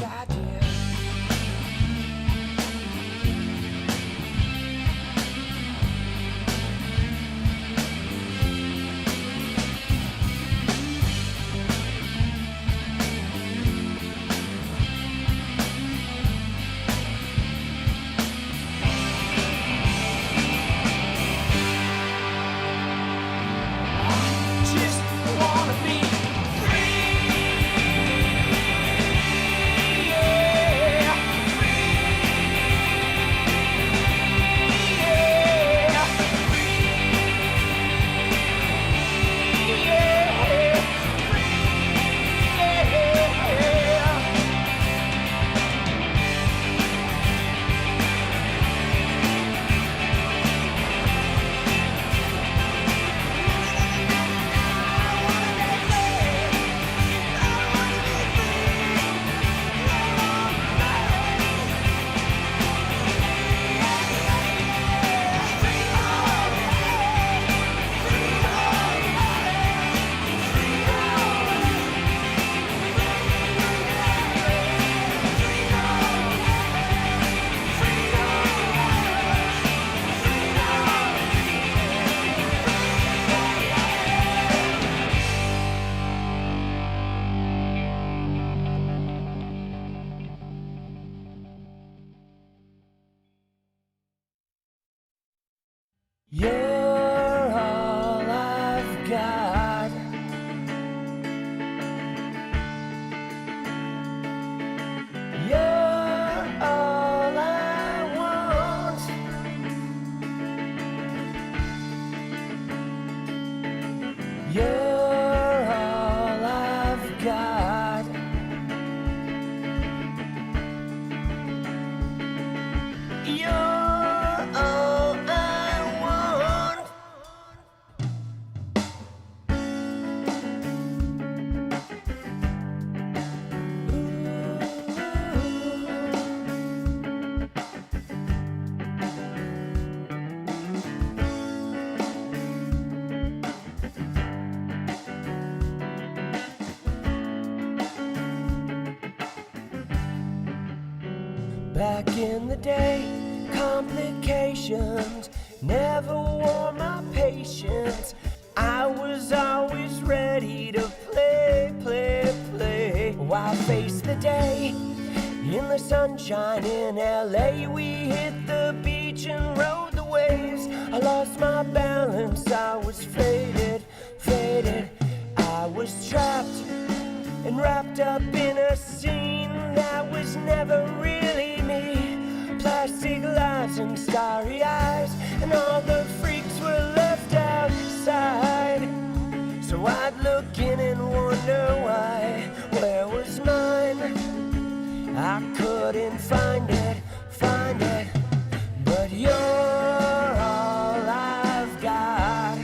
idea. You're all I've got. You're all I want. You're all I've got. You're back in the day, complications never wore my patience. I was always ready to play. Why face the day in the sunshine in LA? We hit the beach and rode the waves. I lost my balance, I was faded. I was trapped and wrapped up in a scene that was never really me. Plastic lights and starry eyes, and all the freaks were left outside. So I'd look in and wonder why. Where was mine? I couldn't find it. But you're all I've got.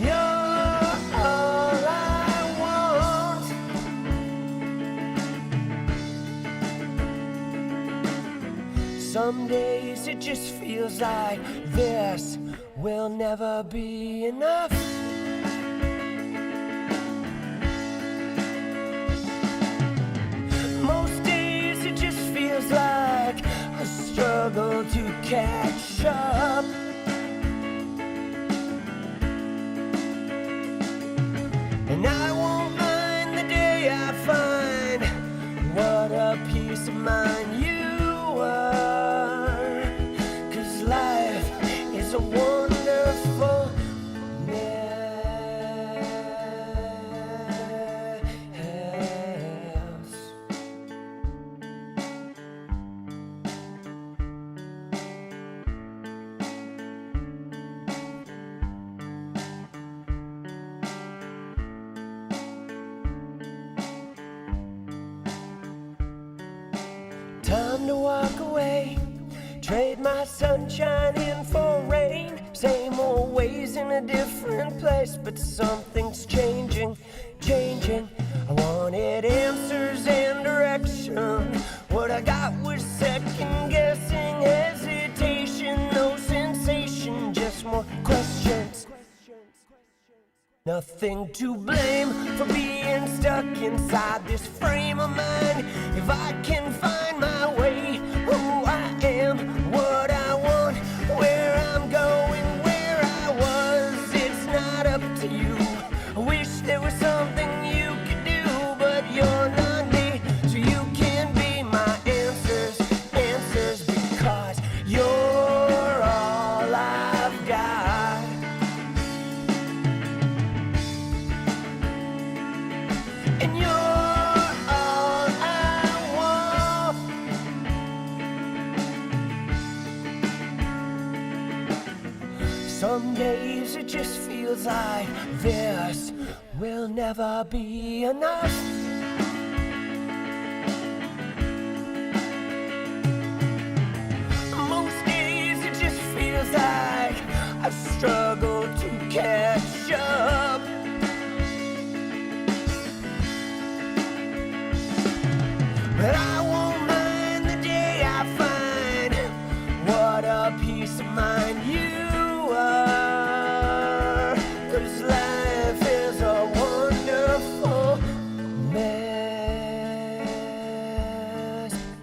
You're all I want. Some days it just feels like this will never be enough. Most days it just feels like a struggle to catch up. And I won't mind the day I find what a peace of mind you are. 'Cause life is a wonderful mess. Time to walk away, trade my sunshine in for rain. Same old ways in a different place, but something's changing. I wanted answers and direction. What I got was second guessing, hesitation, no sensation, just more questions. Nothing to blame for being stuck inside this frame of mind. If I can find my way, who I am, what I want, where I'm going, where I was, it's not up to you. I wish there was something you could do, but you're not me, so you can be my answers, because you're all I've got. And you're all I want. Some days it just feels like this will never be enough. Most days it just feels like I struggle to catch up. But I won't mind the day I find what a peace of mind you are. 'Cause life is a wonderful mess.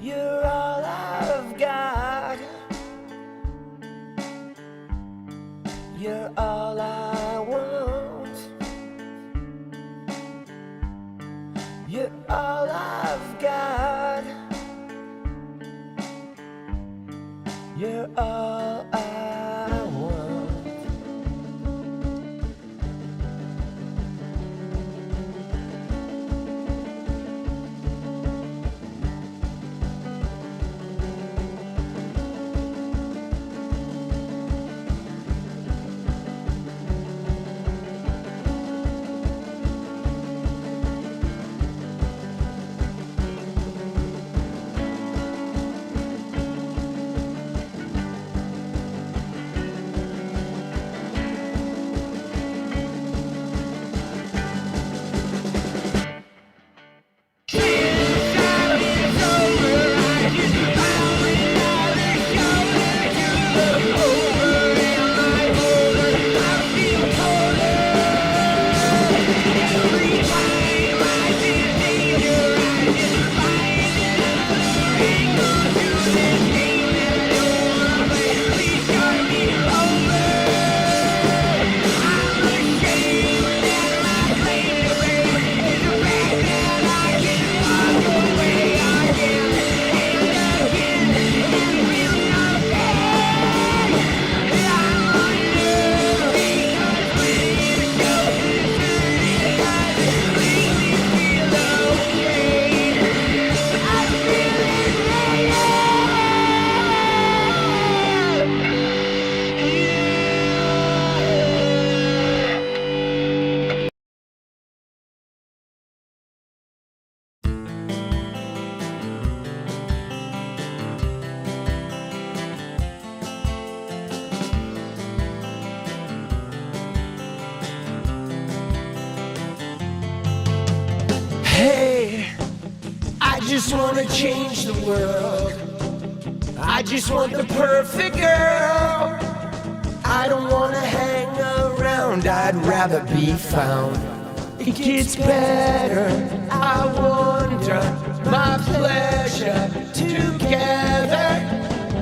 You're all I've got. You're all I want. You're all I've got. You're all I want. Hey, I just wanna change the world. I just want the perfect girl. I don't wanna hang around, I'd rather be found. It gets better, I wonder, my pleasure together.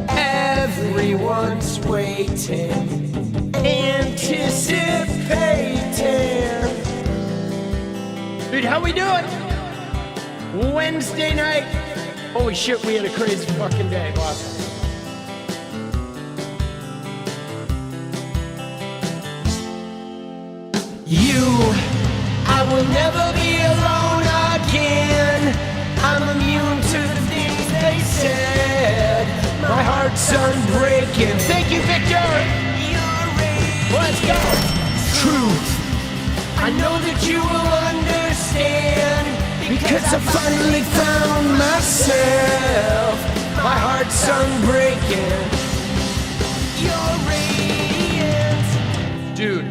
Everyone's waiting, anticipating. Dude, how we doing? Wednesday night. Holy shit, we had a crazy fucking day, boss. I will never be alone again. I'm immune to the things they said. My heart's unbreaking. Thank you, Victor. Let's go. Truth. I know that you will understand, because I finally found myself. My heart's unbreaking. You're radiant. Dude,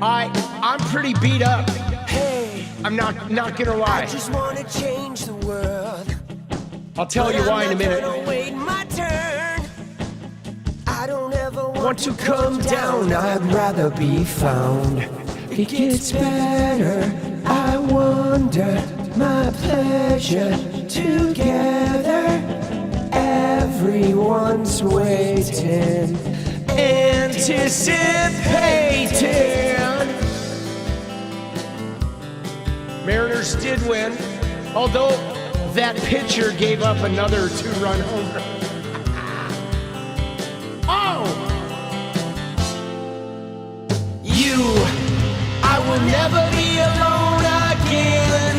I'm pretty beat up. Hey, I'm not gonna lie. I just wanna change the world. I'll tell you why in a minute. Wait my turn. I don't ever want to come down. I'd rather be found. it gets better. I wonder, my pleasure together. Everyone's waiting, anticipating. Mariners did win, although that pitcher gave up another 2-run home run. Oh! I will never be alone again.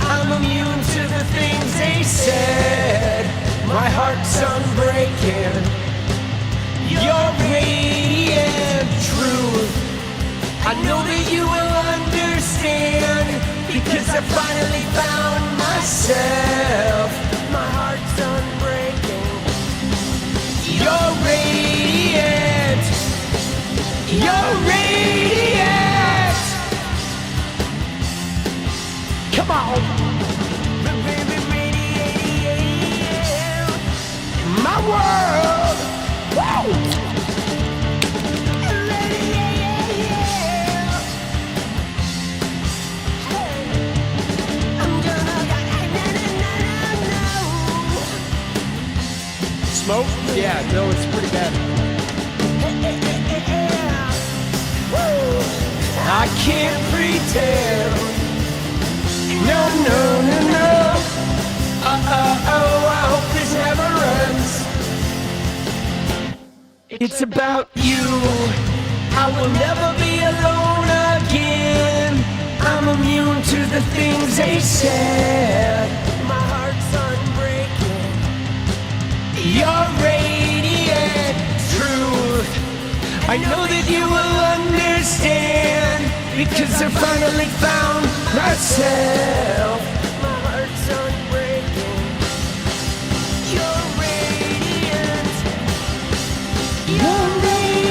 I'm immune to the things they said. My heart's unbreaking. You're radiant truth. I know that you will understand, because I finally found myself. My heart's unbreaking. You're radiant. You're radiant. Come on! My world. Woo! Smoke? Yeah, no, it's pretty bad. I can't pretend. No, no, no, no. I hope this never ends. It's about you. I will never be alone again. I'm immune to the things they said. My heart's unbreaking. You're radiant truth. I know that you will understand, because I finally found myself. My heart's unbreaking. You're radiant. You're radiant.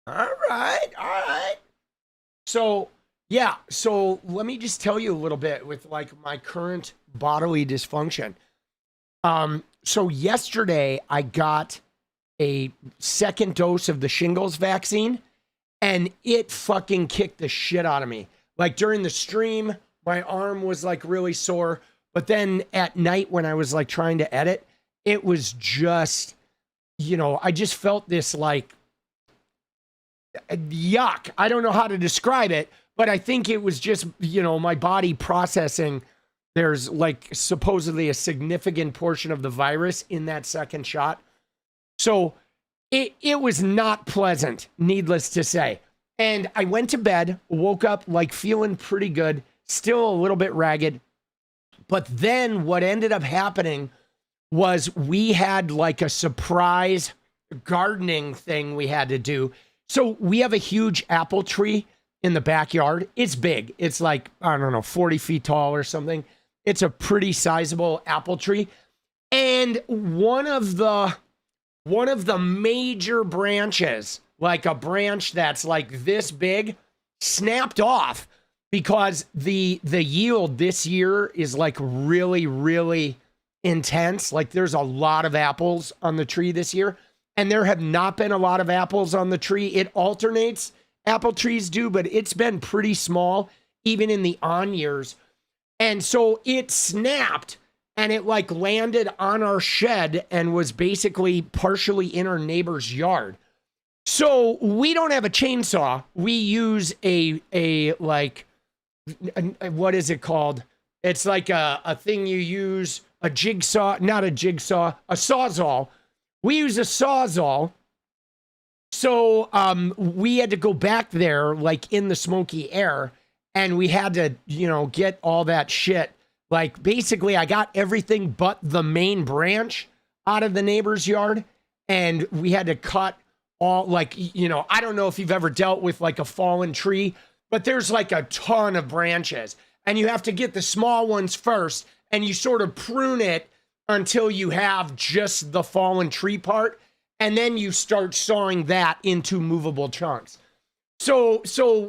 All right. So, yeah, so let me just tell you a little bit with like my current bodily dysfunction. So yesterday I got a second dose of the shingles vaccine, and it fucking kicked the shit out of me. Like during the stream, my arm was like really sore, but then at night when I was like trying to edit, it was just, I just felt this like yuck. I don't know how to describe it, but I think it was just, my body processing. There's like supposedly a significant portion of the virus in that second shot. So it was not pleasant, needless to say. And I went to bed, woke up like feeling pretty good, still a little bit ragged. But then what ended up happening was we had like a surprise gardening thing we had to do. So we have a huge apple tree in the backyard. It's big. It's like, 40 feet tall or something. It's a pretty sizable apple tree. And one of the major branches, like a branch that's like this big, snapped off because the yield this year is like really, really intense. Like there's a lot of apples on the tree this year. And there have not been a lot of apples on the tree. It alternates, apple trees do, but it's been pretty small, even in the on years. And so it snapped and it like landed on our shed and was basically partially in our neighbor's yard. So we don't have a chainsaw. We use what is it called? It's like a thing you use, a jigsaw, not a jigsaw, a sawzall. We use a sawzall. So we had to go back there like in the smoky air, and we had to, get all that shit. Like basically I got everything but the main branch out of the neighbor's yard, and we had to cut all like, I don't know if you've ever dealt with like a fallen tree, but there's like a ton of branches and you have to get the small ones first, and you sort of prune it until you have just the fallen tree part, and then you start sawing that into movable chunks. So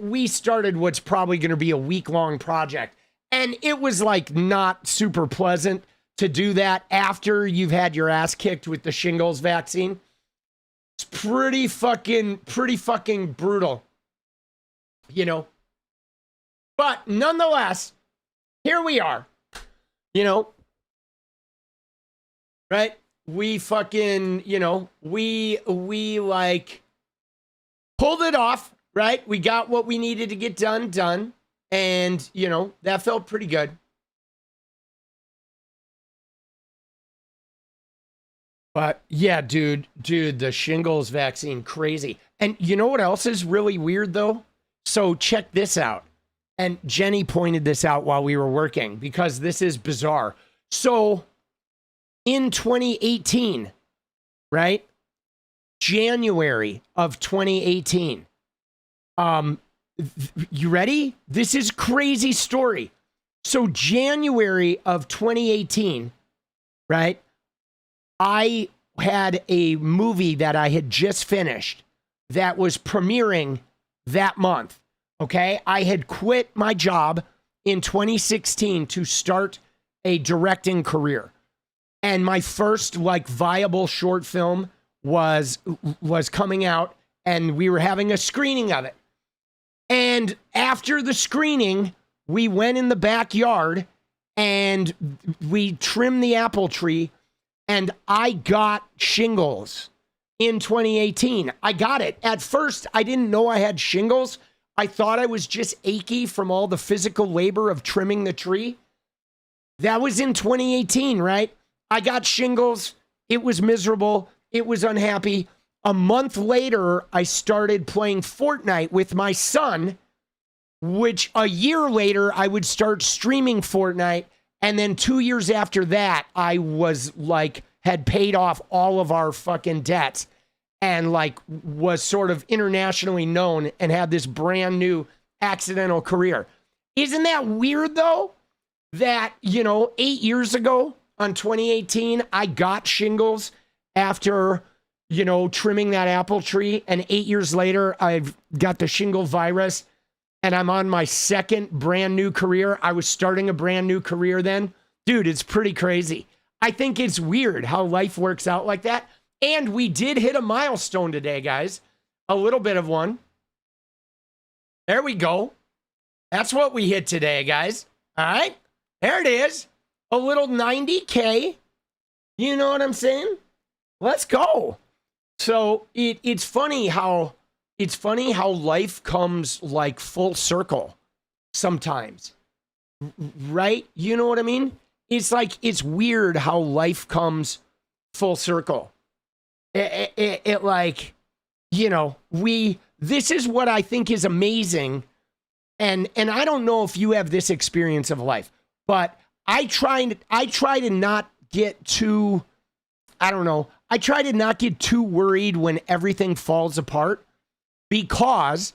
we started what's probably going to be a week-long project, and it was like not super pleasant to do that after you've had your ass kicked with the shingles vaccine. It's pretty fucking brutal, you know. But nonetheless, here we are, you know, right? We fucking, you know, we like pulled it off, right? We got what we needed to get done. And, you know, that felt pretty good. But yeah, dude, the shingles vaccine, crazy. And you know what else is really weird though? So check this out. And Jenny pointed this out while we were working because this is bizarre. So in 2018, right? January of 2018. You ready? This is crazy story. So January of 2018, right? I had a movie that I had just finished that was premiering that month. Okay, I had quit my job in 2016 to start a directing career. And my first like viable short film was coming out, and we were having a screening of it. And after the screening, we went in the backyard and we trimmed the apple tree, and I got shingles in 2018. I got it. At first, I didn't know I had shingles. I thought I was just achy from all the physical labor of trimming the tree. That was in 2018, right? I got shingles. It was miserable. It was unhappy. A month later, I started playing Fortnite with my son, which a year later, I would start streaming Fortnite. And then 2 years after that, I was like, had paid off all of our fucking debts. And like was sort of internationally known and had this brand new accidental career. Isn't that weird though? That, you know, 8 years ago on 2018, I got shingles after, you know, trimming that apple tree. And 8 years later, I've got the shingle virus and I'm on my second brand new career. I was starting a brand new career then. Dude, it's pretty crazy. I think it's weird how life works out like that. And we did hit a milestone today, guys. A little bit of one. There we go. That's what we hit today, guys. All right. There it is. A little 90K. You know what I'm saying? Let's go. So it's funny how life comes like full circle sometimes. Right? You know what I mean? It's like, it's weird how life comes full circle. It like, you know, this is what I think is amazing. And I don't know if you have this experience of life, but I try to not get too, I don't know. I try to not get too worried when everything falls apart, because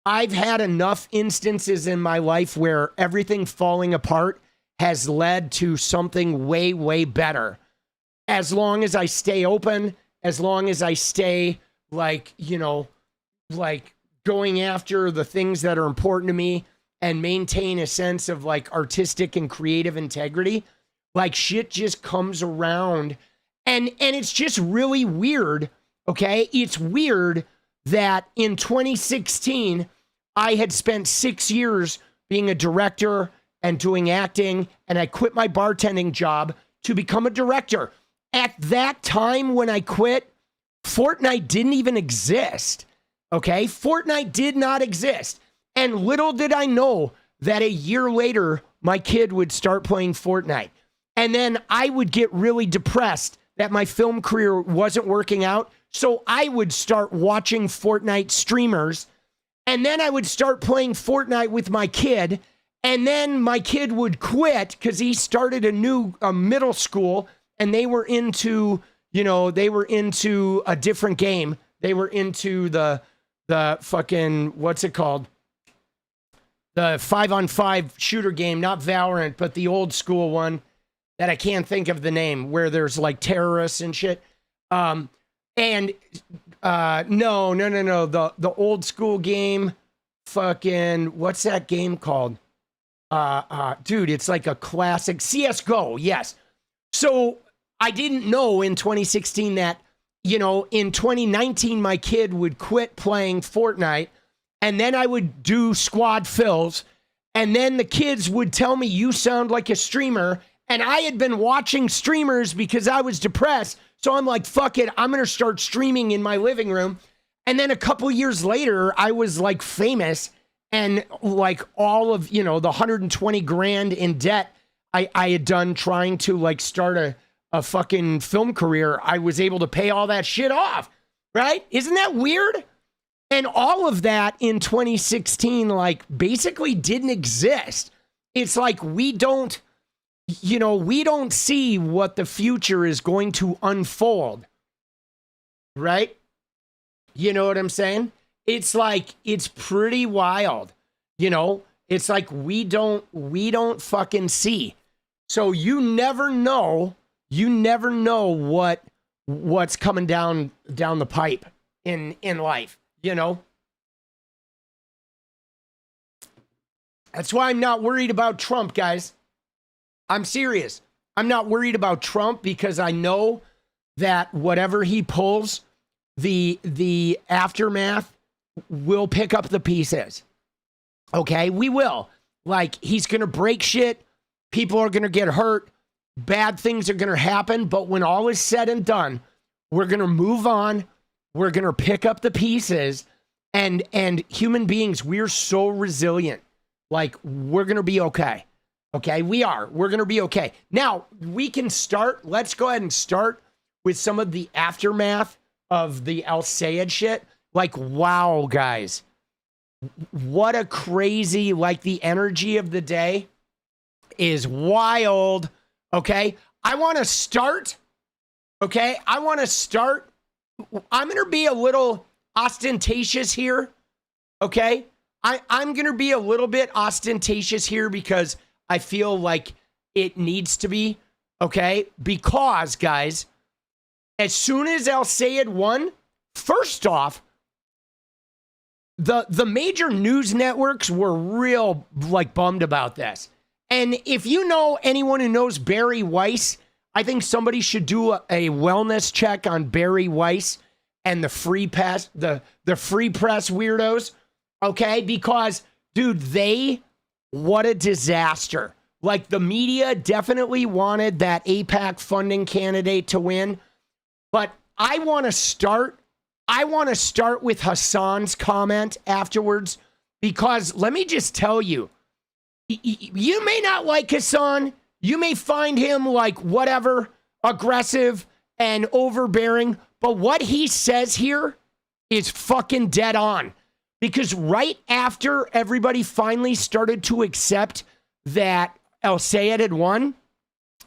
I've had enough instances in my life where everything falling apart has led to something way, way better. As long as I stay open, as long as I stay like, you know, like going after the things that are important to me and maintain a sense of like artistic and creative integrity, like shit just comes around. And it's just really weird. Okay. It's weird that in 2016, I had spent 6 years being a director and doing acting, and I quit my bartending job to become a director. At that time when I quit, Fortnite didn't even exist. Okay? Fortnite did not exist. And little did I know that a year later, my kid would start playing Fortnite. And then I would get really depressed that my film career wasn't working out. So I would start watching Fortnite streamers. And then I would start playing Fortnite with my kid. And then my kid would quit because he started a middle school, and they were into, you know, they were into a different game. They were into the fucking, what's it called? The 5-on-5 shooter game, not Valorant, but the old school one. that I can't think of the name, where there's like terrorists and shit. No, the old school game, fucking, what's that game called? Dude, it's like a classic CS:GO. Yes. So I didn't know in 2016 that, you know, in 2019, my kid would quit playing Fortnite, and then I would do squad fills, and then the kids would tell me, you sound like a streamer. And I had been watching streamers because I was depressed. So I'm like, fuck it, I'm going to start streaming in my living room. And then a couple years later, I was like famous, and like all of, you know, the 120 grand in debt I had done trying to like start a fucking film career, I was able to pay all that shit off, right? Isn't that weird? And all of that in 2016, like, basically didn't exist. It's like we don't see what the future is going to unfold, right? You know what I'm saying? It's like, it's pretty wild, you know? It's like we don't fucking see. So you never know what's coming down the pipe in life, you know? That's why I'm not worried about Trump, guys. I'm serious. I'm not worried about Trump because I know that whatever he pulls, the aftermath will pick up the pieces. Okay, we will. Like, he's going to break shit. People are going to get hurt. Bad things are going to happen. But when all is said and done, we're going to move on. We're going to pick up the pieces. And human beings, we're so resilient. Like, we're going to be okay. Okay, we are. We're going to be okay. Now, we can start. Let's go ahead and start with some of the aftermath of the El-Sayed shit. Like, wow, guys. What a crazy, like, the energy of the day is wild. Okay, I want to start. Okay, I'm going to be a little ostentatious here. Okay, I'm going to be a little bit ostentatious here because I feel like it needs to be, okay? Because, guys, as soon as El-Sayed won, first off, the major news networks were real, like, bummed about this. And if you know anyone who knows Bari Weiss, I think somebody should do a wellness check on Bari Weiss and the free press weirdos, okay? Because, dude, what a disaster. Like, the media definitely wanted that AIPAC funding candidate to win. But I want to start with Hasan's comment afterwards, because let me just tell you, you may not like Hasan. You may find him like whatever, aggressive and overbearing, but what he says here is fucking dead on. Because right after everybody finally started to accept that El-Sayed had won,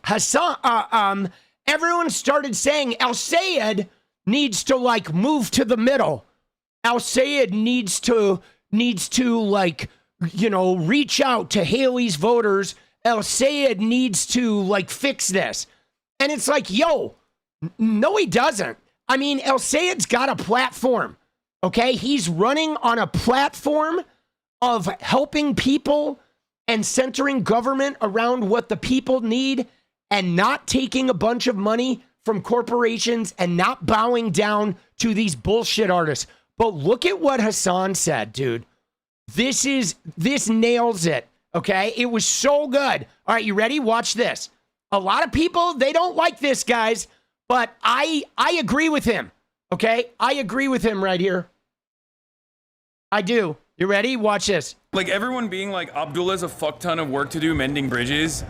Hasan, everyone started saying El-Sayed needs to like move to the middle. El-Sayed needs to like, you know, reach out to Haley's voters. El-Sayed needs to like fix this. And it's like, yo, no, he doesn't. I mean, El-Sayed's got a platform. Okay, he's running on a platform of helping people and centering government around what the people need and not taking a bunch of money from corporations and not bowing down to these bullshit artists. But look at what Hasan said, dude. This nails it, okay? It was so good. All right, you ready? Watch this. A lot of people, they don't like this, guys, but I agree with him, okay? I agree with him right here. I do. You ready? Watch this. Like, everyone being like, Abdul has a fuck ton of work to do mending bridges.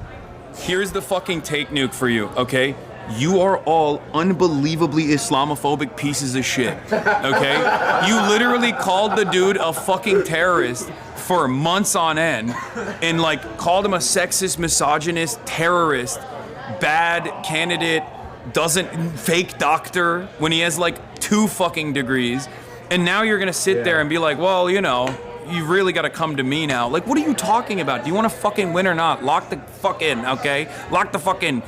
Here's the fucking take nuke for you, okay? You are all unbelievably Islamophobic pieces of shit, okay? You literally called the dude a fucking terrorist for months on end and, like, called him a sexist, misogynist, terrorist, bad candidate, fake doctor when he has, like, 2 fucking degrees. And now you're gonna sit there and be like, well, you know, you really got to come to me now. Like, what are you talking about? Do you want to fucking win or not? Lock the fuck in, okay? Lock the fuck in.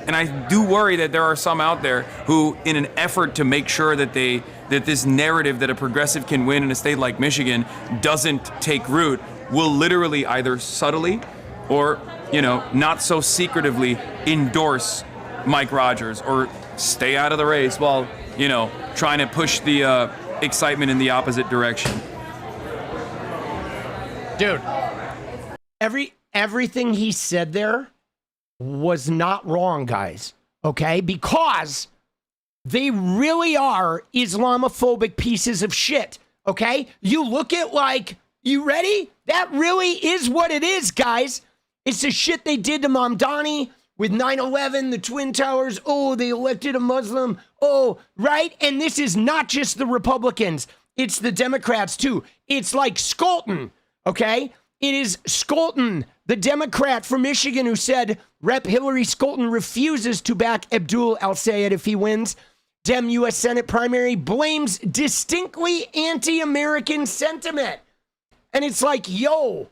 And I do worry that there are some out there who, in an effort to make sure that this narrative that a progressive can win in a state like Michigan doesn't take root, will literally either subtly or, not so secretively endorse Mike Rogers or stay out of the race while, trying to push the excitement in the opposite direction. Dude, everything he said there was not wrong, guys. Okay? Because they really are Islamophobic pieces of shit. Okay? You look at you ready? That really is what it is, guys. It's the shit they did to Mamdani with 9/11, the Twin Towers. Oh, they elected a Muslim. Oh, right? And this is not just the Republicans. It's the Democrats, too. It's like 𝗙𝗏𝗏, okay? It is 𝗙𝗏𝗏, the Democrat from Michigan who said Rep. Hillary 𝗙𝗏𝗏 refuses to back Abdul El-Sayed if he wins. Dem U.S. Senate primary blames distinctly anti-American sentiment. And it's like, yo,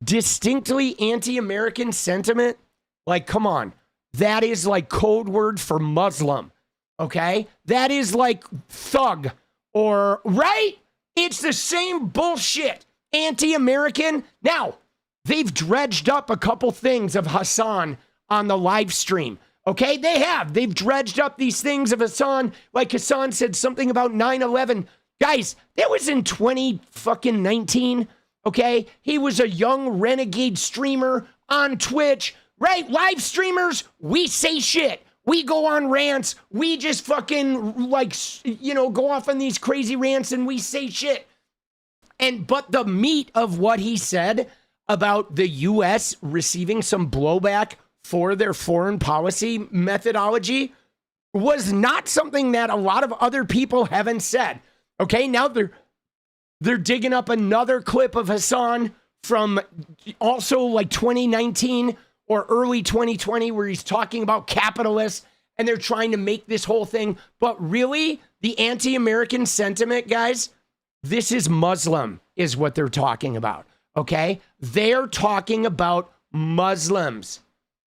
distinctly anti-American sentiment? Like, come on. That is like code word for Muslim, okay? That is like thug or, right? It's the same bullshit. Anti-American. Now, they've dredged up a couple things of Hasan on the live stream. Okay, they have. They've dredged up these things of Hasan. Like Hasan said something about 9/11. Guys, that was in 2019. Okay, he was a young renegade streamer on Twitch. Right, live streamers, we say shit. We go on rants. We just fucking go off on these crazy rants and we say shit. But the meat of what he said about the U.S. receiving some blowback for their foreign policy methodology was not something that a lot of other people haven't said. Okay, now they're digging up another clip of Hasan from also 2019 or early 2020 where he's talking about capitalists and they're trying to make this whole thing. But really, the anti-American sentiment, guys, this is Muslim is what they're talking about, okay? They're talking about Muslims,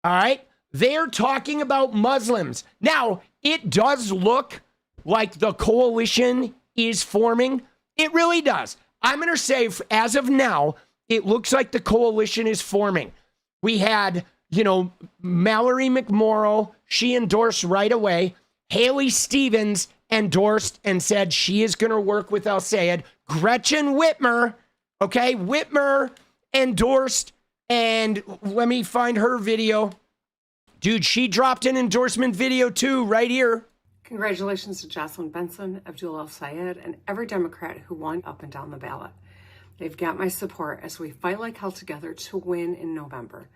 all right? They're talking about Muslims. Now, it does look like the coalition is forming. It really does. I'm going to say, as of now, it looks like the coalition is forming. We had, Mallory McMorrow, she endorsed right away. Haley Stevens endorsed and said she is going to work with El-Sayed. Gretchen Whitmer, okay, Whitmer endorsed, and let me find her video. Dude, she dropped an endorsement video too, right here. Congratulations to Jocelyn Benson, Abdul El-Sayed, and every Democrat who won up and down the ballot. They've got my support as we fight like hell together to win in November.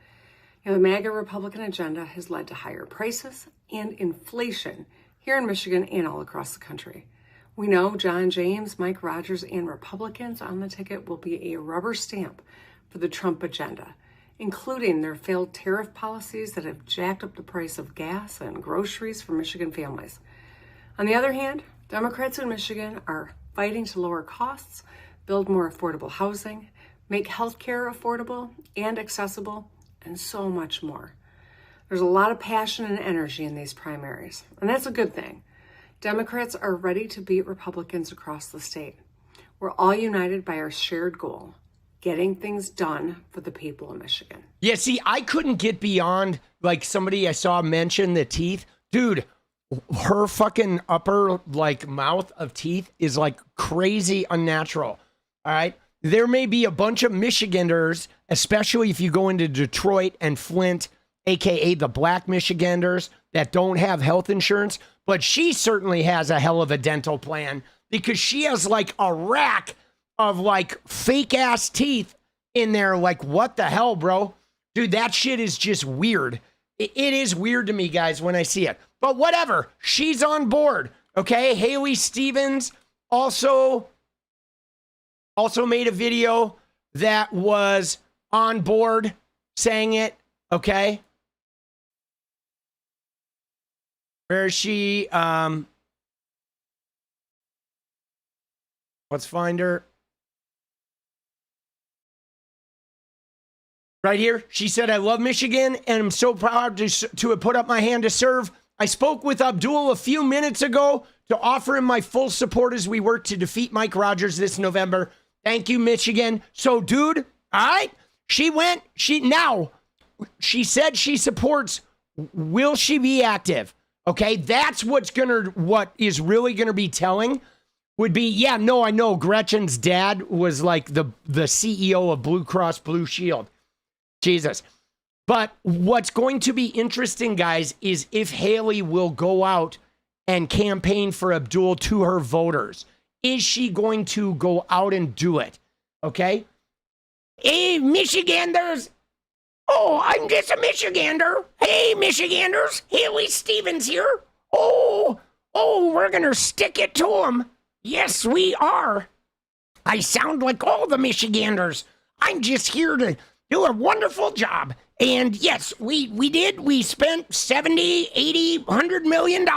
The MAGA Republican agenda has led to higher prices and inflation here in Michigan and all across the country. We know John James, Mike Rogers, and Republicans on the ticket will be a rubber stamp for the Trump agenda, including their failed tariff policies that have jacked up the price of gas and groceries for Michigan families. On the other hand, Democrats in Michigan are fighting to lower costs, build more affordable housing, make healthcare affordable and accessible, and so much more. There's a lot of passion and energy in these primaries, and that's a good thing. Democrats are ready to beat Republicans across the state. We're all united by our shared goal, getting things done for the people of Michigan. Yeah, see, I couldn't get beyond, somebody I saw mention the teeth. Dude, her fucking upper, mouth of teeth is, crazy unnatural. All right? There may be a bunch of Michiganders, especially if you go into Detroit and Flint, aka the black Michiganders that don't have health insurance, but she certainly has a hell of a dental plan because she has a rack of fake ass teeth in there. What the hell, bro? Dude, that shit is just weird. It is weird to me, guys, when I see it. But whatever, she's on board. Okay, Haley Stevens also made a video that was on board saying it, okay? Where is she? Let's find her. Right here, she said, I love Michigan and I'm so proud to have put up my hand to serve. I spoke with Abdul a few minutes ago to offer him my full support as we work to defeat Mike Rogers this November. Thank you, Michigan. So, dude, all right, she said she supports will she be active? Okay, that's what is really gonna be telling would be, yeah, no, I know Gretchen's dad was like the CEO of Blue Cross Blue Shield. Jesus. But what's going to be interesting, guys, is if Haley will go out and campaign for Abdul to her voters. Is she going to go out and do it? Okay? Hey, Michiganders. Oh, I'm just a Michigander. Hey, Michiganders. Haley Stevens here. Oh, we're going to stick it to them. Yes, we are. I sound like all the Michiganders. I'm just here to do a wonderful job. And yes, we did. We spent 70, 80, $100 million.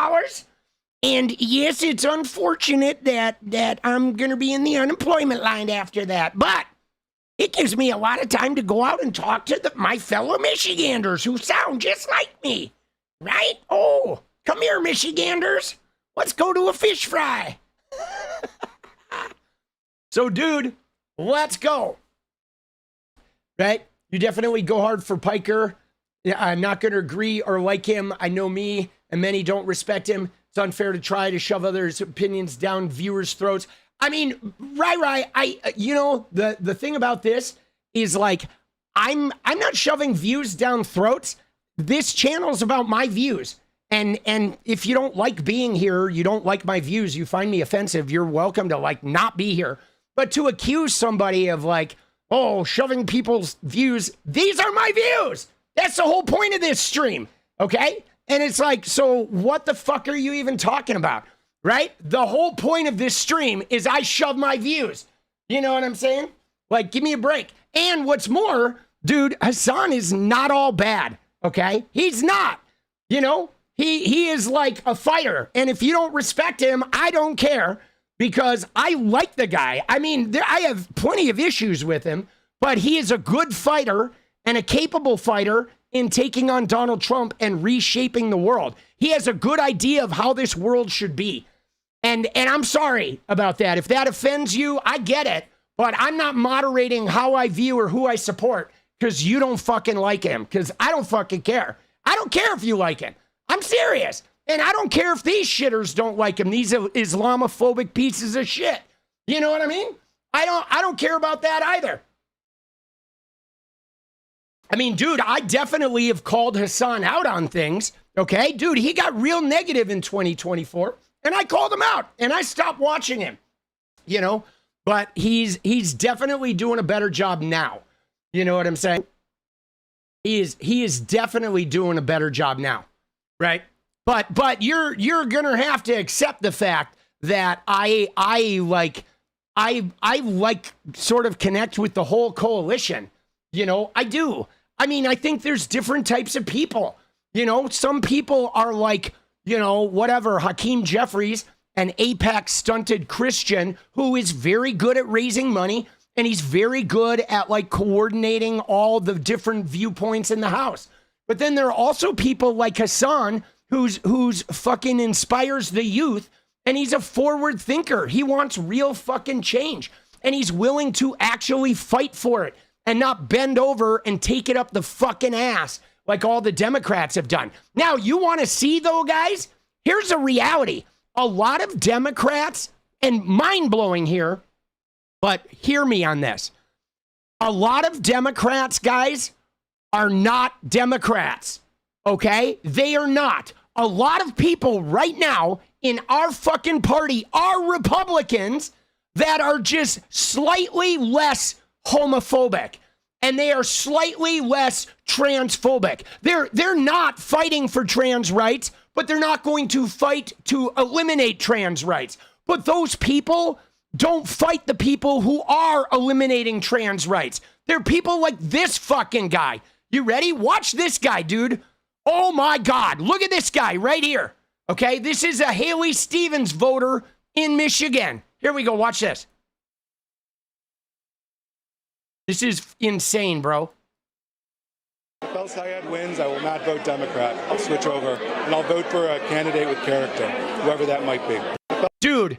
And yes, it's unfortunate that I'm going to be in the unemployment line after that. But it gives me a lot of time to go out and talk to my fellow Michiganders who sound just like me. Right? Oh, come here, Michiganders. Let's go to a fish fry. So, dude, let's go. Right? You definitely go hard for Piker. I'm not going to agree or like him. I know me and many don't respect him. It's unfair to try to shove others' opinions down viewers' throats. I mean, right. The thing about this is like, I'm not shoving views down throats. This channel's about my views. And if you don't like being here, you don't like my views, you find me offensive, you're welcome to like not be here. But to accuse somebody of like, oh, shoving people's views, these are my views. That's the whole point of this stream, okay? And it's like, so what the fuck are you even talking about, right? The whole point of this stream is I shove my views. You know what I'm saying? Like, give me a break. And what's more, dude, Hasan is not all bad, okay? He's not, you know? He is like a fighter. And if you don't respect him, I don't care. Because I like the guy. I mean, I have plenty of issues with him, but he is a good fighter and a capable fighter in taking on Donald Trump and reshaping the world. He has a good idea of how this world should be. And I'm sorry about that. If that offends you, I get it. But I'm not moderating how I view or who I support because you don't fucking like him. Because I don't fucking care. I don't care if you like him. I'm serious. And I don't care if these shitters don't like him, these Islamophobic pieces of shit. You know what I mean? I don't care about that either. I mean, dude, I definitely have called Hasan out on things, okay? Dude, he got real negative in 2024, and I called him out, and I stopped watching him, you know? But he's definitely doing a better job now. You know what I'm saying? He is definitely doing a better job now, right? But you're gonna have to accept the fact that I like sort of connect with the whole coalition. You know, I do. I mean, I think there's different types of people. You know, some people are like, you know, whatever, Hakeem Jeffries, an AIPAC stunted Christian who is very good at raising money and he's very good at like coordinating all the different viewpoints in the House. But then there are also people like Hasan who's fucking inspires the youth, and he's a forward thinker. He wants real fucking change, and he's willing to actually fight for it and not bend over and take it up the fucking ass like all the Democrats have done. Now, you want to see, though, guys? Here's a reality. A lot of Democrats, and mind-blowing here, but hear me on this. A lot of Democrats, guys, are not Democrats, okay? They are not. A lot of people right now in our fucking party are Republicans that are just slightly less homophobic and they are slightly less transphobic. They're not fighting for trans rights, but they're not going to fight to eliminate trans rights. But those people don't fight the people who are eliminating trans rights. They're people like this fucking guy. You ready? Watch this guy, dude. Oh my God, look at this guy right here. Okay, this is a Haley Stevens voter in Michigan. Here we go, watch this. This is insane, bro. If El-Sayed wins, I will not vote Democrat. I'll switch over, and I'll vote for a candidate with character, whoever that might be. Dude,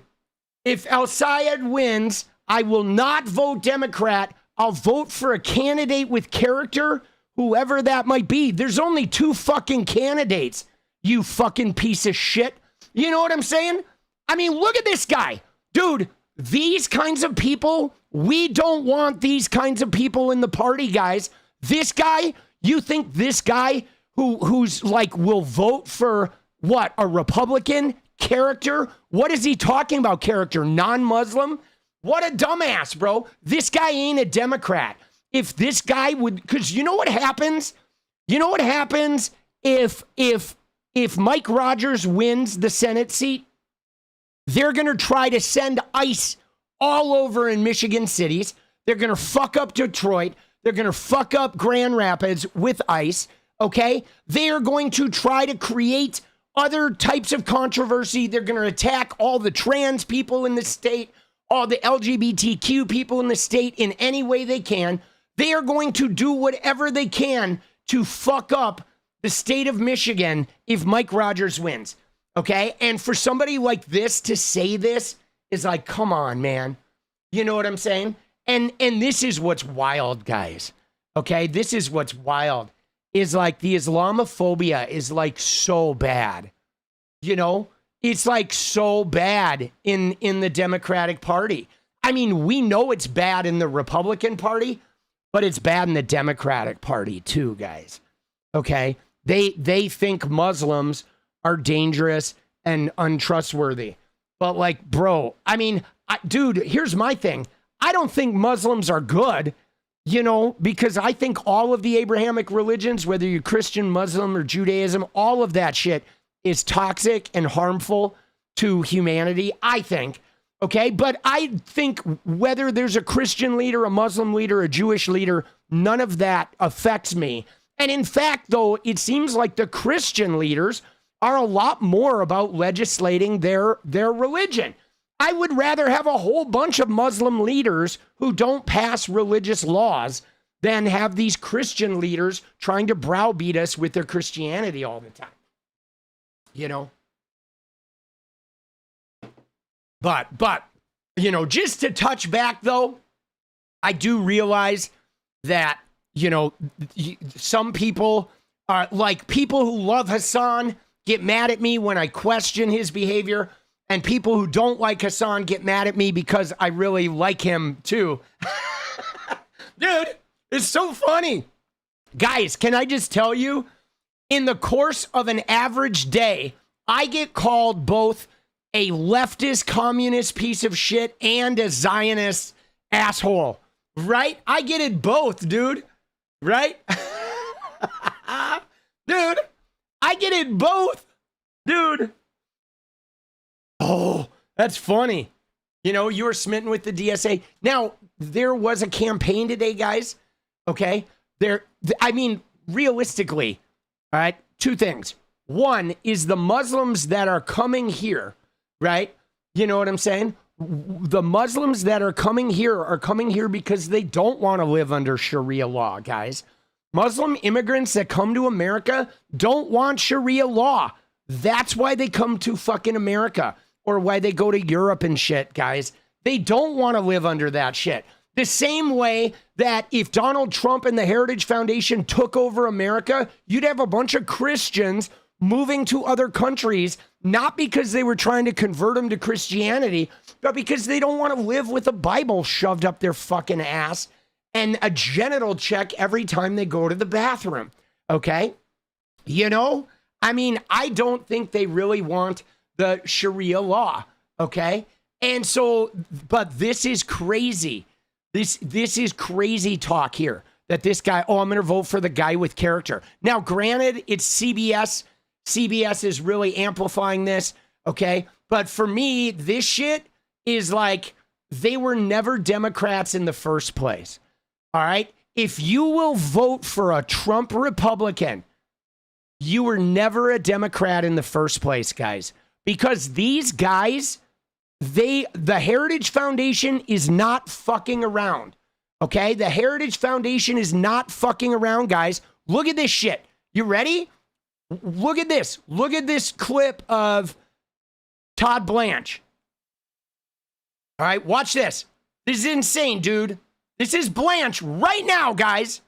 if El-Sayed wins, I will not vote Democrat. I'll vote for a candidate with character, whoever that might be. There's only 2 fucking candidates, you fucking piece of shit. You know what I'm saying? I mean, look at this guy. Dude, these kinds of people, we don't want these kinds of people in the party, guys. This guy, you think this guy who's like will vote for what? A Republican? Character? What is he talking about, character? Non-Muslim? What a dumbass, bro. This guy ain't a Democrat. If this guy would, because you know what happens? You know what happens if Mike Rogers wins the Senate seat? They're going to try to send ICE all over in Michigan cities. They're going to fuck up Detroit. They're going to fuck up Grand Rapids with ICE, okay? They are going to try to create other types of controversy. They're going to attack all the trans people in the state, all the LGBTQ people in the state in any way they can. They are going to do whatever they can to fuck up the state of Michigan if Mike Rogers wins, okay? And for somebody like this to say this is like, come on, man. You know what I'm saying? And this is what's wild, guys, okay? This is what's wild, is like the Islamophobia is like so bad, you know? It's like so bad in the Democratic Party. I mean, we know it's bad in the Republican Party, but it's bad in the Democratic Party too, guys. Okay? They think Muslims are dangerous and untrustworthy. But like, bro, I mean, dude, here's my thing. I don't think Muslims are good, you know, because I think all of the Abrahamic religions, whether you're Christian, Muslim, or Judaism, all of that shit is toxic and harmful to humanity, I think. Okay, but I think whether there's a Christian leader, a Muslim leader, a Jewish leader, none of that affects me. And in fact, though, it seems like the Christian leaders are a lot more about legislating their religion. I would rather have a whole bunch of Muslim leaders who don't pass religious laws than have these Christian leaders trying to browbeat us with their Christianity all the time. You know? But, you know, just to touch back, though, I do realize that, you know, some people are like people who love Hasan get mad at me when I question his behavior, and people who don't like Hasan get mad at me because I really like him too. Dude, it's so funny. Guys, can I just tell you, in the course of an average day, I get called both a leftist communist piece of shit and a Zionist asshole, right? I get it both, dude, right? Dude, I get it both, dude. Oh, that's funny. You know, you were smitten with the DSA. Now, there was a campaign today, guys, okay? I mean, realistically, all right, 2 things. One is the Muslims that are coming here, right? You know what I'm saying? The Muslims that are coming here because they don't want to live under Sharia law, guys. Muslim immigrants that come to America don't want Sharia law. That's why they come to fucking America, or why they go to Europe and shit, guys. They don't want to live under that shit. The same way that if Donald Trump and the Heritage Foundation took over America, you'd have a bunch of Christians moving to other countries, not because they were trying to convert them to Christianity, but because they don't want to live with a Bible shoved up their fucking ass and a genital check every time they go to the bathroom. Okay? You know? I mean, I don't think they really want the Sharia law. Okay? And so, but this is crazy. This is crazy talk here that this guy, I'm going to vote for the guy with character. Now, granted, it's CBS. CBS is really amplifying this, okay? But for me, this shit is like, they were never Democrats in the first place, all right? If you will vote for a Trump Republican, you were never a Democrat in the first place, guys. Because these guys, the Heritage Foundation is not fucking around, okay? The Heritage Foundation is not fucking around, guys. Look at this shit. You ready? Look at this. Look at this clip of Todd Blanche. All right, watch this. This is insane, dude. This is Blanche right now, guys.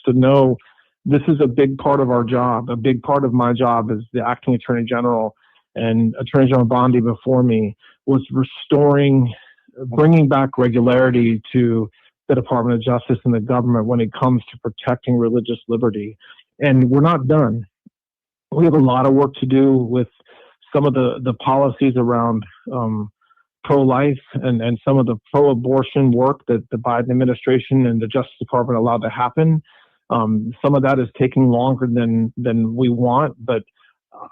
To know this is a big part of our job. A big part of my job as the acting attorney general and Attorney General Bondi before me was bringing back regularity to the Department of Justice and the government when it comes to protecting religious liberty. And we're not done. We have a lot of work to do with some of the policies around pro-life and some of the pro-abortion work that the Biden administration and the Justice Department allowed to happen. Some of that is taking longer than we want, but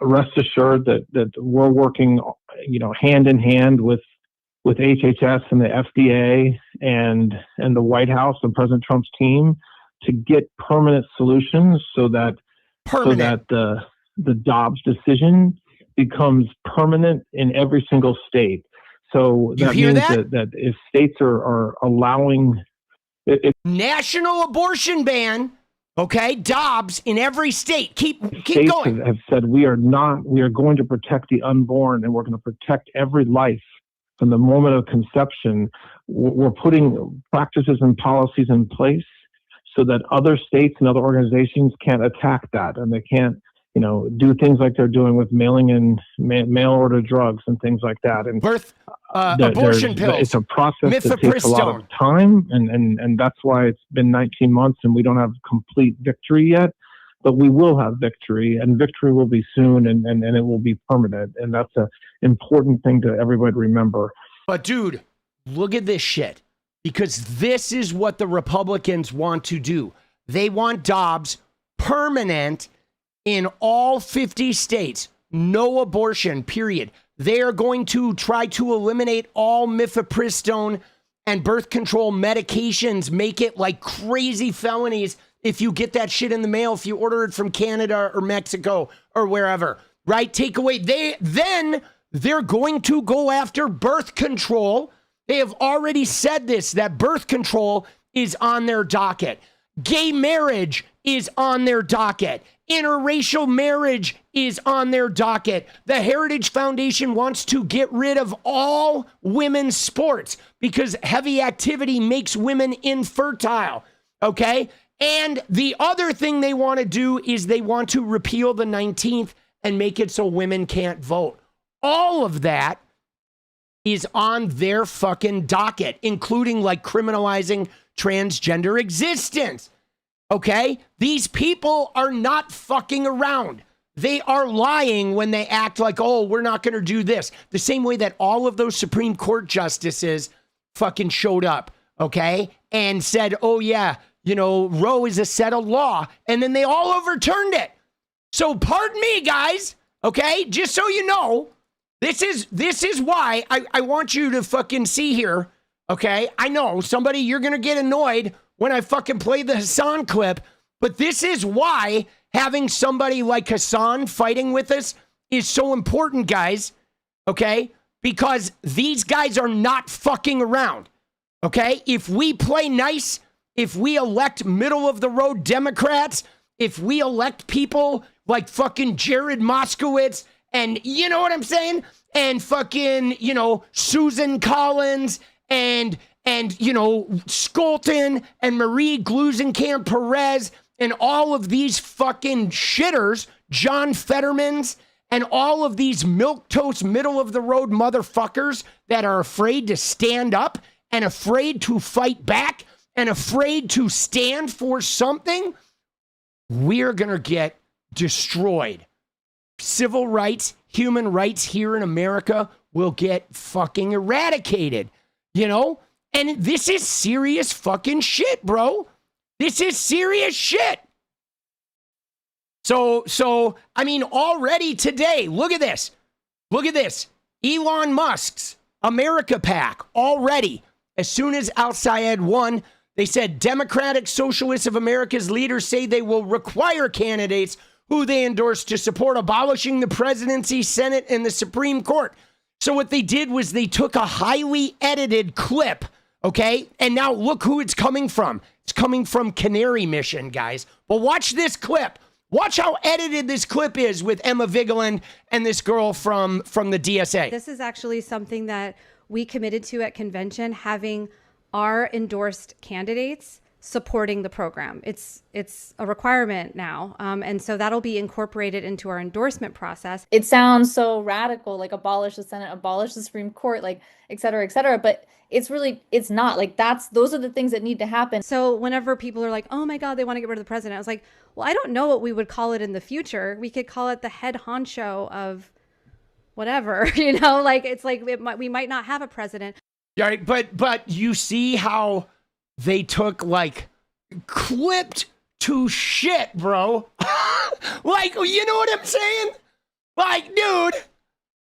rest assured that we're working, hand in hand with HHS and the FDA and the White House and President Trump's team to get permanent solutions so that the Dobbs decision becomes permanent in every single state. So that means that if states are allowing national abortion ban, okay, Dobbs in every state. Keep states going. Have said we are going to protect the unborn and we're going to protect every life from the moment of conception. We're putting practices and policies in place so that other states and other organizations can't attack that, and they can't, do things like they're doing with mailing in mail order drugs and things like that. And abortion pills. It's a process that takes a lot of time, and that's why it's been 19 months and we don't have complete victory yet. But we will have victory, and victory will be soon, and it will be permanent. And that's an important thing to everybody to remember. But dude, look at this shit. Because this is what the Republicans want to do. They want Dobbs permanent in all 50 states. No abortion, period. They are going to try to eliminate all mifepristone and birth control medications, make it like crazy felonies if you get that shit in the mail, if you order it from Canada or Mexico or wherever, right? Take away. They're going to go after birth control. They have already said this, that birth control is on their docket. Gay marriage is on their docket. Interracial marriage is on their docket. The Heritage Foundation wants to get rid of all women's sports because heavy activity makes women infertile, okay? And the other thing they want to do is they want to repeal the 19th and make it so women can't vote. All of that is on their fucking docket, including like criminalizing transgender existence. Okay? These people are not fucking around. They are lying when they act like, oh, we're not going to do this. The same way that all of those Supreme Court justices fucking showed up, okay? And said, oh yeah, Roe is a settled law. And then they all overturned it. So pardon me, guys, okay? Just so you know, this is why I want you to fucking see here, okay? I know you're going to get annoyed when I fucking play the Hasan clip, but this is why having somebody like Hasan fighting with us is so important, guys, okay? Because these guys are not fucking around, okay? If we play nice, if we elect middle-of-the-road Democrats, if we elect people like fucking Jared Moskowitz and, you know what I'm saying? And fucking, Susan Collins and Skolton and Marie 𝗙𝗎𝗄𝗆 and all of these fucking shitters, John Fetterman's, and all of these milquetoast, middle-of-the-road motherfuckers that are afraid to stand up and afraid to fight back and afraid to stand for something, we're going to get destroyed. Civil rights, human rights here in America will get fucking eradicated, And this is serious fucking shit, bro. This is serious shit. So I mean, already today, look at this. Look at this. Elon Musk's America PAC already, as soon as Al-Sayed won, they said Democratic Socialists of America's leaders say they will require candidates who they endorse to support abolishing the presidency, Senate, and the Supreme Court. So what they did was they took a highly edited clip Okay. And now look who it's coming from. It's coming from Canary Mission, guys. But watch this clip. Watch how edited this clip is with Emma Vigeland and this girl from the DSA. This is actually something that we committed to at convention, having our endorsed candidates supporting the program. It's a requirement now. And so that'll be incorporated into our endorsement process. It sounds so radical, like abolish the Senate, abolish the Supreme Court, like et cetera, but it's not. Like those are the things that need to happen. So whenever people are like, oh my God, they want to get rid of the president, I was like, well, I don't know what we would call it in the future. We could call it the head honcho of whatever, like it's like we might not have a president. Yeah, but you see how they took like clipped to shit, bro. Like, you know what I'm saying? Like, dude,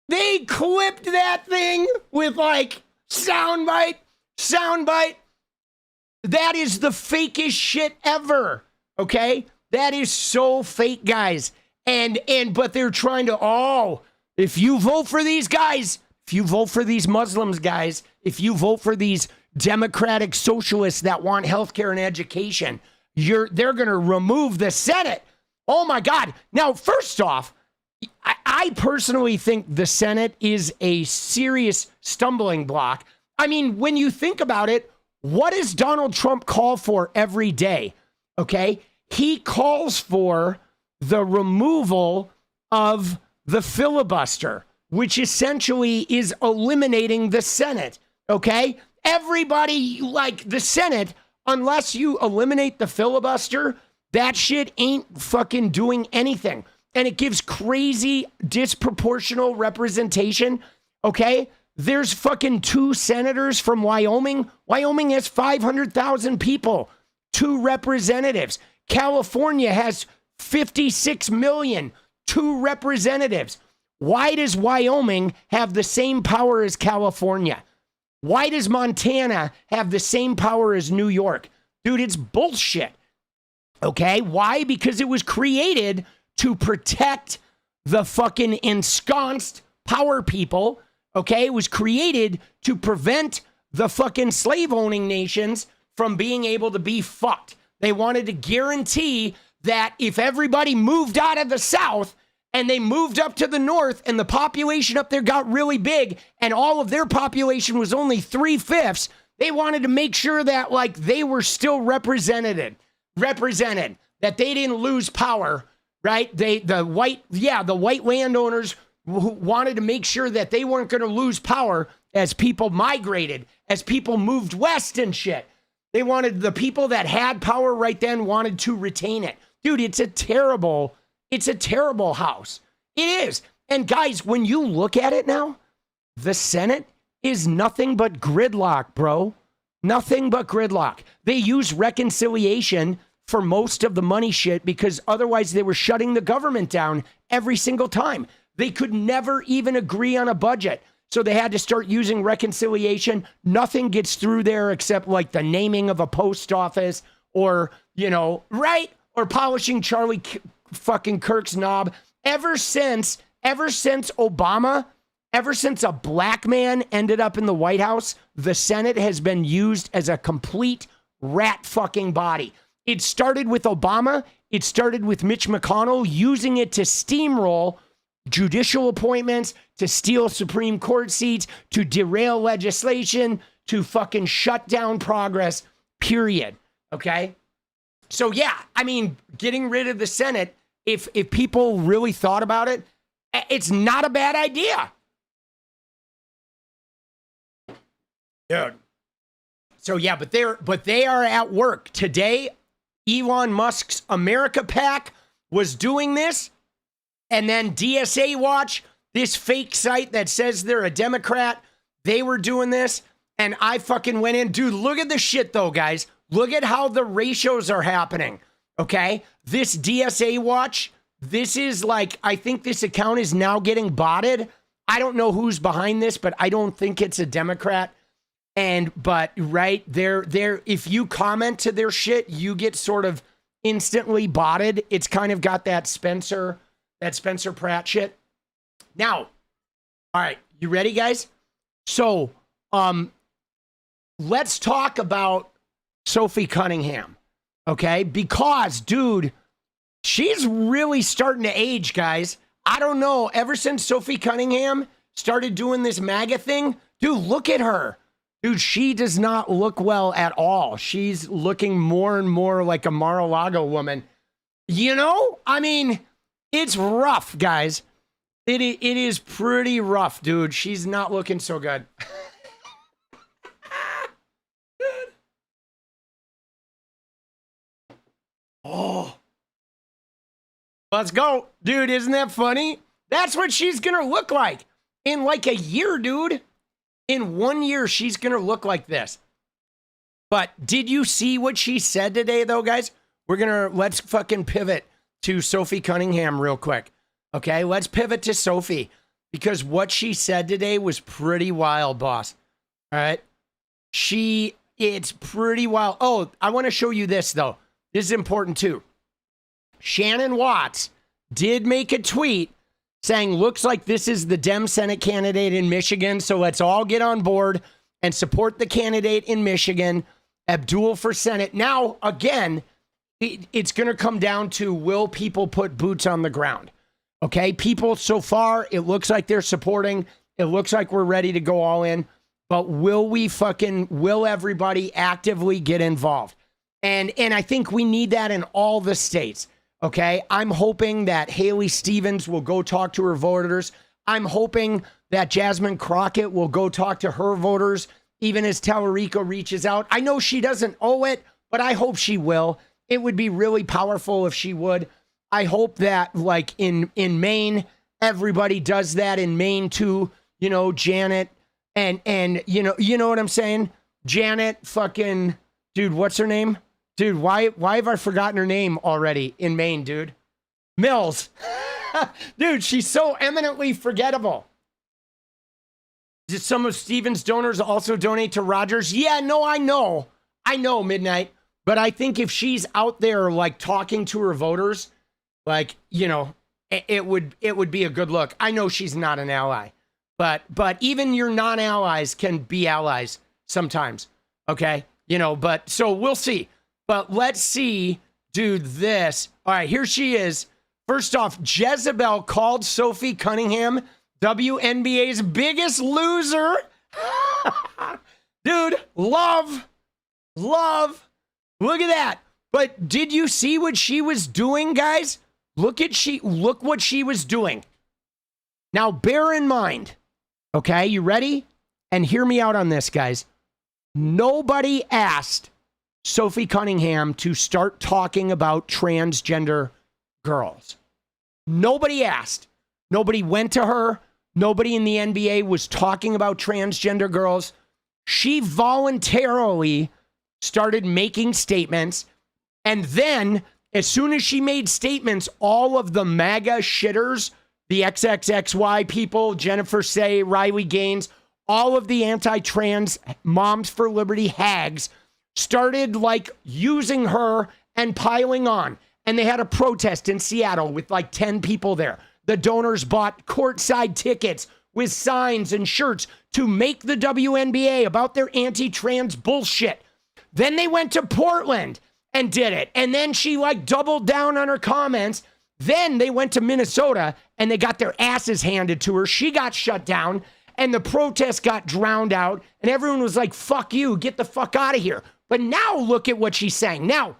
they clipped that thing with like soundbite. That is the fakest shit ever. Okay? That is so fake, guys. But they're trying to, if you vote for these guys, if you vote for these Muslims, guys, if you vote for these democratic socialists that want healthcare and education, they're going to remove the Senate. Oh my God. Now, first off, I personally think the Senate is a serious stumbling block. I mean, when you think about it, what does Donald Trump call for every day? Okay. He calls for the removal of the filibuster, which essentially is eliminating the Senate. Okay. Everybody, like the Senate, unless you eliminate the filibuster, that shit ain't fucking doing anything. And it gives crazy disproportional representation. Okay. There's fucking 2 senators from Wyoming. Wyoming has 500,000 people, 2 representatives. California has 56 million, 2 representatives. Why does Wyoming have the same power as California? Why does Montana have the same power as New York? Dude, it's bullshit. Okay? Why? Because it was created to protect the fucking ensconced power people. Okay? It was created to prevent the fucking slave-owning nations from being able to be fucked. They wanted to guarantee that if everybody moved out of the South and they moved up to the North and the population up there got really big and all of their population was only 3/5, they wanted to make sure that like they were still represented, that they didn't lose power, right? The white landowners who wanted to make sure that they weren't going to lose power as people migrated, as people moved west and shit. They wanted the people that had power right then wanted to retain it. Dude, it's a terrible house. It is. And guys, when you look at it now, the Senate is nothing but gridlock, bro. Nothing but gridlock. They use reconciliation for most of the money shit because otherwise they were shutting the government down every single time. They could never even agree on a budget. So they had to start using reconciliation. Nothing gets through there except like the naming of a post office or, right? Or polishing Charlie fucking Kirk's knob. Ever since Obama, ever since a black man ended up in the White House, the Senate has been used as a complete rat fucking body. It started with Obama. It started with Mitch McConnell using it to steamroll judicial appointments, to steal Supreme Court seats, to derail legislation, to fucking shut down progress, period. Okay? So yeah, I mean, getting rid of the Senate, if people really thought about it, it's not a bad idea. Dude. So yeah, but they are at work. Today, Elon Musk's America PAC was doing this. And then DSA Watch, this fake site that says they're a Democrat, they were doing this. And I fucking went in. Dude, look at the shit though, guys. Look at how the ratios are happening. Okay? This DSA Watch, this is like, I think this account is now getting botted. I don't know who's behind this, but I don't think it's a Democrat. But right there, if you comment to their shit, you get sort of instantly botted. It's kind of got that Spencer Pratt shit. Now, all right, you ready, guys? So, let's talk about Sophie Cunningham, okay? Because, dude, she's really starting to age, guys. I don't know. Ever since Sophie Cunningham started doing this MAGA thing, dude, look at her. Dude, she does not look well at all. She's looking more and more like a Mar-a-Lago woman. You know? I mean, it's rough, guys. It is pretty rough, dude. She's not looking so good. Oh. Let's go. Dude, isn't that funny? That's what she's going to look like in like a year, dude. In 1 year, she's going to look like this. But did you see what she said today, though, guys? Let's fucking pivot to Sophie Cunningham real quick. Okay, let's pivot to Sophie because what she said today was pretty wild, boss. All right. It's pretty wild. Oh, I want to show you this, though. This is important, too. Shannon Watts did make a tweet saying, looks like this is the Dem Senate candidate in Michigan, so let's all get on board and support the candidate in Michigan, Abdul for Senate. Now, again, it's going to come down to, will people put boots on the ground? Okay, people, so far, it looks like they're supporting. It looks like we're ready to go all in. But will everybody actively get involved? And I think we need that in all the states. Okay, I'm hoping that Haley Stevens will go talk to her voters. I'm hoping that Jasmine Crockett will go talk to her voters, even as 𝗙𝗪𝗪𝗀 reaches out. I know she doesn't owe it, but I hope she will. It would be really powerful if she would. I hope that, like, in Maine, everybody does that in Maine too. You know, Janet and you know what I'm saying? Janet fucking, dude, what's her name? Dude, why have I forgotten her name already in Maine, dude? Mills. Dude, she's so eminently forgettable. Did some of Steven's donors also donate to Rogers? Yeah, no, I know, Midnight. But I think if she's out there, like, talking to her voters, like, you know, it would be a good look. I know she's not an ally, but even your non-allies can be allies sometimes. Okay, you know. But so we'll see. But let's see, dude. This. All right, here she is. First off, Jezebel called Sophie Cunningham WNBA's biggest loser. Dude, love. Look at that. But did you see what she was doing, guys? Look what she was doing. Now, bear in mind, okay, you ready? And hear me out on this, guys. Nobody asked Sophie Cunningham to start talking about transgender girls. Nobody asked. Nobody went to her. Nobody in the NBA was talking about transgender girls. She voluntarily started making statements. And then, as soon as she made statements, all of the MAGA shitters, the XXXY people, Jennifer Say, Riley Gaines, all of the anti-trans Moms for Liberty hags started, like, using her and piling on. And they had a protest in Seattle with like 10 people there. The donors bought courtside tickets with signs and shirts to make the WNBA about their anti-trans bullshit. Then they went to Portland and did it. And then she, like, doubled down on her comments. Then they went to Minnesota and they got their asses handed to her. She got shut down and the protest got drowned out. And everyone was like, fuck you, get the fuck out of here. But now look at what she's saying. Now,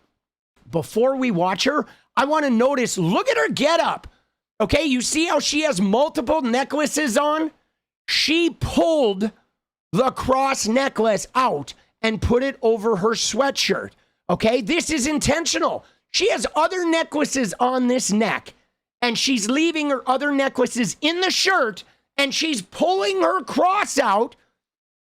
before we watch her, I want to notice, look at her getup. Okay, you see how she has multiple necklaces on? She pulled the cross necklace out and put it over her sweatshirt. Okay, this is intentional. She has other necklaces on this neck, and she's leaving her other necklaces in the shirt, and she's pulling her cross out,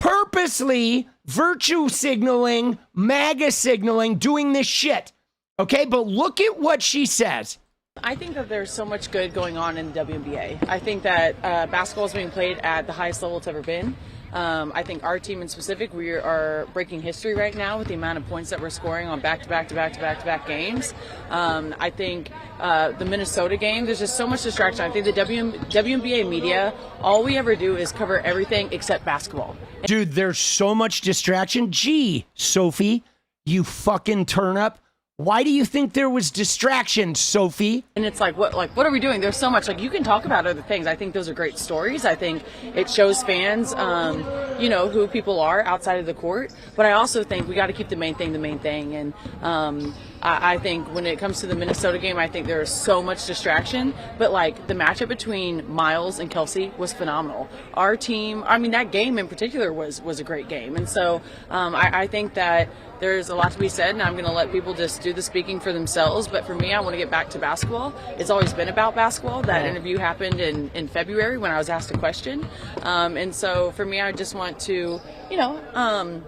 purposely virtue signaling, MAGA signaling, doing this shit. Okay, but look at what she says. I think that there's so much good going on in the WNBA. I think that basketball is being played at the highest level it's ever been. I think our team in specific, we are breaking history right now with the amount of points that we're scoring on back-to-back games. I think the Minnesota game, there's just so much distraction. I think the WNBA media, all we ever do is cover everything except basketball. Dude, there's so much distraction. Gee, Sophie, you fucking turnip. Why do you think there was distraction, Sophie? And it's like, what are we doing? There's so much, like, you can talk about other things. I think those are great stories. I think it shows fans, you know, who people are outside of the court. But I also think we got to keep the main thing. And I think when it comes to the Minnesota game, I think there is so much distraction. But, like, the matchup between Miles and 𝗙𝗆cie was phenomenal. Our team, I mean, that game in particular was a great game. And so I think that there's a lot to be said, and I'm going to let people just do the speaking for themselves. But for me, I want to get back to basketball. It's always been about basketball. That interview happened in February when I was asked a question. And so for me, I just want to, you know,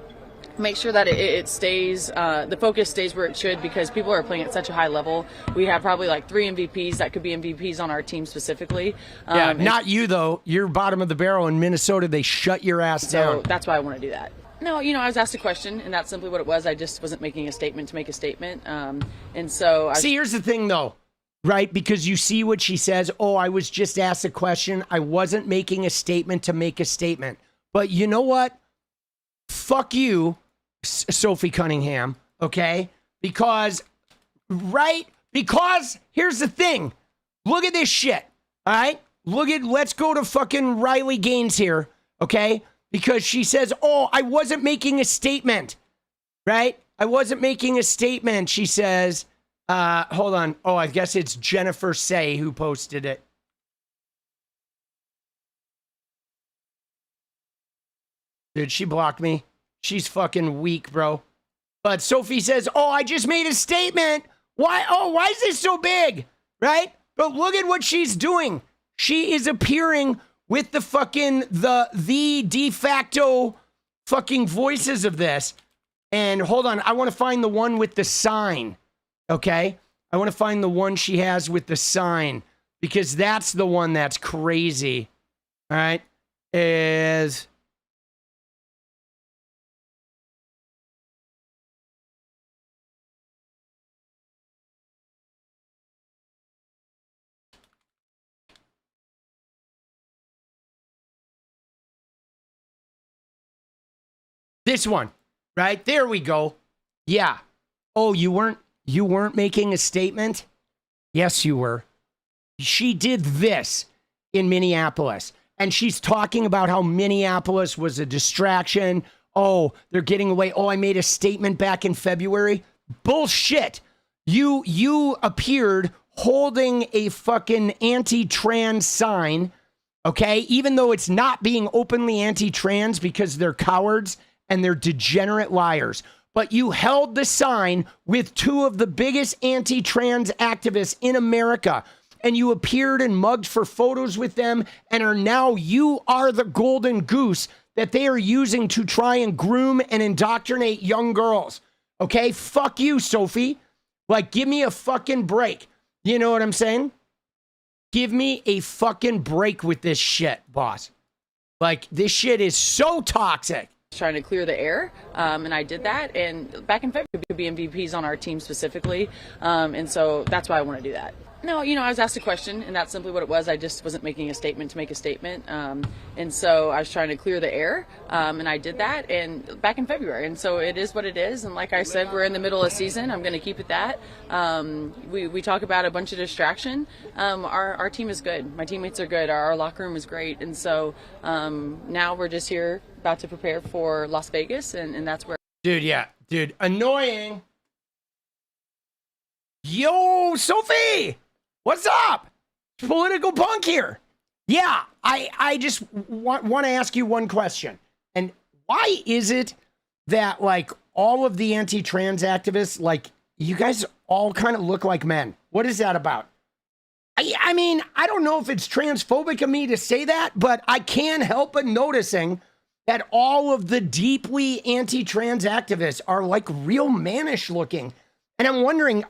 make sure that it stays, the focus stays where it should, because people are playing at such a high level. We have probably like 3 MVPs that could be MVPs on our team specifically. Yeah, not you, though. You're bottom of the barrel in Minnesota. They shut your ass down. So that's why I want to do that. No, you know, I was asked a question, and that's simply what it was. I just wasn't making a statement to make a statement. And so see, here's the thing, though, right? Because you see what she says. Oh, I was just asked a question. I wasn't making a statement to make a statement. But you know what? Fuck you, Sophie Cunningham, okay? Because, right? Because here's the thing. Look at this shit, all right? Let's go to fucking Riley Gaines here, okay? Because she says, oh, I wasn't making a statement, right? I wasn't making a statement. She says, hold on. Oh, I guess it's Jennifer Say who posted it. Dude, she blocked me. She's fucking weak, bro. But Sophie says, oh, I just made a statement. Why? Oh, why is this so big? Right? But look at what she's doing. She is appearing with the fucking, the de facto fucking voices of this. And hold on, I want to find the one with the sign, okay? I want to find the one she has with the sign, because that's the one that's crazy, all right? Is... this one, right? There we go. Yeah. Oh, you weren't making a statement? Yes, you were. She did this in Minneapolis, and she's talking about how Minneapolis was a distraction. Oh, they're getting away. Oh, I made a statement back in February. Bullshit. You appeared holding a fucking anti-trans sign, okay? Even though it's not being openly anti-trans because they're cowards and they're degenerate liars. But you held the sign with 2 of the biggest anti-trans activists in America, and you appeared and mugged for photos with them, and you are the golden goose that they are using to try and groom and indoctrinate young girls. Okay? Fuck you, Sophie. Like, give me a fucking break. You know what I'm saying? Give me a fucking break with this shit, boss. Like, this shit is so toxic. Trying to clear the air, and I did that. And back in February, we could be MVPs on our team specifically, and so that's why I want to do that. No, you know, I was asked a question, and that's simply what it was. I just wasn't making a statement to make a statement, and so I was trying to clear the air, and I did that. And back in February, and so it is what it is. And like I said, we're in the middle of season. I'm going to keep it that. We talk about a bunch of distraction. Our team is good. My teammates are good. Our locker room is great, and so now we're just here about to prepare for Las Vegas, and that's where. Dude, annoying. Yo, Sophie, what's up? Political punk here. Yeah, I just want to ask you one question. And why is it that, like, all of the anti-trans activists, like, you guys all kind of look like men? What is that about? I mean, I don't know if it's transphobic of me to say that, but I can't help but noticing that all of the deeply anti-trans activists are, like, real mannish looking. And I'm wondering,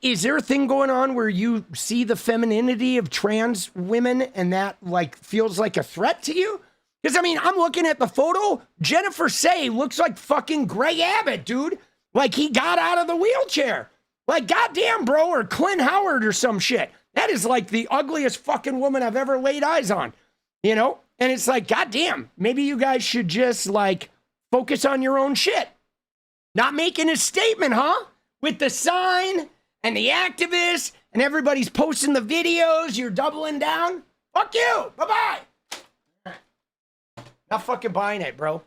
is there a thing going on where you see the femininity of trans women and that, like, feels like a threat to you? Because, I mean, I'm looking at the photo. Jennifer Say looks like fucking Greg Abbott, dude. Like he got out of the wheelchair. Like, goddamn, bro, or Clint Howard or some shit. That is like the ugliest fucking woman I've ever laid eyes on, you know? And it's like, goddamn, maybe you guys should just like focus on your own shit. Not making a statement, huh? With the sign and the activists and everybody's posting the videos, you're doubling down. Fuck you. Bye-bye. Not fucking buying it, bro.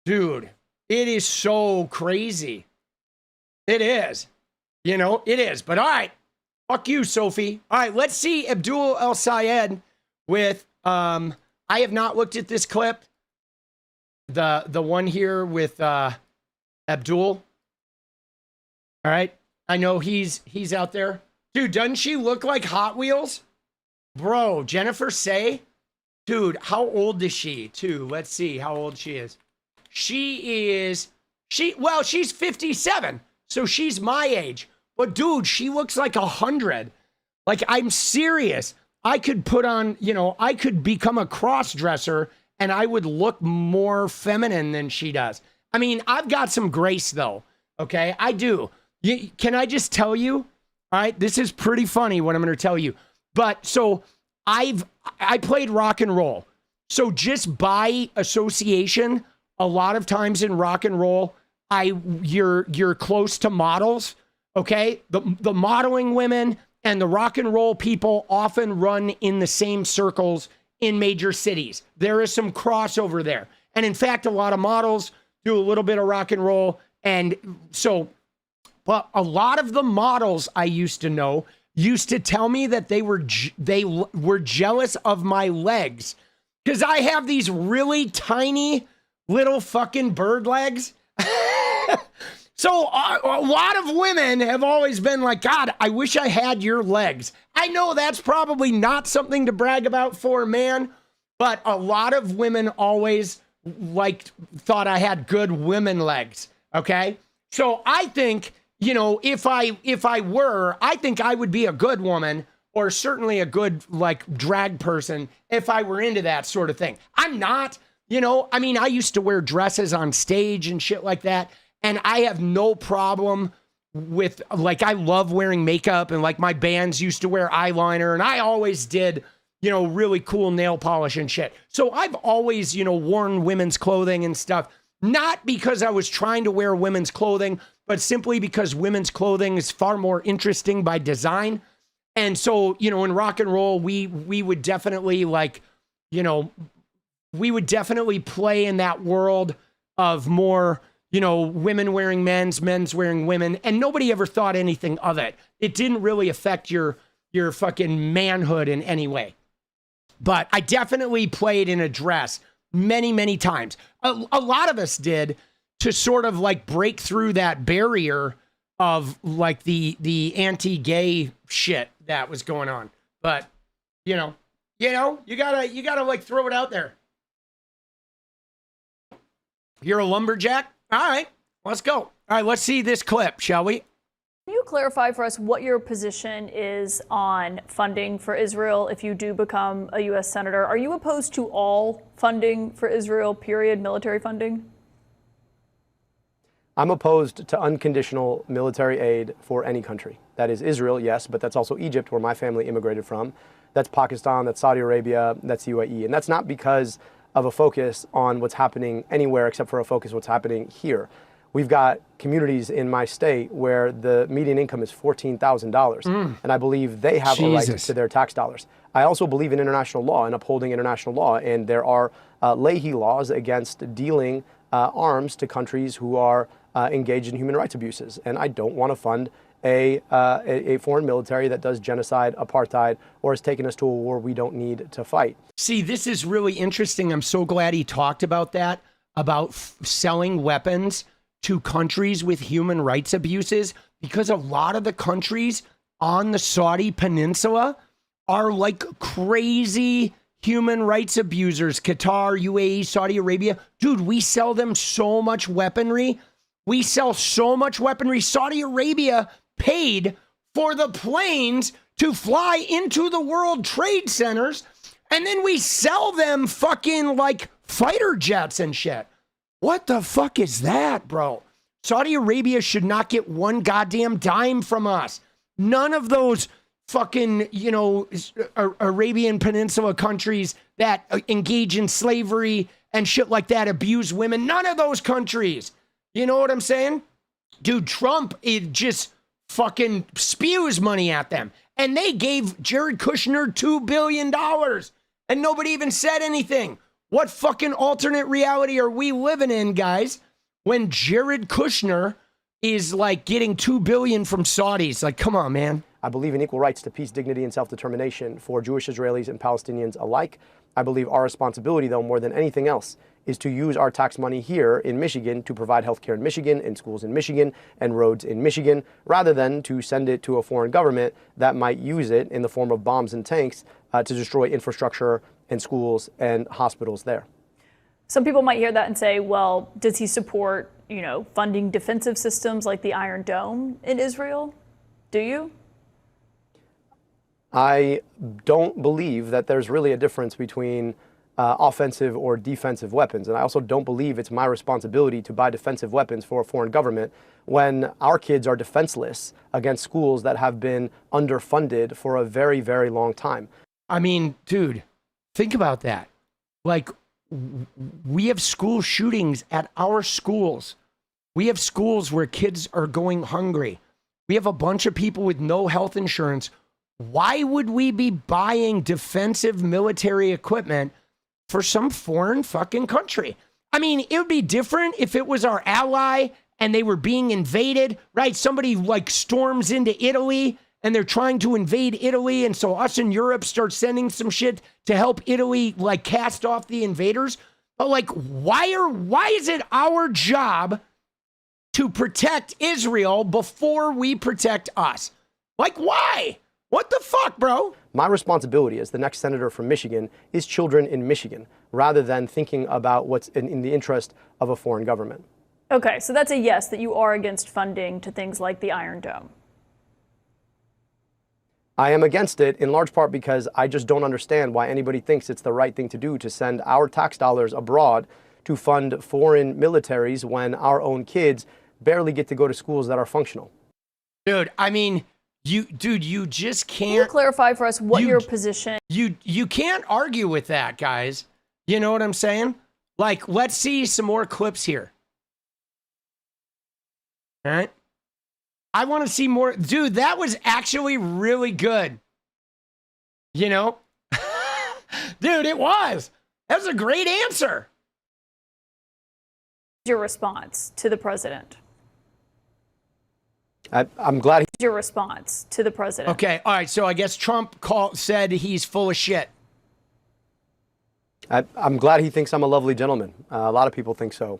Dude, it is so crazy. It is. You know, it is. But all right. Fuck you, Sophie. All right, let's see Abdul El-Sayed with, I have not looked at this clip. The one here with Abdul. All right. I know he's out there. Dude, doesn't she look like Hot Wheels? Bro, Jennifer Say? Dude, how old is she, too? Let's see how old she is. She's 57. So she's my age. But dude, she looks like 100. Like, I'm serious. I could put on, you know, I could become a cross-dresser and I would look more feminine than she does. I mean, I've got some grace though. Okay, I do. Can I just tell you? All right, this is pretty funny what I'm going to tell you. But so I played rock and roll. So just by association, a lot of times in rock and roll, you're close to models. Okay, the modeling women and the rock and roll people often run in the same circles in major cities. There is some crossover there. And in fact, a lot of models do a little bit of rock and roll. And so, but a lot of the models I used to know used to tell me that they were jealous of my legs because I have these really tiny little fucking bird legs. So a lot of women have always been like, God, I wish I had your legs. I know that's probably not something to brag about for a man, but a lot of women always thought I had good women legs. Okay. So I think, you know, if I think I would be a good woman or certainly a good like drag person if I were into that sort of thing. I'm not, you know, I mean, I used to wear dresses on stage and shit like that. And I have no problem with, like, I love wearing makeup and like my bands used to wear eyeliner and I always did, you know, really cool nail polish and shit. So I've always, you know, worn women's clothing and stuff, not because I was trying to wear women's clothing, but simply because women's clothing is far more interesting by design. And so, you know, in rock and roll, we would definitely like, you know, we would definitely play in that world of more, you know, women wearing men's wearing women, and nobody ever thought anything of it. It didn't really affect your fucking manhood in any way. But I definitely played in a dress many, many times. A lot of us did to sort of like break through that barrier of like the anti-gay shit that was going on. But, you gotta like throw it out there. You're a lumberjack? All right, let's go. All right, let's see this clip, shall we? Can you clarify for us what your position is on funding for Israel if you do become a U.S. Senator? Are you opposed to all funding for Israel, period, military funding? I'm opposed to unconditional military aid for any country. That is Israel, yes, but that's also Egypt, where my family immigrated from. That's Pakistan, that's Saudi Arabia, that's UAE. And that's not because of a focus on what's happening anywhere except for a focus on what's happening here. We've got communities in my state where the median income is $14,000, and I believe they have a right to their tax dollars. I also believe in international law and upholding international law, and there are Leahy laws against dealing arms to countries who are engaged in human rights abuses, and I don't want to fund a foreign military that does genocide, apartheid, or has taken us to a war we don't need to fight. See, this is really interesting. I'm so glad he talked about that, about selling weapons to countries with human rights abuses, because a lot of the countries on the Saudi peninsula are like crazy human rights abusers. Qatar, UAE, Saudi Arabia. Dude, we sell them so much weaponry. We sell so much weaponry. Saudi Arabia paid for the planes to fly into the World Trade Centers And then we sell them fucking like fighter jets and shit. What the fuck is that, bro? Saudi Arabia should not get one goddamn dime from us. None of those fucking, you know, Arabian Peninsula countries that engage in slavery and shit like that, abuse women. None of those countries. You know what I'm saying? Dude, Trump, it just fucking spews money at them. And they gave Jared Kushner $2 billion. And nobody even said anything. What fucking alternate reality are we living in, guys? When Jared Kushner is like getting $2 billion from Saudis. Like, come on, man. I believe in equal rights to peace, dignity, and self-determination for Jewish Israelis and Palestinians alike. I believe our responsibility, though, more than anything else, is to use our tax money here in Michigan to provide healthcare in Michigan, and schools in Michigan, and roads in Michigan, rather than to send it to a foreign government that might use it in the form of bombs and tanks to destroy infrastructure and schools and hospitals there. Some people might hear that and say, well, does he support, you know, funding defensive systems like the Iron Dome in Israel? Do you? I don't believe that there's really a difference between offensive or defensive weapons. And I also don't believe it's my responsibility to buy defensive weapons for a foreign government when our kids are defenseless against schools that have been underfunded for a very, very long time. I mean, dude, think about that. Like, we have school shootings at our schools. We have schools where kids are going hungry. We have a bunch of people with no health insurance. Why would we be buying defensive military equipment for some foreign fucking country? I mean, it would be different if it was our ally and they were being invaded, right? Somebody like storms into Italy and they're trying to invade Italy. And so us in Europe start sending some shit to help Italy like cast off the invaders. But like, why is it our job to protect Israel before we protect us? Like, why? What the fuck, bro? My responsibility as the next senator from Michigan is children in Michigan, rather than thinking about what's in the interest of a foreign government. Okay, so that's a yes, that you are against funding to things like the Iron Dome. I am against it in large part because I just don't understand why anybody thinks it's the right thing to do to send our tax dollars abroad to fund foreign militaries when our own kids barely get to go to schools that are functional. Dude, I mean, you just can't. Can you clarify for us what your position? You can't argue with that, guys. You know what I'm saying? Like, let's see some more clips here. All right. I want to see more. Dude, that was actually really good. You know? Dude, it was. That was a great answer. Your response to the president? I'm glad your response to the president. Okay, all right. So I guess Trump said he's full of shit. I'm glad he thinks I'm a lovely gentleman. A lot of people think so.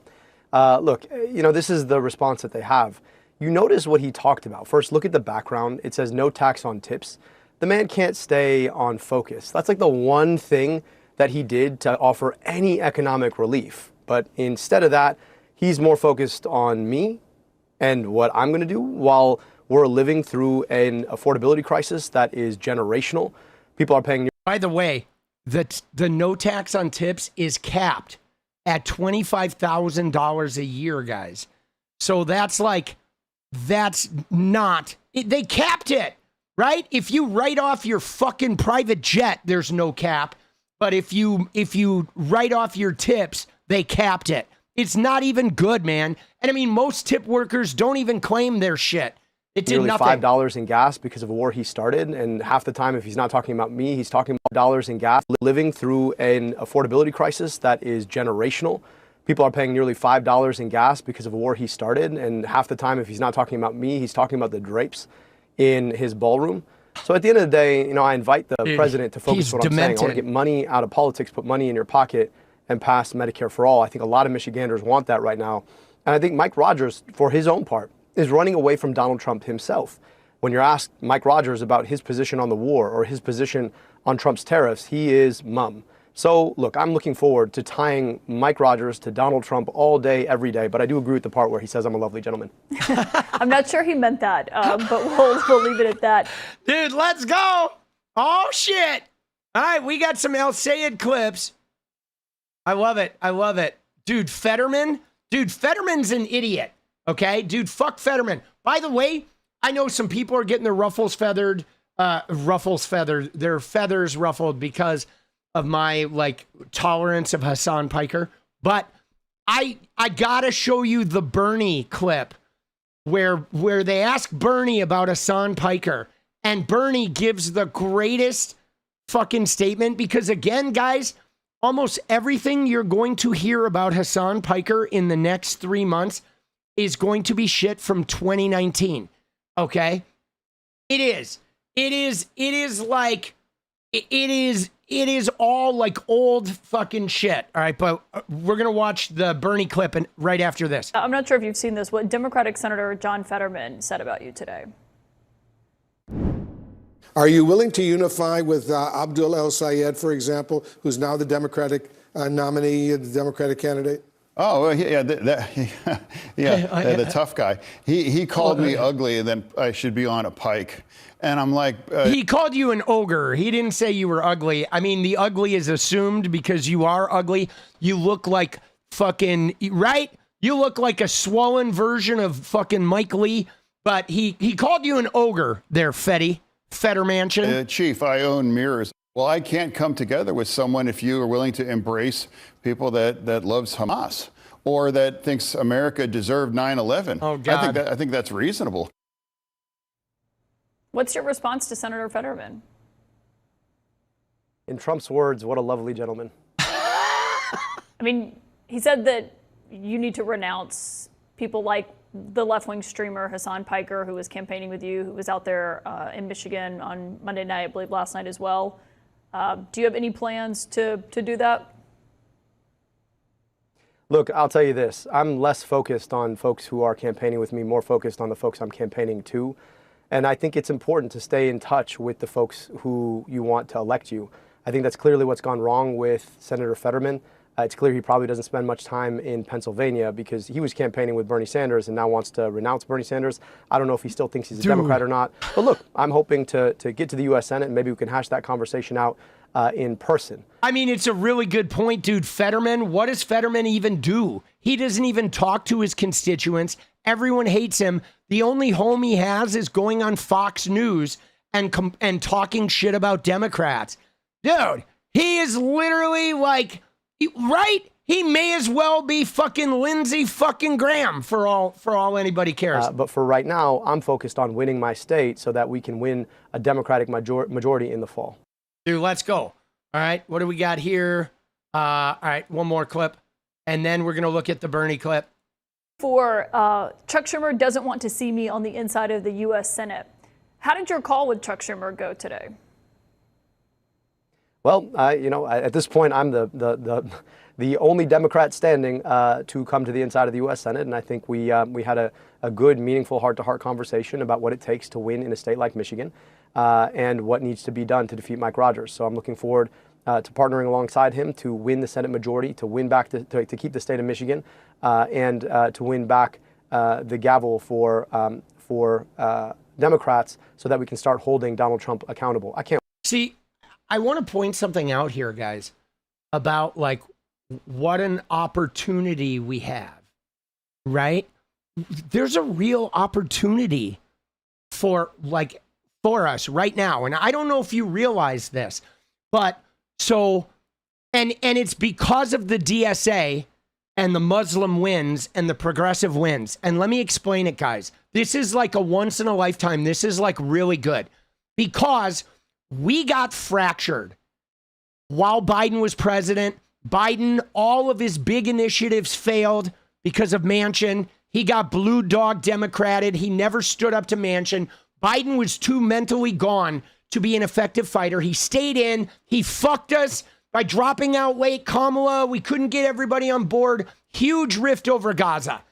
Look, you know, this is the response that they have. You notice what he talked about. First, look at the background. It says no tax on tips. The man can't stay on focus. That's like the one thing that he did to offer any economic relief. But instead of that, he's more focused on me and what I'm going to do while we're living through an affordability crisis that is generational. People are paying. By the way, the no tax on tips is capped at $25,000 a year, guys. So that's not, they capped it, right? If you write off your fucking private jet, there's no cap. But if you write off your tips, they capped it. It's not even good, man. And I mean, most tip workers don't even claim their shit. It did nearly nothing. $5 in gas because of a war he started. And half the time, if he's not talking about me, he's talking about dollars in gas. Living through an affordability crisis that is generational. People are paying nearly $5 in gas because of a war he started. And half the time, if he's not talking about me, he's talking about the drapes in his ballroom. So at the end of the day, you know, I invite the president to focus on what I'm saying. I want to get money out of politics, put money in your pocket, and pass Medicare for all. I think a lot of Michiganders want that right now. And I think Mike Rogers, for his own part, is running away from Donald Trump himself. When you're asked Mike Rogers about his position on the war or his position on Trump's tariffs, he is mum. So, look, I'm looking forward to tying Mike Rogers to Donald Trump all day, every day. But I do agree with the part where he says I'm a lovely gentleman. I'm not sure he meant that, but we'll leave it at that. Dude, let's go. Oh, shit. All right, we got some El-Sayed clips. I love it. I love it. Dude, Fetterman. Dude, Fetterman's an idiot. Okay? Dude, fuck Fetterman. By the way, I know some people are getting their their feathers ruffled because of my, like, tolerance of Hasan Piker. But I gotta show you the Bernie clip where they ask Bernie about Hasan Piker, and Bernie gives the greatest fucking statement, because again, guys, almost everything you're going to hear about Hasan Piker in the next 3 months is going to be shit from 2019. Okay? It is all like old fucking shit. All right, but we're going to watch the Bernie clip and right after this. I'm not sure if you've seen this, what Democratic Senator John Fetterman said about you today. Are you willing to unify with Abdul El-Sayed, for example, who's now the Democratic nominee, the Democratic candidate? Oh, well, yeah, the tough guy. He called me ugly, and then I should be on a pike. And I'm like... he called you an ogre. He didn't say you were ugly. I mean, the ugly is assumed because you are ugly. You look like fucking... Right? You look like a swollen version of fucking Mike Lee. But he called you an ogre there, Fettermansion. Chief, I own mirrors. Well, I can't come together with someone if you are willing to embrace people that loves Hamas or that thinks America deserved 9/11. Oh, God. I think that's reasonable. What's your response to Senator Fetterman? In Trump's words, what a lovely gentleman. I mean, he said that you need to renounce people like the left-wing streamer Hasan Piker, who was campaigning with you, who was out there in Michigan on Monday night, I believe last night as well. Do you have any plans to do that? Look, I'll tell you this. I'm less focused on folks who are campaigning with me, more focused on the folks I'm campaigning to. And I think it's important to stay in touch with the folks who you want to elect you. I think that's clearly what's gone wrong with Senator Fetterman. It's clear he probably doesn't spend much time in Pennsylvania because he was campaigning with Bernie Sanders and now wants to renounce Bernie Sanders. I don't know if he still thinks he's a Democrat or not. But look, I'm hoping to get to the U.S. Senate and maybe we can hash that conversation out in person. I mean, it's a really good point, dude. Fetterman, what does Fetterman even do? He doesn't even talk to his constituents. Everyone hates him. The only home he has is going on Fox News and talking shit about Democrats. Dude, he is literally like... Right? He may as well be fucking Lindsey fucking Graham for all anybody cares. But for right now, I'm focused on winning my state so that we can win a Democratic majority in the fall. Dude, let's go. All right, what do we got here? All right, one more clip, and then we're going to look at the Bernie clip. For Chuck Schumer doesn't want to see me on the inside of the U.S. Senate. How did your call with Chuck Schumer go today? Well, at this point, I'm the only Democrat standing to come to the inside of the U.S. Senate, and I think we had a good, meaningful, heart-to-heart conversation about what it takes to win in a state like Michigan, and what needs to be done to defeat Mike Rogers. So I'm looking forward to partnering alongside him to win the Senate majority, to win back to keep the state of Michigan, and to win back the gavel for Democrats, so that we can start holding Donald Trump accountable. I can't see. I want to point something out here, guys, about like what an opportunity we have, right? There's a real opportunity for us right now. And I don't know if you realize this, but so, and it's because of the DSA and the Muslim wins and the progressive wins. And let me explain it, guys. This is like a once in a lifetime. This is like really good because we got fractured while Biden was president. Biden, all of his big initiatives failed because of Manchin. He got blue dog democrated. He never stood up to Manchin. Biden was too mentally gone to be an effective fighter. He stayed in. He fucked us by dropping out late Kamala. We couldn't get everybody on board. Huge rift over Gaza.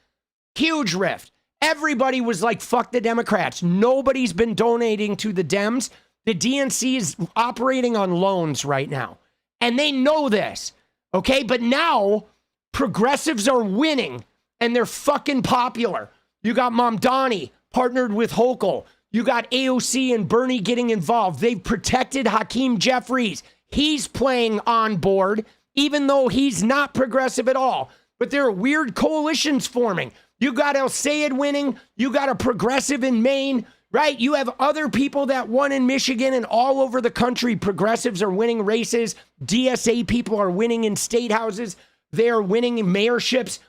Huge rift. Everybody was like, fuck the Democrats. Nobody's been donating to the Dems. The DNC is operating on loans right now. And they know this. Okay? But now progressives are winning and they're fucking popular. You got Mamdani partnered with Hochul. You got AOC and Bernie getting involved. They've protected Hakeem Jeffries. He's playing on board, even though he's not progressive at all. But there are weird coalitions forming. You got El-Sayed winning. You got a progressive in Maine, right? You have other people that won in Michigan and all over the country. Progressives are winning races. DSA people are winning in state houses. They are winning in mayorships.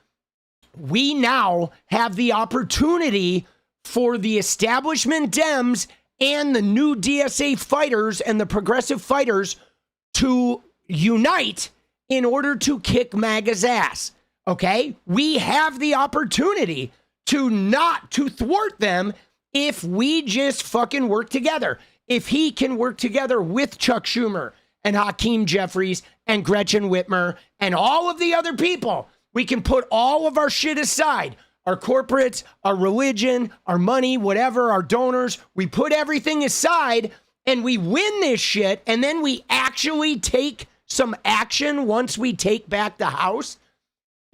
We now have the opportunity for the establishment Dems and the new DSA fighters and the progressive fighters to unite in order to kick MAGA's ass. Okay? We have the opportunity to thwart them if we just fucking work together. If he can work together with Chuck Schumer and Hakeem Jeffries and Gretchen Whitmer and all of the other people, we can put all of our shit aside. Our corporates, our religion, our money, whatever, our donors. We put everything aside and we win this shit, and then we actually take some action once we take back the House.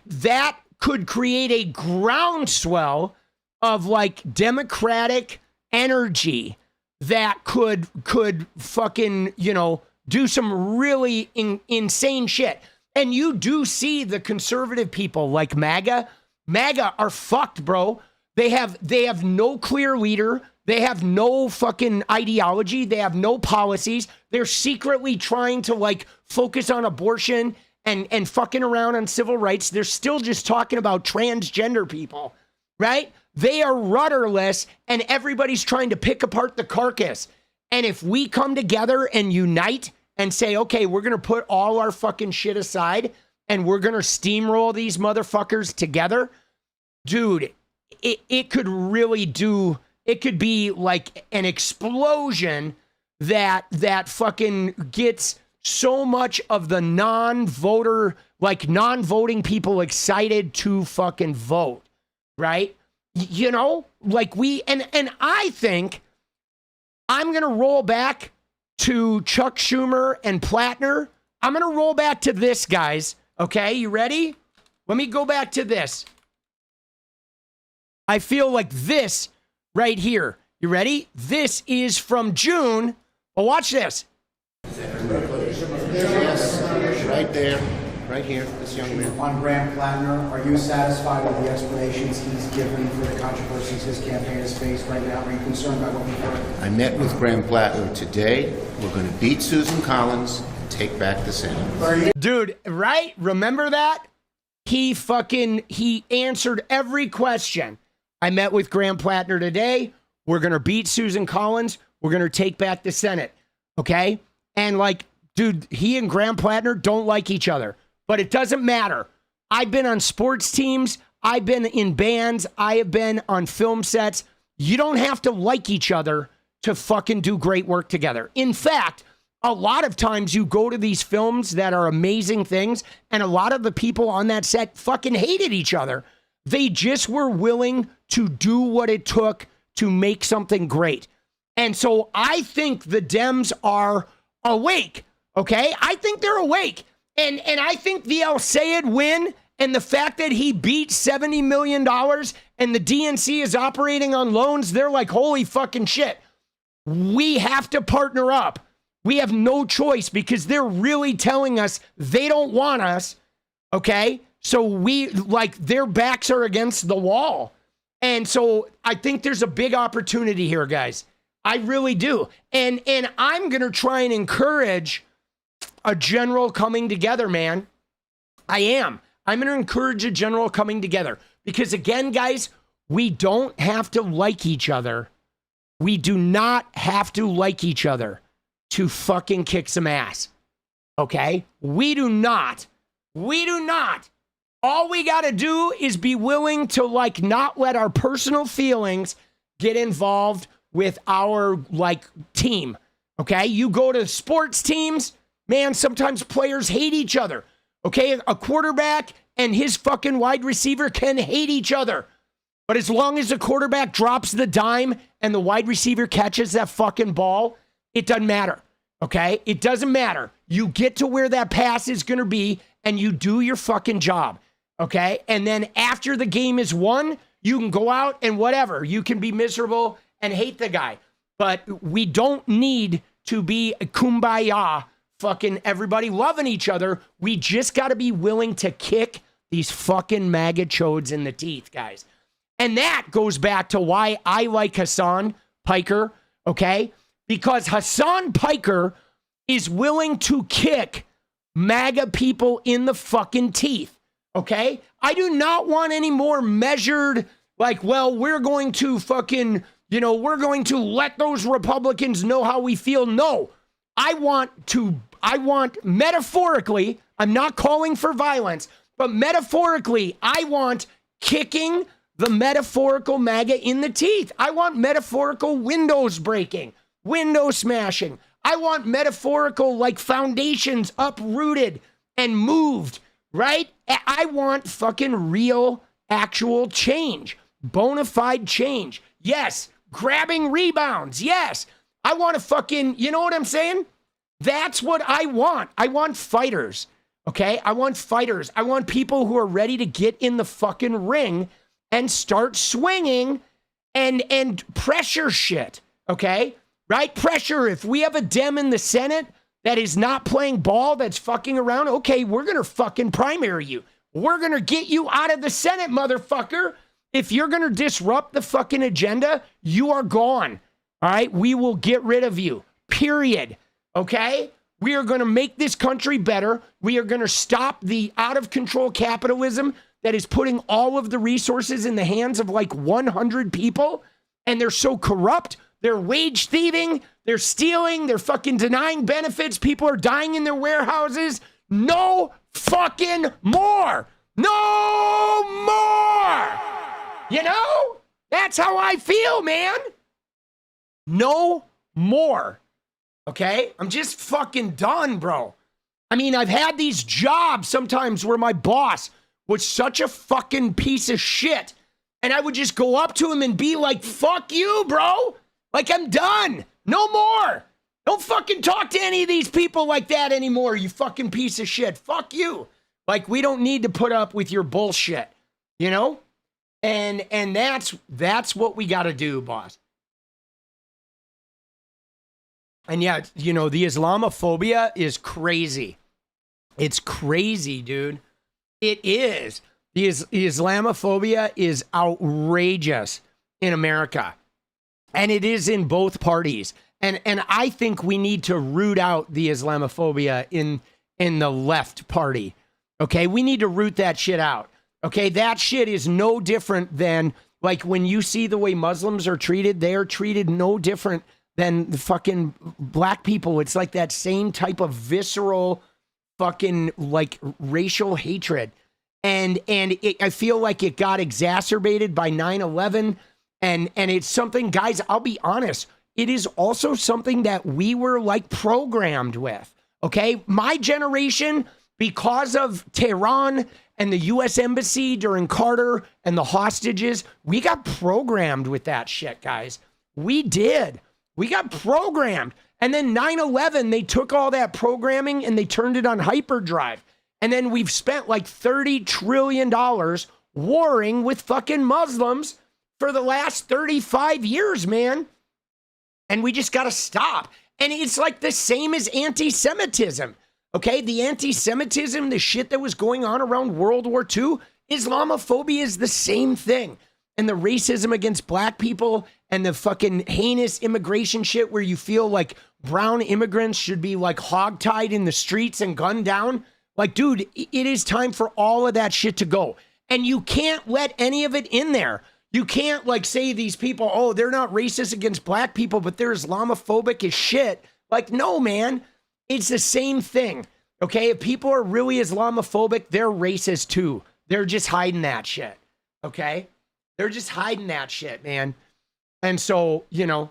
That could create a groundswell of like Democratic energy that could fucking, do some really insane shit. And you do see the conservative people like MAGA are fucked, bro. They have no clear leader. They have no fucking ideology. They have no policies. They're secretly trying to like focus on abortion and fucking around on civil rights. They're still just talking about transgender people, right? They are rudderless and everybody's trying to pick apart the carcass. And if we come together and unite and say, okay, we're going to put all our fucking shit aside and we're going to steamroll these motherfuckers together, dude, it could really do, it could be like an explosion that fucking gets so much of the non-voting people excited to fucking vote, right? Like and I think I'm going to roll back to Chuck Schumer and Plattner. I'm going to roll back to this, guys. Okay, you ready? Let me go back to this. I feel like this right here. You ready? This is from June. Well, watch this. Yes, right there, right here, this young man. On Graham Plattner, are you satisfied with the explanations he's given for the controversies his campaign has faced right now? Are you concerned about what we've heard? I met with Graham Plattner today. We're going to beat Susan Collins and take back the Senate. Dude, right? Remember that? He answered every question. I met with Graham Plattner today. We're going to beat Susan Collins. We're going to take back the Senate. Okay? And like, dude, he and Graham Plattner don't like each other, but it doesn't matter. I've been on sports teams. I've been in bands. I have been on film sets. You don't have to like each other to fucking do great work together. In fact, a lot of times you go to these films that are amazing things, and a lot of the people on that set fucking hated each other. They just were willing to do what it took to make something great. And so I think the Dems are awake, okay? I think they're awake. And I think the El-Sayed win and the fact that he beat $70 million and the DNC is operating on loans, they're like, holy fucking shit. We have to partner up. We have no choice because they're really telling us they don't want us, okay? So their backs are against the wall. And so I think there's a big opportunity here, guys. I really do. And I'm going to try and encourage a general coming together, man. I am. I'm going to encourage a general coming together. Because again, guys, we don't have to like each other. We do not have to like each other to fucking kick some ass. Okay? We do not. We do not. All we got to do is be willing to not let our personal feelings get involved with our team. Okay? You go to sports teams, man, sometimes players hate each other. Okay? A quarterback and his fucking wide receiver can hate each other. But as long as the quarterback drops the dime and the wide receiver catches that fucking ball, it doesn't matter. Okay? It doesn't matter. You get to where that pass is going to be and you do your fucking job. Okay? And then after the game is won, you can go out and whatever. You can be miserable and hate the guy. But we don't need to be kumbaya fucking everybody loving each other. We just got to be willing to kick these fucking MAGA chodes in the teeth, guys. And that goes back to why I like Hasan Piker, okay? Because Hasan Piker is willing to kick MAGA people in the fucking teeth, okay? I do not want any more measured, like, well, we're going to fucking, you know, we're going to let those Republicans know how we feel. No, I want metaphorically, I'm not calling for violence, but metaphorically, I want kicking the metaphorical MAGA in the teeth. I want metaphorical windows breaking, window smashing. I want metaphorical, like, foundations uprooted and moved, right? I want fucking real, actual change, bona fide change. Yes, grabbing rebounds. Yes, I want to fucking, you know what I'm saying? That's what I want. I want fighters, okay? I want fighters. I want people who are ready to get in the fucking ring and start swinging and pressure shit, okay? Right? Pressure. If we have a Dem in the Senate that is not playing ball, that's fucking around, okay, we're going to fucking primary you. We're going to get you out of the Senate, motherfucker. If you're going to disrupt the fucking agenda, you are gone. All right? We will get rid of you. Period. Okay? We are going to make this country better. We are going to stop the out-of-control capitalism that is putting all of the resources in the hands of like 100 people, and they're so corrupt. They're wage thieving. They're stealing. They're fucking denying benefits. People are dying in their warehouses. No fucking more. No more. You know? That's how I feel, man. No more. Okay? I'm just fucking done, bro. I mean, I've had these jobs sometimes where my boss was such a fucking piece of shit, and I would just go up to him and be like, fuck you, bro. Like, I'm done. No more. Don't fucking talk to any of these people like that anymore, you fucking piece of shit. Fuck you. Like, we don't need to put up with your bullshit, you know? And that's what we got to do, boss. And yeah, you know, the Islamophobia is crazy. It's crazy, dude. It is. The Islamophobia is outrageous in America. And it is in both parties. And I think we need to root out the Islamophobia in the left party. Okay? We need to root that shit out. Okay? That shit is no different than, like, when you see the way Muslims are treated, they are treated no different than the fucking black people. It's like that same type of visceral fucking, like, racial hatred. And I feel like it got exacerbated by 9/11. And it's something, guys, I'll be honest, it is also something that we were, like, programmed with, okay? My generation, because of Tehran and the U.S. Embassy during Carter and the hostages, we got programmed with that shit, guys. We did. We got programmed. And then 9/11, they took all that programming and they turned it on hyperdrive. And then we've spent like $30 trillion warring with fucking Muslims for the last 35 years, man. And we just got to stop. And it's like the same as anti-Semitism, okay? The anti-Semitism, the shit that was going on around World War II, Islamophobia is the same thing. And the racism against black people and the fucking heinous immigration shit where you feel like brown immigrants should be like hogtied in the streets and gunned down. Like, dude, it is time for all of that shit to go. And you can't let any of it in there. You can't, like, say these people, oh, they're not racist against black people, but they're Islamophobic as shit. Like, no, man. It's the same thing, okay? If people are really Islamophobic, they're racist too. They're just hiding that shit, okay? They're just hiding that shit, man. And so, you know.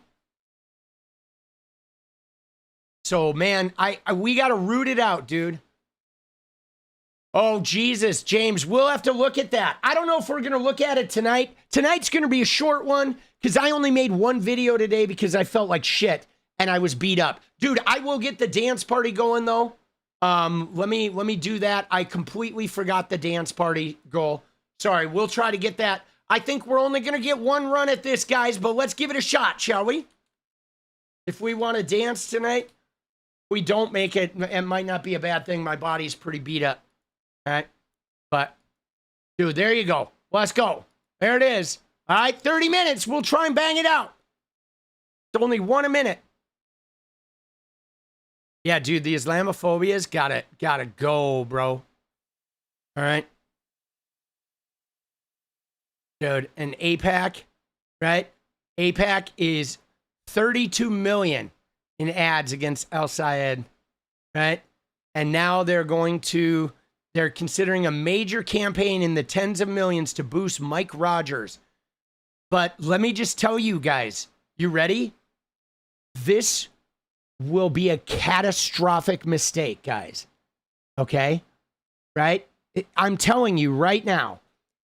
So, man, we got to root it out, dude. Oh, Jesus, James, we'll have to look at that. I don't know if we're going to look at it tonight. Tonight's going to be a short one because I only made one video today because I felt like shit and I was beat up. Dude, I will get the dance party going, though. Let me do that. I completely forgot the dance party goal. Sorry, we'll try to get that. I think we're only going to get one run at this, guys, but let's give it a shot, shall we? If we want to dance tonight. we don't make it, it might not be a bad thing. My body's pretty beat up. All right. But, dude, there you go. Let's go. There it is. All right, 30 minutes. We'll try and bang it out. It's only 1 a minute. Yeah, dude, the Islamophobia's gotta go, bro. All right. Dude, and AIPAC, right? AIPAC is 32 million in ads against El-Sayed, right? And now they're considering a major campaign in the tens of millions to boost Mike Rogers. But let me just tell you guys, you ready? This will be a catastrophic mistake, guys. Okay? Right? I'm telling you right now,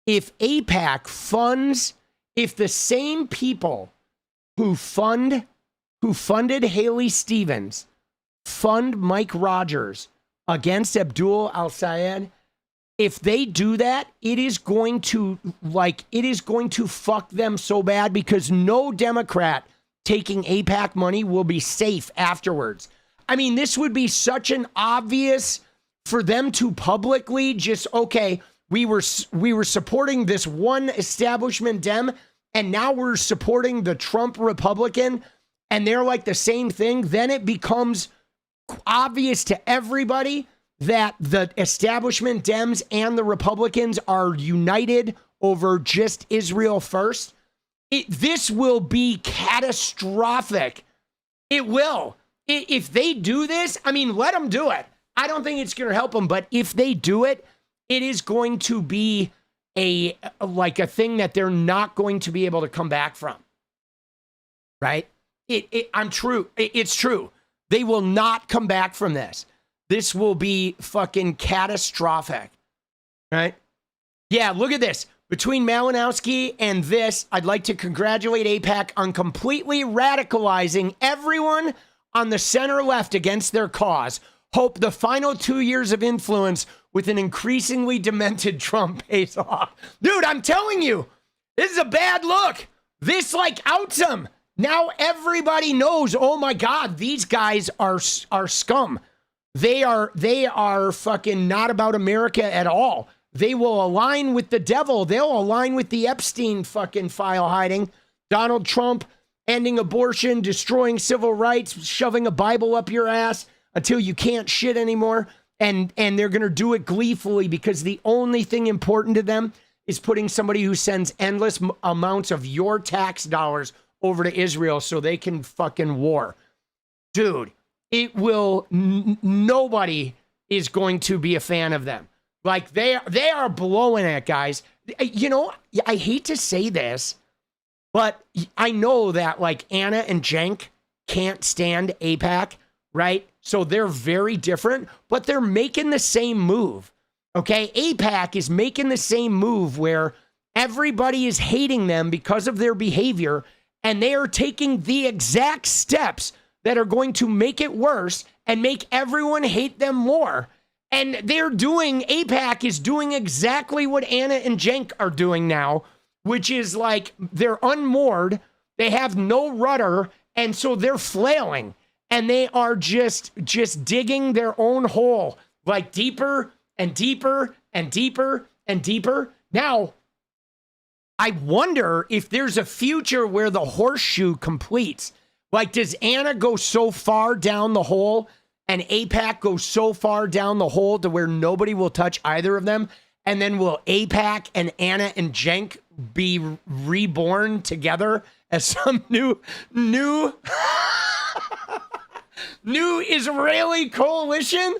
if AIPAC funds, if the same people who funded Haley Stevens fund Mike Rogers against Abdul El-Sayed, if they do that, it is going to fuck them so bad, because no Democrat taking AIPAC money will be safe afterwards. I mean, this would be such an obvious for them to publicly just, okay, we were supporting this one establishment Dem, and now we're supporting the Trump Republican, and they're like the same thing. Then it becomes obvious to everybody that the establishment Dems and the Republicans are united over just Israel first. This will be catastrophic. It will. If they do this, I mean, let them do it. I don't think it's going to help them, but if they do it, it is going to be a thing that they're not going to be able to come back from. Right? It's true. They will not come back from this. This will be fucking catastrophic. Right? Yeah, look at this. Between Malinowski and this, I'd like to congratulate AIPAC on completely radicalizing everyone on the center left against their cause. Hope the final 2 years of influence with an increasingly demented Trump pays off. Dude, I'm telling you, this is a bad look. This outs them. Now everybody knows, oh my God, these guys are scum. They are fucking not about America at all. They will align with the devil. They'll align with the Epstein fucking file hiding. Donald Trump ending abortion, destroying civil rights, shoving a Bible up your ass until you can't shit anymore. And they're going to do it gleefully because the only thing important to them is putting somebody who sends endless amounts of your tax dollars over to Israel so they can fucking war. Dude, it will, nobody is going to be a fan of them. Like, they are blowing it, guys. You know, I hate to say this, but I know that, like, Anna and Cenk can't stand AIPAC, right? So they're very different, but they're making the same move, okay? AIPAC is making the same move where everybody is hating them because of their behavior, and they are taking the exact steps that are going to make it worse and make everyone hate them more. And AIPAC is doing exactly what Anna and Cenk are doing now, which is like they're unmoored, they have no rudder, and so they're flailing. And they are just digging their own hole, like deeper and deeper and deeper and deeper. Now, I wonder if there's a future where the horseshoe completes. Like, does Anna go so far down the hole and AIPAC go so far down the hole to where nobody will touch either of them? And then will AIPAC and Anna and Cenk be reborn together as some new Israeli coalition?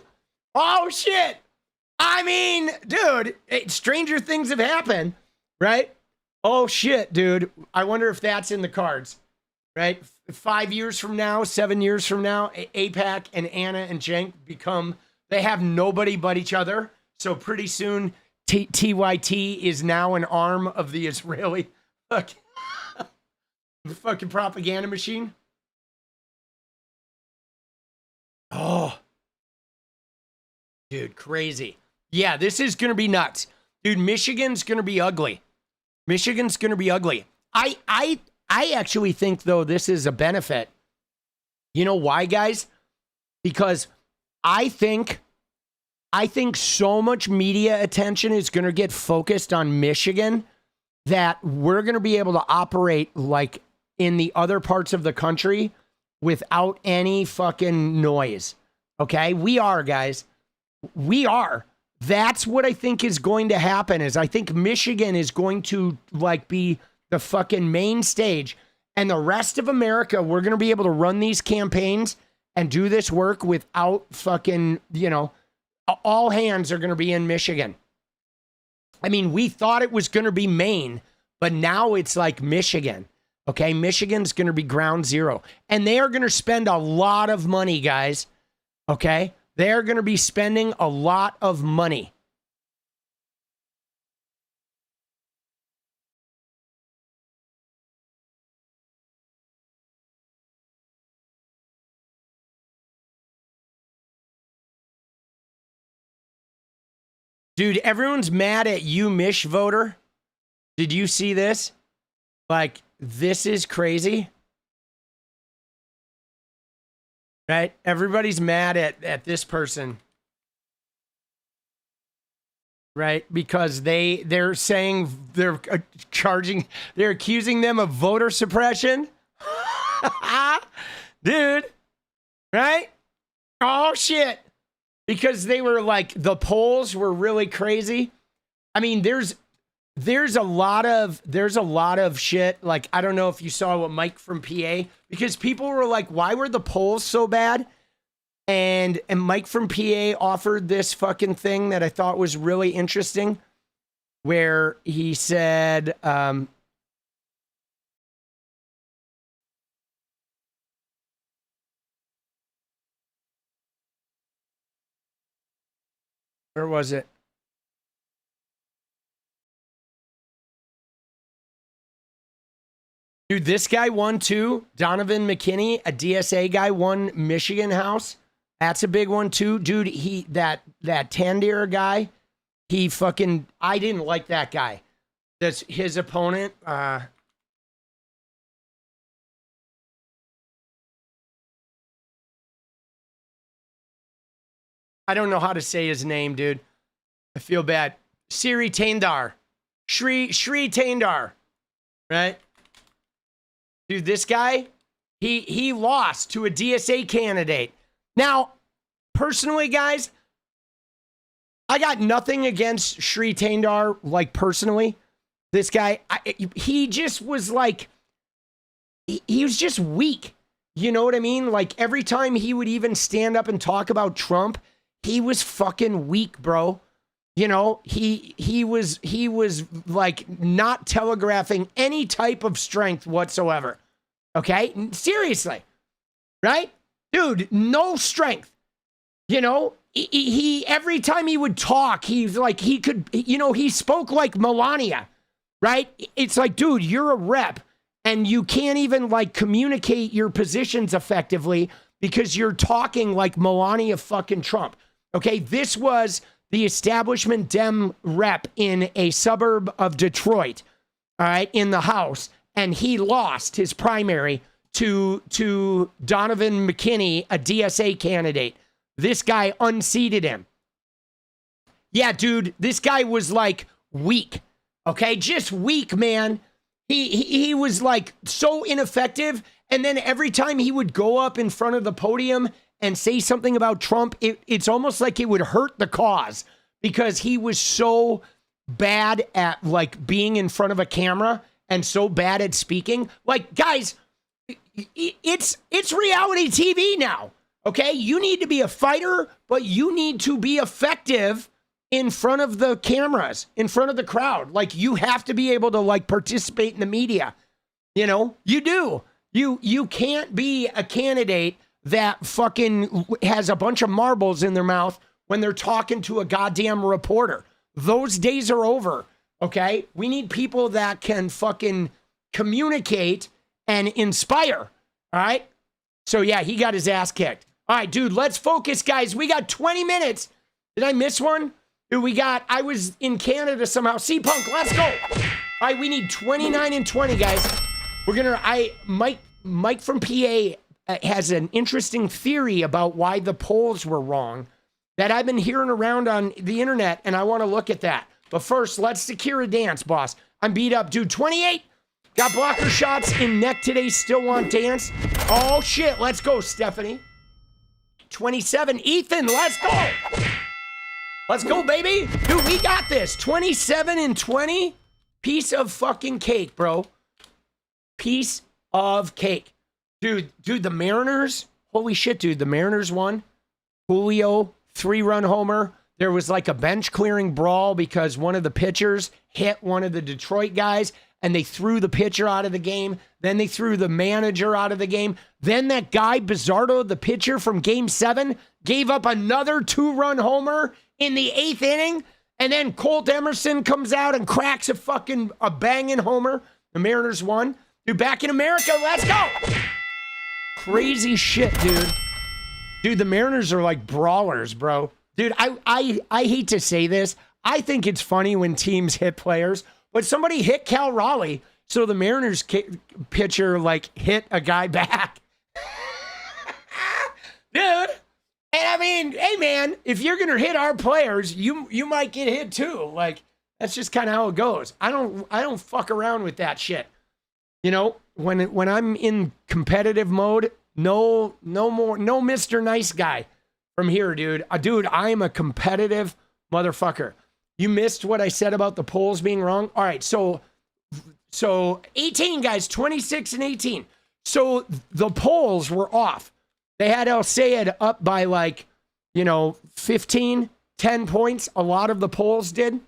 Oh, shit. I mean, dude, stranger things have happened, right? Oh, shit, dude. I wonder if that's in the cards, right? 5 years from now, 7 years from now, AIPAC and Anna and Cenk they have nobody but each other. So pretty soon, TYT is now an arm of the Israeli fucking propaganda machine. Oh, dude, crazy. Yeah, this is going to be nuts. Dude, Michigan's going to be ugly. Michigan's going to be ugly. I actually think, though, this is a benefit. You know why, guys? because I think so much media attention is going to get focused on Michigan that we're going to be able to operate like in the other parts of the country without any fucking noise. Okay? We are, guys. We are. That's what I think is going to happen is I think Michigan is going to like be the fucking main stage, and the rest of America, we're going to be able to run these campaigns and do this work without fucking, you know, all hands are going to be in Michigan. I mean, we thought it was going to be Maine, but now it's like Michigan. Okay, Michigan's going to be ground zero, and they are going to spend a lot of money, guys. Okay? They're going to be spending a lot of money. Dude, everyone's mad at 𝗍𝗎𝗍 voter. Did you see this? Like, this is crazy. Right? Everybody's mad at this person. Right? Because they're saying they're they're accusing them of voter suppression. Dude. Right? Oh shit. Because they were like, the polls were really crazy. I mean, there's a lot of shit. Like, I don't know if you saw what Mike from PA, because people were like, why were the polls so bad? And Mike from PA offered this fucking thing that I thought was really interesting, where he said, where was it? Dude, this guy won too. Donovan McKinney, a DSA guy, won Michigan House. That's a big one too. Dude, that Tandir guy, I didn't like that guy. That's his opponent. I don't know how to say his name, dude. I feel bad. 𝗙cie 𝗍𝗍𝗪, right? Dude, this guy, he lost to a DSA candidate. Now, personally, guys, I got nothing against 𝗍𝗍 𝗪, like, personally. This guy, he just was like, he was just weak. You know what I mean? Like, every time he would even stand up and talk about Trump, he was fucking weak, bro. You know, he was like not telegraphing any type of strength whatsoever. Okay? Seriously. Right? Dude, no strength. You know, he every time he would talk, he's like, he could, you know, he spoke like Melania. Right? It's like, dude, you're a rep and you can't even like communicate your positions effectively because you're talking like Melania fucking Trump. Okay? This was the establishment Dem rep in a suburb of Detroit, all right, in the House, and he lost his primary to Donovan McKinney, a DSA candidate. This guy unseated him. Yeah, dude, this guy was like weak, okay, just weak, man. He was like so ineffective, and then every time he would go up in front of the podium and say something about Trump, it's almost like it would hurt the cause because he was so bad at like being in front of a camera and so bad at speaking. Like, guys, it's reality TV now. Okay? You need to be a fighter, but you need to be effective in front of the cameras, in front of the crowd. Like, you have to be able to like participate in the media. You know, you do. You can't be a candidate that fucking has a bunch of marbles in their mouth when they're talking to a goddamn reporter. Those days are over, okay? We need people that can fucking communicate and inspire, all right? So, yeah, he got his ass kicked. All right, dude, let's focus, guys. We got 20 minutes. Did I miss one? Dude, I was in Canada somehow. 𝗙𝗆unk, let's go. All right, we need 29 and 20, guys. We're gonna, Mike from PA has an interesting theory about why the polls were wrong that I've been hearing around on the internet, and I want to look at that. But first, let's secure a dance, boss. I'm beat up, dude. 28. Got blocker shots in neck today. Still want dance. Oh, shit. Let's go, Stephanie. 27. Ethan, let's go. Let's go, baby. Dude, we got this. 27 and 20. Piece of fucking cake, bro. Piece of cake. Dude, the Mariners. Holy shit, dude. The Mariners won. Julio, 3-run homer. There was like a bench clearing brawl because one of the pitchers hit one of the Detroit guys and they threw the pitcher out of the game. Then they threw the manager out of the game. Then that guy, Bizzardo, the pitcher from Game 7, gave up another 2-run homer in the 8th inning. And then Colt Emerson comes out and cracks a banging homer. The Mariners won. Dude, back in America, let's go. Crazy shit, dude. Dude, the Mariners are like brawlers, bro. Dude, I hate to say this. I think it's funny when teams hit players, but somebody hit Cal Raleigh, so the Mariners pitcher like hit a guy back. Dude, and I mean, hey man, if you're gonna hit our players, you might get hit too. Like that's just kind of how it goes. I don't fuck around with that shit. You know, when I'm in competitive mode, no more, no Mr. Nice Guy. From here, dude. Dude, I am a competitive motherfucker. You missed what I said about the polls being wrong? All right, so 18, guys, 26 and 18. So the polls were off. They had El-Sayed up by 15, 10 points. A lot of the polls did.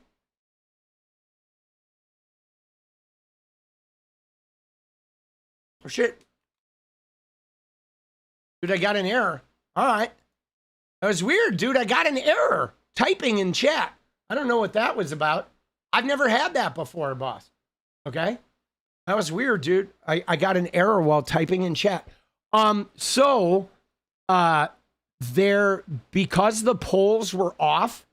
Oh, shit. Dude, I got an error. All right. That was weird, dude. I got an error typing in chat. I don't know what that was about. I've never had that before, boss. Okay? That was weird, dude. I got an error while typing in chat. Because the polls were off,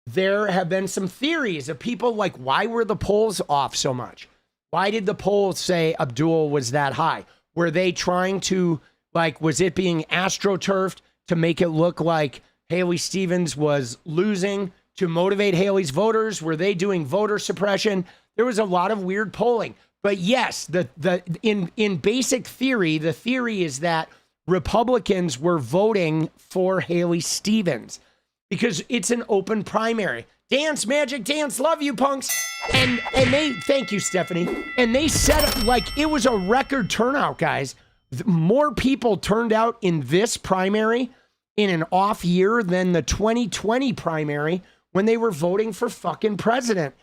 there have been some theories of people like, why were the polls off so much? Why did the polls say Abdul was that high? Were they trying to, was it being astroturfed to make it look like 𝗲𝗍𝒪 Stevens was losing to motivate Haley's voters? Were they doing voter suppression? There was a lot of weird polling. But yes, in basic theory, the theory is that Republicans were voting for 𝗲𝗍𝒪 Stevens because it's an open primary. Dance, Magic Dance, love you, punks. And they, thank you, Stephanie. And they set up it was a record turnout, guys. More people turned out in this primary in an off year than the 2020 primary when they were voting for fucking president.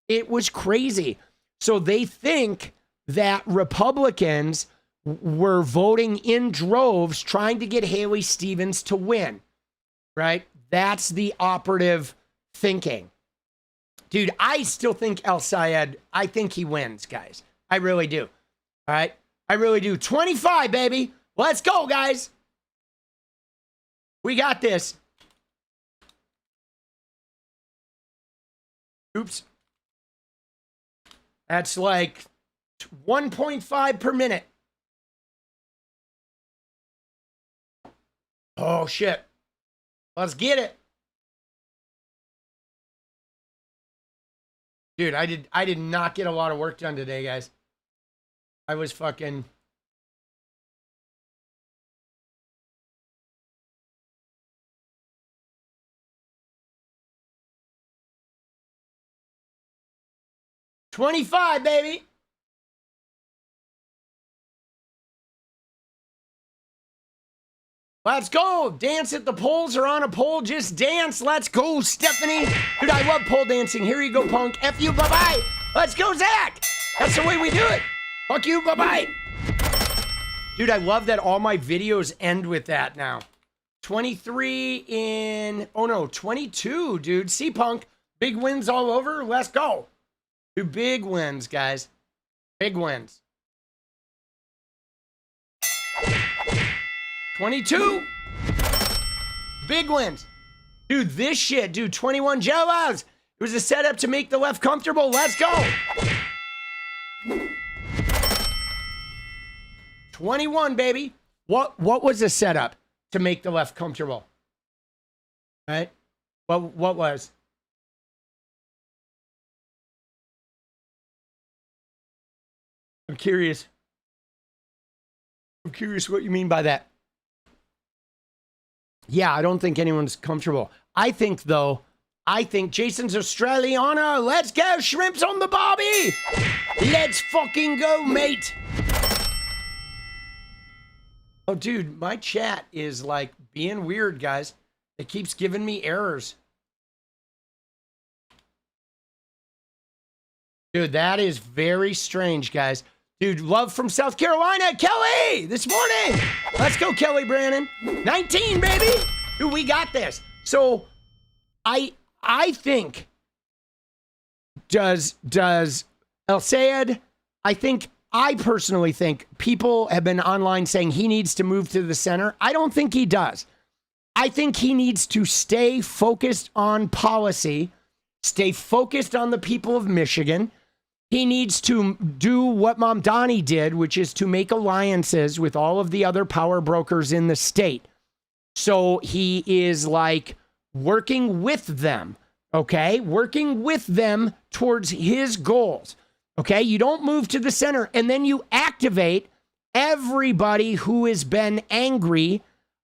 It was crazy. So they think that Republicans were voting in droves trying to get 𝗲𝗍𝒪 Stevens to win, right? That's the operative thinking. Dude, I still think El-Sayed, I think he wins, guys. I really do. All right? I really do. 25, baby. Let's go, guys. We got this. Oops. That's like 1.5 per minute. Oh, shit. Let's get it. Dude, I did not get a lot of work done today, guys. I was fucking... $25, baby. Let's go. Dance at the polls or on a pole. Just dance. Let's go, Stephanie. Dude, I love pole dancing. Here you go, punk. F you, bye-bye. Let's go, Zach. That's the way we do it. Fuck you, bye-bye. Dude, I love that all my videos end with that now. 23 in... Oh, no, 22, dude. See, punk. Big wins all over. Let's go. Dude, big wins, guys. Big wins. 22. Big wins. Dude, this shit. Dude, 21 jellos. It was a setup to make the left comfortable. Let's go. 21, baby. What was the setup to make the left comfortable? Right? What was? I'm curious. I'm curious what you mean by that. Yeah, I don't think anyone's comfortable. I think Jason's Australiana. Let's go, shrimps on the barbie. Let's fucking go, mate. Oh, dude, my chat is like being weird, guys. It keeps giving me errors. Dude, that is very strange, guys. Dude, love from South Carolina, Kelly, this morning. Let's go, Kelly Brannon. 19, baby. Dude, we got this. So I think does El-Sayed, I personally think people have been online saying he needs to move to the center. I don't think he does. I think he needs to stay focused on policy, stay focused on the people of Michigan. He needs to do what Mamdani did, which is to make alliances with all of the other power brokers in the state. So he is like working with them, okay? Working with them towards his goals, okay? You don't move to the center and then you activate everybody who has been angry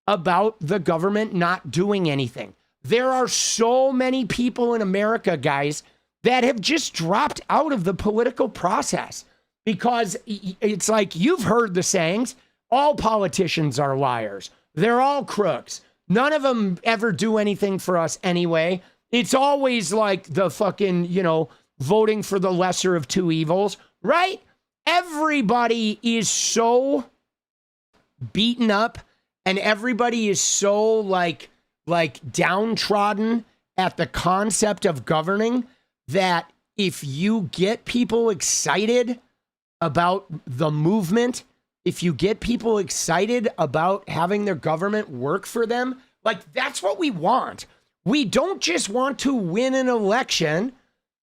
about the government not doing anything. There are so many people in America, guys, that have just dropped out of the political process because it's like, you've heard the sayings, all politicians are liars. They're all crooks. None of them ever do anything for us anyway. It's always like the fucking, voting for the lesser of two evils, right? Everybody is so beaten up and everybody is so like downtrodden at the concept of governing that if you get people excited about the movement, if you get people excited about having their government work for them, like that's what we want. We don't just want to win an election,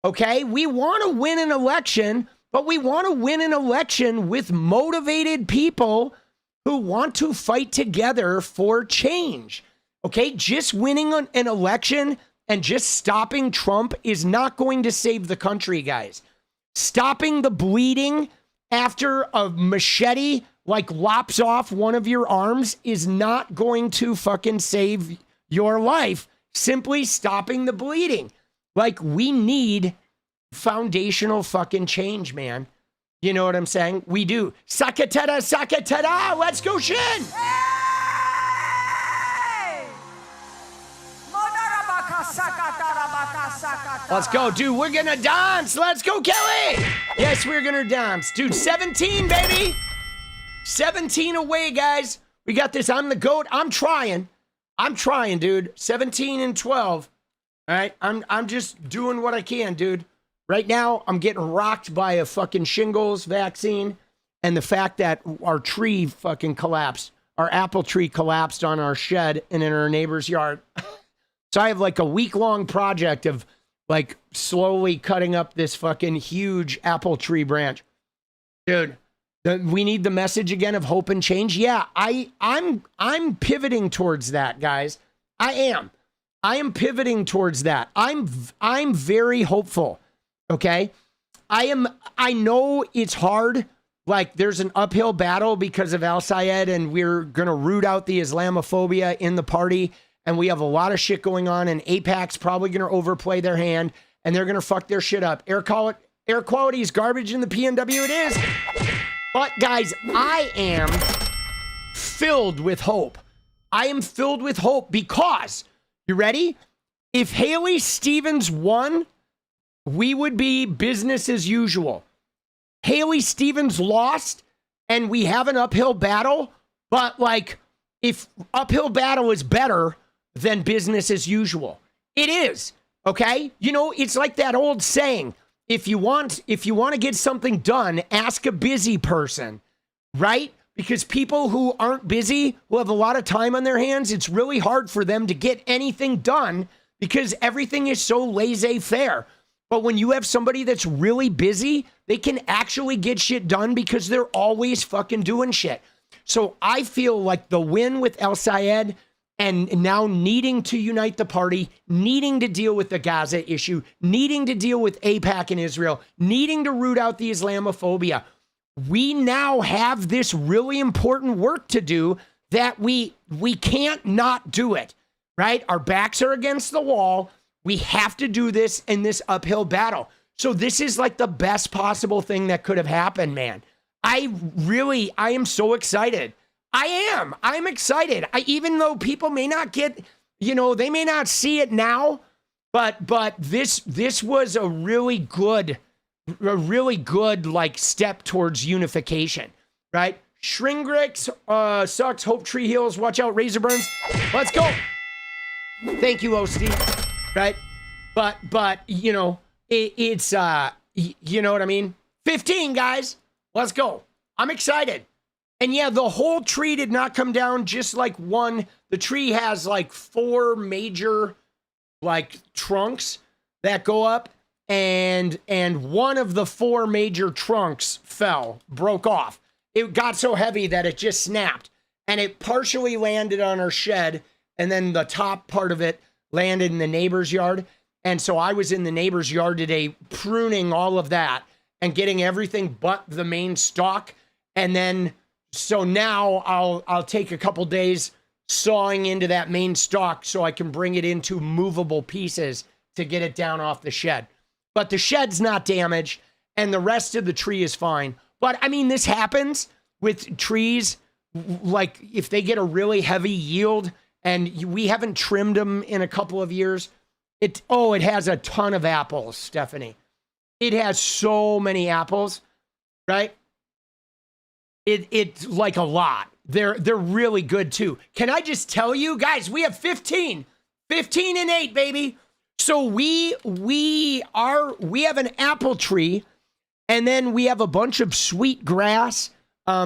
okay? We want to win an election, but we want to win an election with motivated people who want to fight together for change, okay? Just winning an election and just stopping Trump is not going to save the country, guys. Stopping the bleeding after a machete like lops off one of your arms is not going to fucking save your life. Simply stopping the bleeding. Like, we need foundational fucking change, man. You know what I'm saying? We do. 𝗙cie𝗶𝗃𝗃. Let's go, Shin. Let's go, dude. We're gonna dance. Let's go, Kelly. Yes, we're gonna dance. Dude, 17, baby. 17 away, guys. We got this. I'm the GOAT. I'm trying, dude. 17 and 12. All right. I'm just doing what I can, dude. Right now, I'm getting rocked by a fucking shingles vaccine and the fact that our tree fucking collapsed. Our apple tree collapsed on our shed and in our neighbor's yard. So I have like a week-long project of like slowly cutting up this fucking huge apple tree branch. Dude, we need the message again of hope and change. Yeah, I'm pivoting towards that, guys. I am pivoting towards that. I'm very hopeful. Okay? I know it's hard. Like, there's an uphill battle because of El-Sayed, and we're going to root out the Islamophobia in the party, and we have a lot of shit going on, and AIPAC's probably going to overplay their hand, and they're going to fuck their shit up. Air quality is garbage in the PNW. It is. But, guys, I am filled with hope. I am filled with hope because, you ready? If Haley Stevens won, we would be business as usual. Haley Stevens lost and we have an uphill battle, but like, if uphill battle is better than business as usual, it is. Okay. You know, it's like that old saying, if you want to get something done, ask a busy person, right? Because people who aren't busy, who have a lot of time on their hands, it's really hard for them to get anything done because everything is so laissez-faire. But when you have somebody that's really busy, they can actually get shit done because they're always fucking doing shit. So I feel like the win with El-Sayed and now needing to unite the party, needing to deal with the Gaza issue, needing to deal with AIPAC in Israel, needing to root out the Islamophobia. We now have this really important work to do that we can't not do it, right? Our backs are against the wall. We have to do this in this uphill battle. So this is like the best possible thing that could have happened, man. I am so excited. I'm excited. Like, though people may not get, they may not see it now, but this was a really good like step towards unification, right? 𝗙𝗟𝗍𝗃 sucks. Hope tree heals. Watch out, razor burns. Let's go. Thank you, OC. Right? But it's you know what I mean? 15 guys. Let's go. I'm excited. And yeah, the whole tree did not come down, just like one. The tree has like 4 major like trunks that go up, and one of the 4 major trunks broke off. It got so heavy that it just snapped, and it partially landed on our shed, and then the top part of it landed in the neighbor's yard. And so I was in the neighbor's yard today pruning all of that and getting everything but the main stalk. And then, so now I'll take a couple days sawing into that main stalk so I can bring it into movable pieces to get it down off the shed. But the shed's not damaged and the rest of the tree is fine. But I mean, this happens with trees. Like if they get a really heavy yield and we haven't trimmed them in a couple of years, it has a ton of apples, Stephanie. It has so many apples, right? It's like a lot. They're really good too. Can I just tell you guys, we have 15 and 8, baby. So we have an apple tree, and then we have a bunch of sweet grass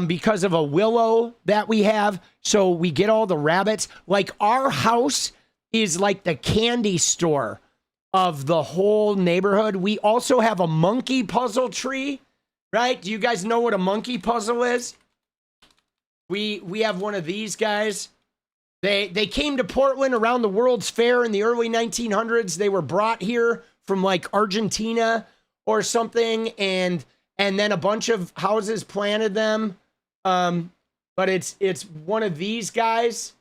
because of a willow that we have. So we get all the rabbits. Like our house is like the candy store of the whole neighborhood. We also have a monkey puzzle tree, right? Do you guys know what a monkey puzzle is? We have one of these guys. They came to Portland around the World's Fair in the early 1900s. They were brought here from like Argentina or something, and then a bunch of houses planted them. But it's one of these guys.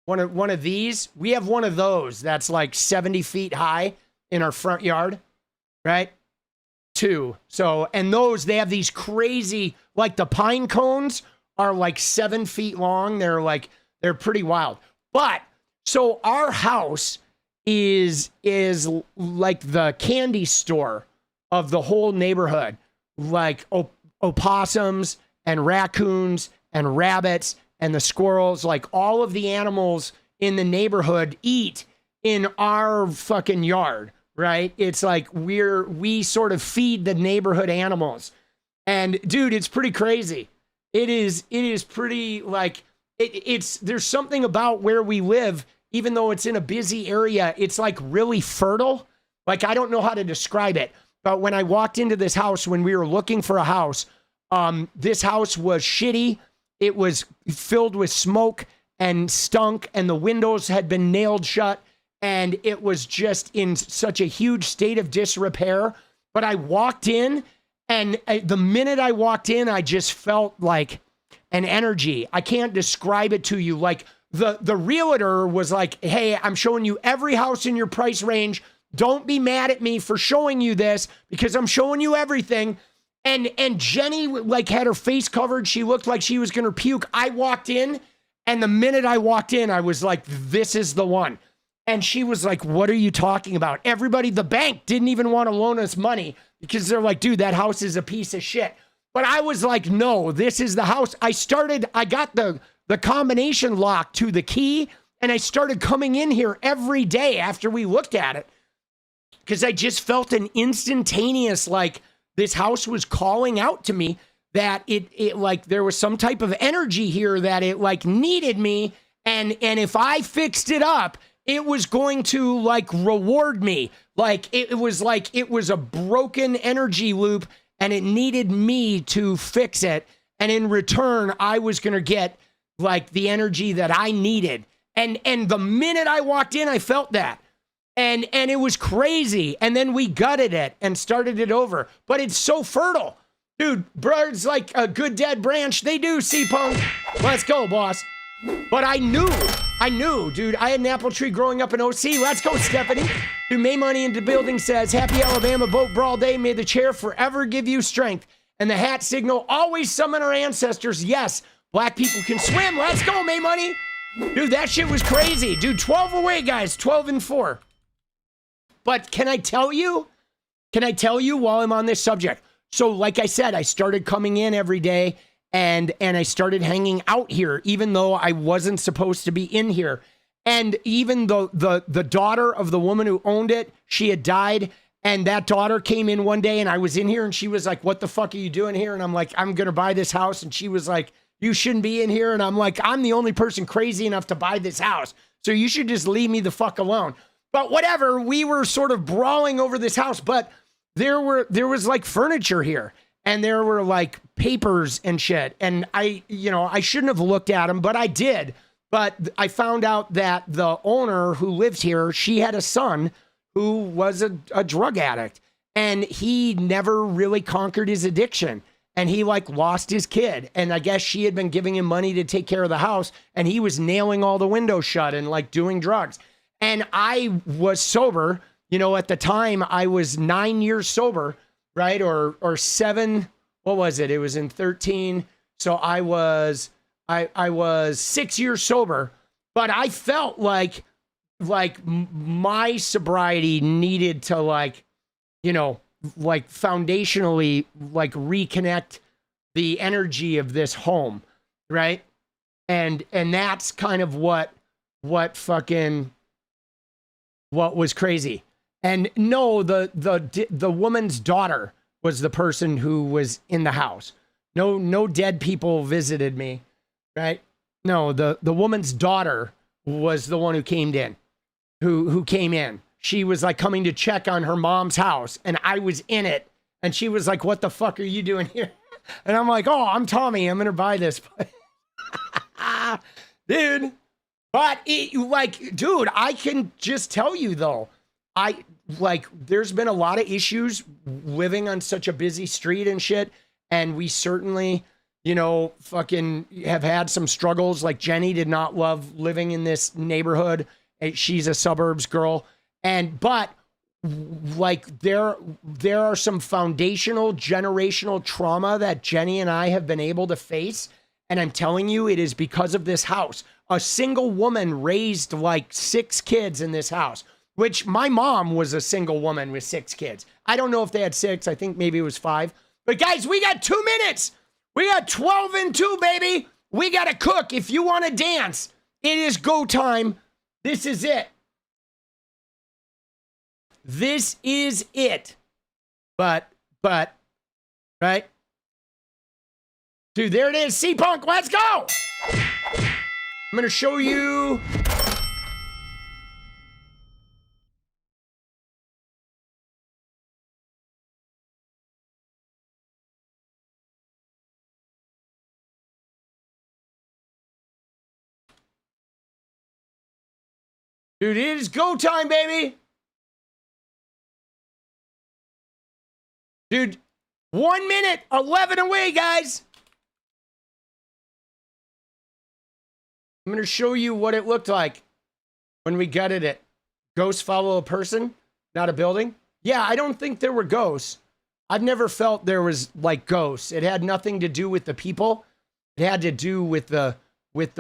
One of these. We have one of those that's like 70 feet high in our front yard, right? 2. So, and those, they have these crazy, like the pine cones are like 7 feet long. They're pretty wild. But so our house is like the candy store of the whole neighborhood, like opossums and raccoons and rabbits and the squirrels, like all of the animals in the neighborhood eat in our fucking yard, right? It's like we sort of feed the neighborhood animals. And dude, it's pretty crazy. It is pretty like there's something about where we live, even though it's in a busy area, it's like really fertile. Like I don't know how to describe it, but when I walked into this house, when we were looking for a house, this house was shitty. It was filled with smoke and stunk, and the windows had been nailed shut, and it was just in such a huge state of disrepair. But I walked in, and the minute I walked in, I just felt like an energy. I can't describe it to you. Like the realtor was like, hey, I'm showing you every house in your price range. Don't be mad at me for showing you this because I'm showing you everything. And Jenny like had her face covered. She looked like she was going to puke. I walked in, and the minute I walked in, I was like, this is the one. And she was like, what are you talking about? Everybody, the bank didn't even want to loan us money because they're like, dude, that house is a piece of shit. But I was like, no, this is the house. I got the combination lock to the key, and I started coming in here every day after we looked at it because I just felt an instantaneous, like, this house was calling out to me that it like there was some type of energy here that it like needed me. And if I fixed it up, it was going to like reward me. Like it was a broken energy loop and it needed me to fix it. And in return, I was going to get like the energy that I needed. And the minute I walked in, I felt that. And it was crazy. And then we gutted it and started it over. But it's so fertile. Dude, birds like a good dead branch, they do, 𝗙cie𝗶𝗃. Let's go, boss. But I knew, dude. I had an apple tree growing up in OC. Let's go, Stephanie. Dude, May Money in the building says, Happy Alabama Boat Brawl Day. May the chair forever give you strength. And the hat signal, always summon our ancestors. Yes, black people can swim. Let's go, May Money. Dude, that shit was crazy. Dude, 12 away, guys. 12-4. But can I tell you while I'm on this subject? So like I said, I started coming in every day and I started hanging out here, even though I wasn't supposed to be in here. And even the daughter of the woman who owned it, she had died. And that daughter came in one day and I was in here and she was like, what the fuck are you doing here? And I'm like, I'm going to buy this house. And she was like, you shouldn't be in here. And I'm like, I'm the only person crazy enough to buy this house. So you should just leave me the fuck alone. But whatever, we were sort of brawling over this house, but there was like furniture here and there were like papers and shit. And I shouldn't have looked at them, but I did. But I found out that the owner who lived here, she had a son who was a drug addict and he never really conquered his addiction. And he like lost his kid. And I guess she had been giving him money to take care of the house and he was nailing all the windows shut and like doing drugs. And I was sober, at the time I was 9 years sober, right? Or 7, what was it? It was in 13. So I was 6 years sober, but I felt like my sobriety needed to foundationally reconnect the energy of this home, right? And that's kind of what was crazy. And no, the woman's daughter was the person who was in the house. No dead people visited me, right? No, the woman's daughter was the one who came in, who came in. She was like coming to check on her mom's house and I was in it. And she was like, what the fuck are you doing here? And I'm like, oh, I'm Tommy. I'm going to buy this. Dude. But dude, I can just tell you though, there's been a lot of issues living on such a busy street and shit. And we certainly, fucking have had some struggles. Like Jenny did not love living in this neighborhood. She's a suburbs girl. But there are some foundational generational trauma that Jenny and I have been able to face. And I'm telling you, it is because of this house. A single woman raised like 6 kids in this house, which my mom was a single woman with 6 kids. I don't know if they had 6. I think maybe it was 5. But guys, we got 2 minutes. We got 12-2, baby. We got to cook. If you want to dance, it is go time. This is it. This is it. But, right? Dude, there it is. 𝗙cie𝗶𝗃, let's go. I'm going to show you. Dude, it is go time, baby. Dude, 1 minute, 11 away, guys. I'm going to show you what it looked like when we gutted it. Ghosts follow a person, not a building. Yeah, I don't think there were ghosts. I've never felt there was like ghosts. It had nothing to do with the people. It had to do with the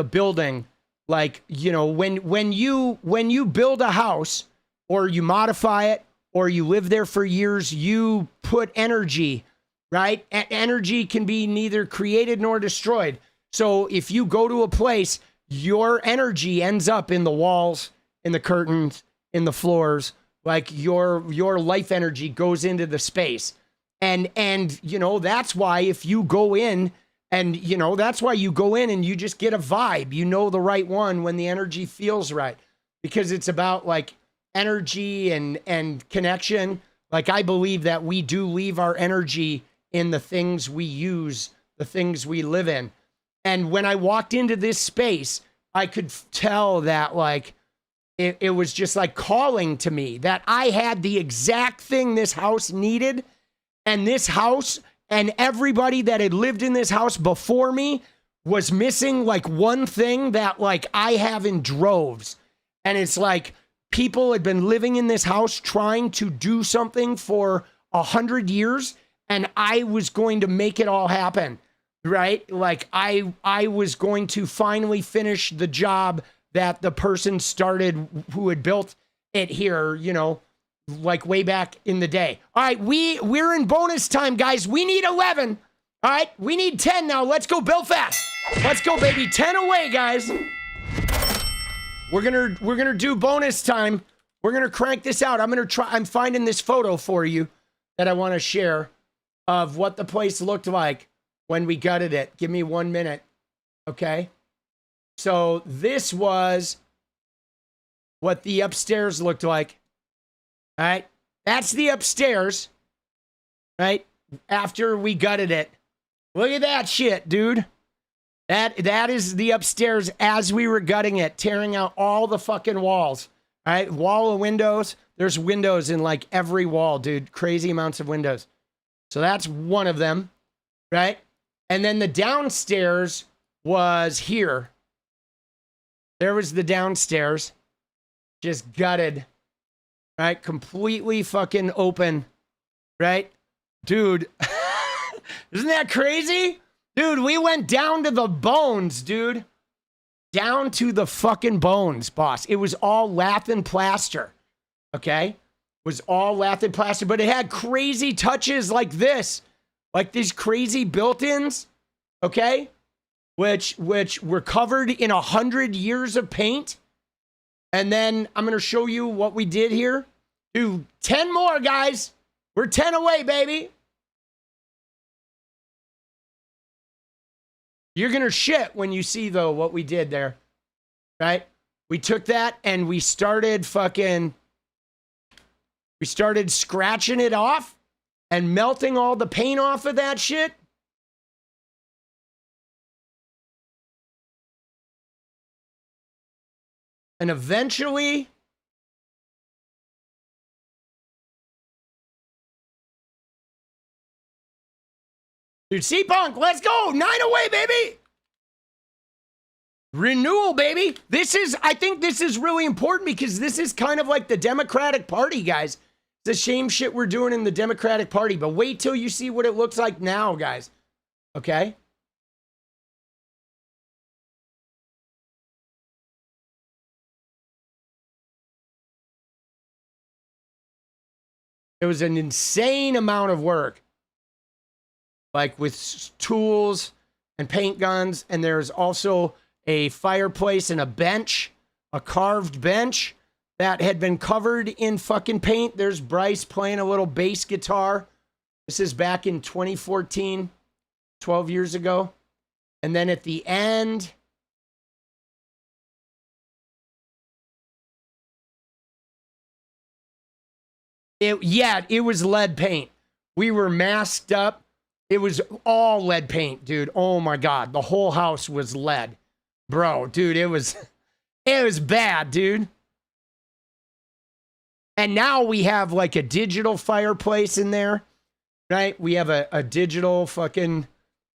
building. Like, when you build a house or you modify it or you live there for years, you put energy, right? Energy can be neither created nor destroyed. So if you go to a place, your energy ends up in the walls, in the curtains, in the floors. Like your life energy goes into the space. And that's why if you go in and, that's why you go in and you just get a vibe, the right one when the energy feels right, because it's about like energy and connection. Like I believe that we do leave our energy in the things we use the things we live in. And when I walked into this space, I could tell that like it was just like calling to me that I had the exact thing this house needed. And this house and everybody that had lived in this house before me was missing like one thing that like I have in droves. And it's like people had been living in this house trying to do something for 100 years. And I was going to make it all happen, right? Like I was going to finally finish the job that the person started who had built it here, you know, like way back in the day. All right, we're in bonus time, guys. We need 11. All right, we need 10 now. Let's go, Bill fast. Let's go, baby. 10 away, guys. We're gonna do bonus time. We're gonna crank this out. I'm finding this photo for you that I want to share of what the place looked like when we gutted it. Give me 1 minute, okay? So this was what the upstairs looked like. All right, that's the upstairs, right? After we gutted it. Look at that shit, dude. That is the upstairs as we were gutting it, tearing out all the fucking walls. All right, wall of windows. There's windows in like every wall, dude. Crazy amounts of windows. So that's one of them, right? And then the downstairs was here. There was the downstairs, just gutted, right? Completely fucking open, right? Dude, isn't that crazy? Dude, we went down to the bones, dude. Down to the fucking bones, boss. It was all lath and plaster, okay? It was all lath and plaster, but it had crazy touches like this, like these crazy built-ins, okay? Which were covered in 100 years of paint. And then I'm going to show you what we did here. Do 10 more, guys. We're 10 away, baby. You're going to shit when you see, though, what we did there, right? We took that and we started scratching it off and melting all the paint off of that shit. And eventually, dude, 𝗙𝗎𝗆unk, let's go. 9 away, baby. Renewal, baby. I think this is really important because this is kind of like the Democratic Party, guys. It's a shame shit we're doing in the Democratic Party, but wait till you see what it looks like now, guys. Okay? It was an insane amount of work, like with tools and paint guns. And there's also a fireplace and a bench, a carved bench that had been covered in fucking paint. There's Bryce playing a little bass guitar. This is back in 2014, 12 years ago. And then at the end, it was lead paint. We were masked up. It was all lead paint, dude. Oh my God. The whole house was lead. Bro, dude, it was bad, dude. And now we have like a digital fireplace in there, right? We have a digital fucking,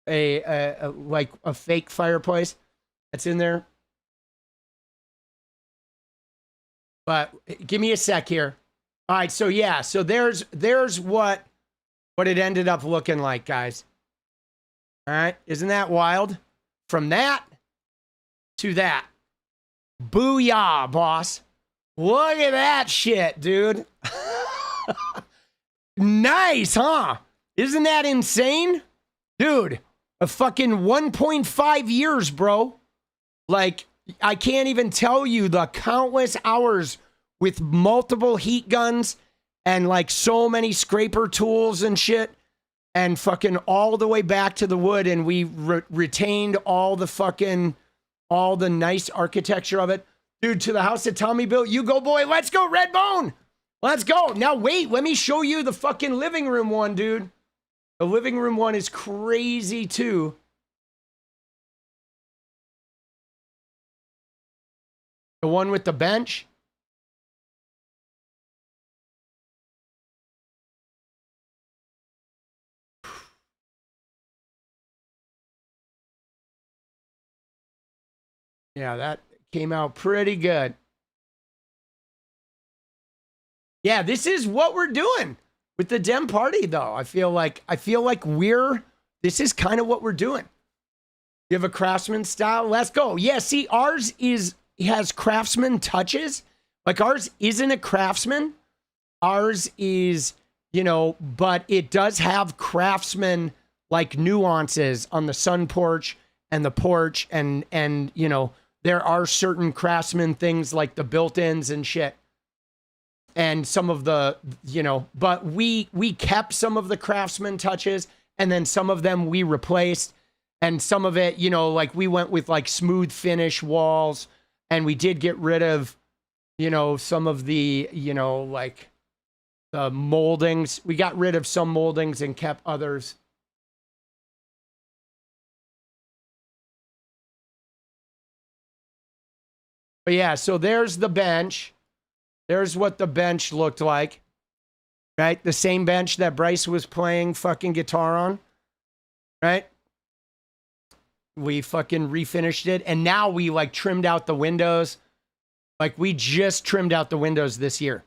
like a fake fireplace that's in there. But give me a sec here. All right, so yeah, so there's what it ended up looking like, guys. All right, isn't that wild? From that to that. Booyah, boss. Look at that shit, dude. Nice, huh? Isn't that insane? Dude, a fucking 1.5 years, bro. Like, I can't even tell you the countless hours with multiple heat guns and like so many scraper tools and shit and fucking all the way back to the wood. And we retained all the nice architecture of it. Dude, to the house that Tommy built. You go, boy. Let's go, Redbone. Let's go. Now, wait. Let me show you the fucking living room one, dude. The living room one is crazy too. The one with the bench. Yeah, that came out pretty good. Yeah, this is what we're doing with the Dem party, though. I feel like this is kind of what we're doing. You have a craftsman style. Let's go. Yeah, see, ours has craftsman touches. Like ours isn't a craftsman. Ours is, but it does have craftsman like nuances on the sun porch and the porch and there are certain craftsman things like the built-ins and shit. And some of the, but we kept some of the craftsman touches and then some of them we replaced. And some of it, like we went with like smooth finish walls and we did get rid of, some of the, like the moldings. We got rid of some moldings and kept others. But yeah, so there's the bench. There's what the bench looked like, right? The same bench that Bryce was playing fucking guitar on, right? We fucking refinished it. And now we like trimmed out the windows. Like we just trimmed out the windows this year.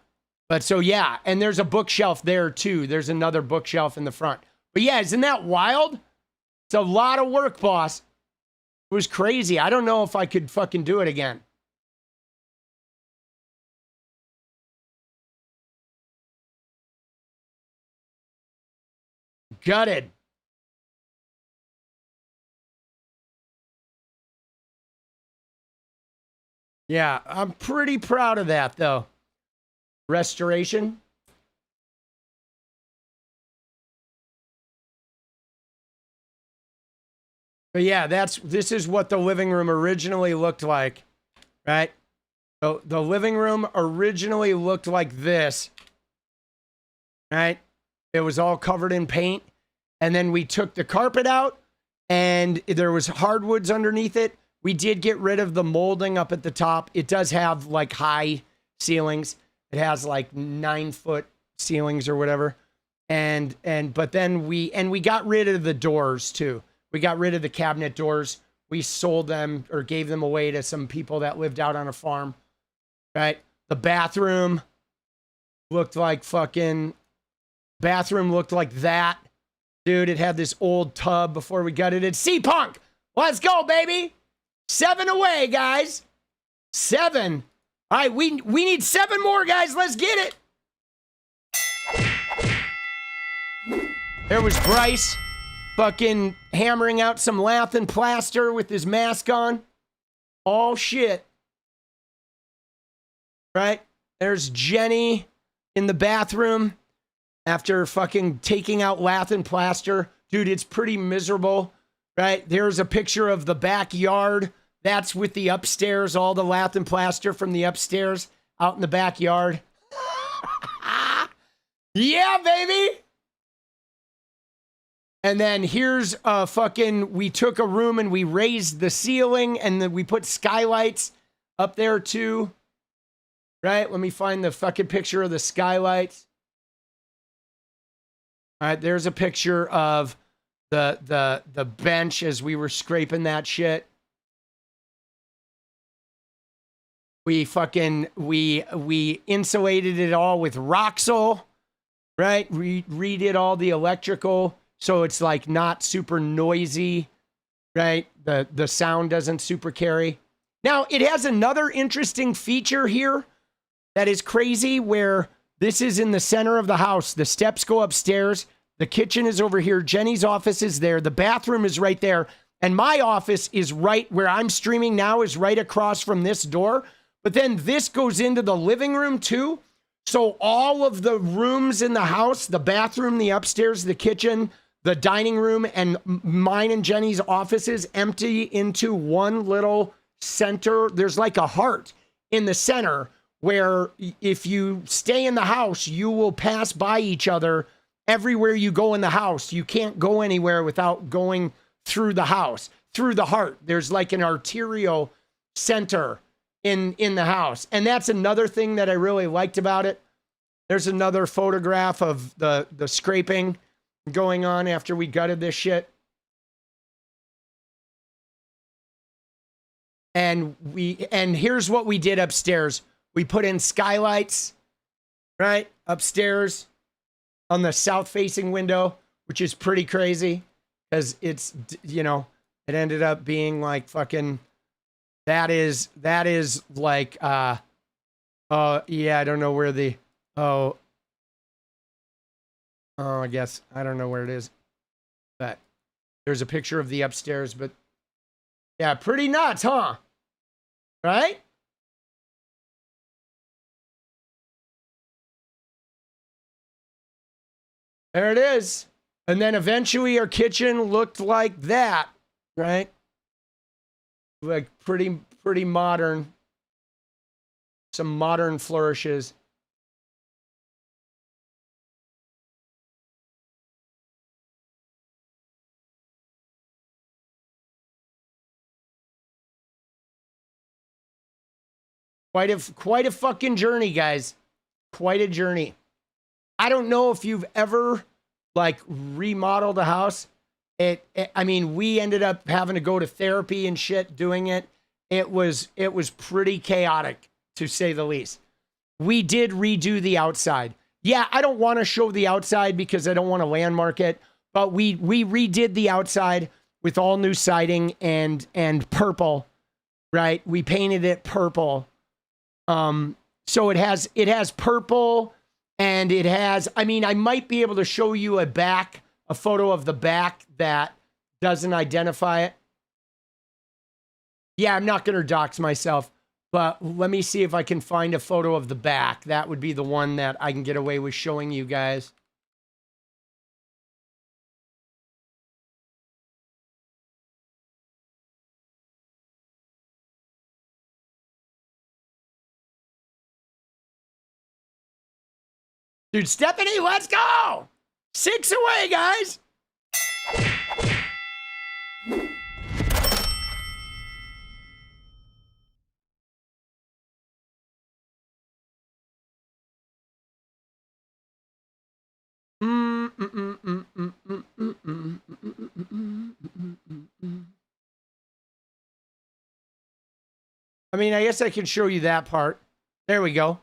But so, yeah. And there's a bookshelf there too. There's another bookshelf in the front. But yeah, isn't that wild? It's a lot of work, boss. It was crazy. I don't know if I could fucking do it again. Gutted. Yeah, I'm pretty proud of that, though. Restoration. But yeah, this is what the living room originally looked like, right? So the living room originally looked like this, right? It was all covered in paint. And then we took the carpet out and there was hardwoods underneath it. We did get rid of the molding up at the top. It does have like high ceilings. It has like 9-foot ceilings or whatever. But then we got rid of the doors too. We got rid of the cabinet doors. We sold them or gave them away to some people that lived out on a farm, right? The bathroom looked like that. Dude, it had this old tub before we gutted it. 𝗙𝗎𝗆unk. Let's go, baby. 7 away, guys. 7. All right, we need 7 more, guys. Let's get it. There was Bryce fucking hammering out some lath and plaster with his mask on. All shit. Right? There's Jenny in the bathroom after fucking taking out lath and plaster. Dude, it's pretty miserable, right? There's a picture of the backyard. That's with the upstairs, all the lath and plaster from the upstairs out in the backyard. Yeah, baby. And then here's we took a room and we raised the ceiling and then we put skylights up there too. Right? Let me find the fucking picture of the skylights. All right, there's a picture of the bench as we were scraping that shit. We insulated it all with Roxol, right? Redid all the electrical so it's like not super noisy, right? The sound doesn't super carry. Now, it has another interesting feature here that is crazy where this is in the center of the house. The steps go upstairs. The kitchen is over here. Jenny's office is there. The bathroom is right there. And my office is right where I'm streaming now is right across from this door. But then this goes into the living room too. So all of the rooms in the house, the bathroom, the upstairs, the kitchen, the dining room, and mine and Jenny's offices empty into one little center. There's like a heart in the center where if you stay in the house, you will pass by each other everywhere you go in the house, you can't go anywhere without going through the house, through the heart. There's like an arterial center in the house. And that's another thing that I really liked about it. There's another photograph of the scraping going on after we gutted this shit. And here's what we did upstairs. We put in skylights, right? Upstairs on the south facing window, which is pretty crazy because it's, you know, it ended up being like fucking, that is like, yeah, I don't know where the, oh, I guess, I don't know where it is, but there's a picture of the upstairs, but yeah, pretty nuts, huh? Right? There it is. And then eventually our kitchen looked like that, right? Like pretty modern. Some modern flourishes. Quite a fucking journey, guys. Quite a journey. I don't know if you've ever like remodeled a house. I mean, we ended up having to go to therapy and shit doing it. It was pretty chaotic, to say the least. We did redo the outside. Yeah, I don't want to show the outside because I don't want to landmark it, but we redid the outside with all new siding and purple, right? We painted it purple. So it has purple and it has, I mean, I might be able to show you a photo of the back that doesn't identify it. Yeah, I'm not going to dox myself, but let me see if I can find a photo of the back. That would be the one that I can get away with showing you guys. Dude, Stephanie, let's go! 6 away, guys! I mean, I guess I can show you that part. There we go.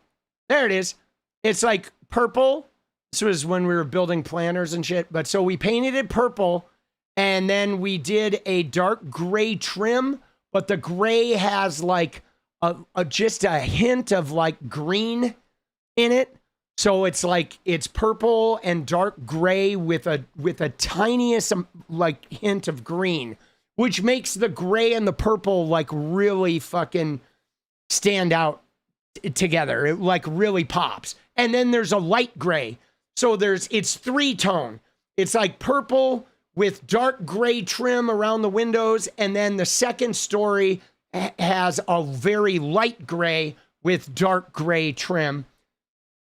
There it is. It's like purple. This was when we were building planners and shit. But so we painted it purple and then we did a dark gray trim, but the gray has like just a hint of like green in it. So it's like, it's purple and dark gray with a tiniest like hint of green, which makes the gray and the purple like really fucking stand out together. It like really pops. And then there's a light gray. So it's 3-tone. It's like purple with dark gray trim around the windows. And then the second story has a very light gray with dark gray trim.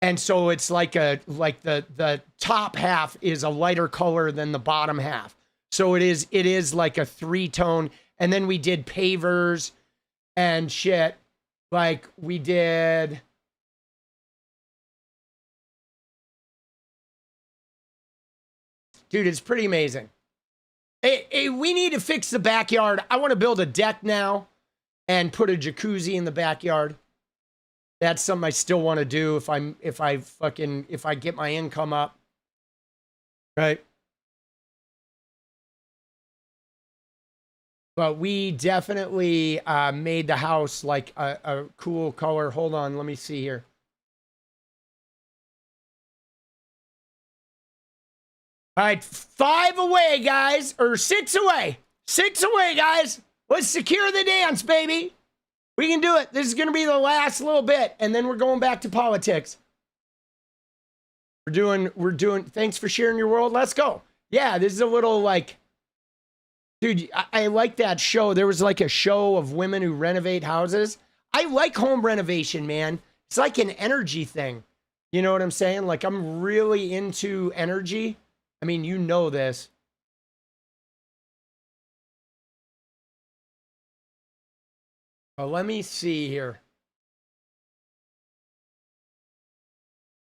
And so it's like the top half is a lighter color than the bottom half. So it is like a 3-tone. And then we did pavers and shit. Like we did. Dude, it's pretty amazing. Hey, we need to fix the backyard. I want to build a deck now and put a jacuzzi in the backyard. That's something I still want to do if I get my income up. Right? But we definitely made the house like a cool color. Hold on, let me see here. All right, 5 away, guys. Or 6 away. 6 away, guys. Let's secure the dance, baby. We can do it. This is going to be the last little bit, and then we're going back to politics. We're doing, thanks for sharing your world. Let's go. Yeah, this is a little like, dude, I like that show. There was like a show of women who renovate houses. I like home renovation, man. It's like an energy thing. You know what I'm saying? Like, I'm really into energy. I mean, you know this. Oh, let me see here.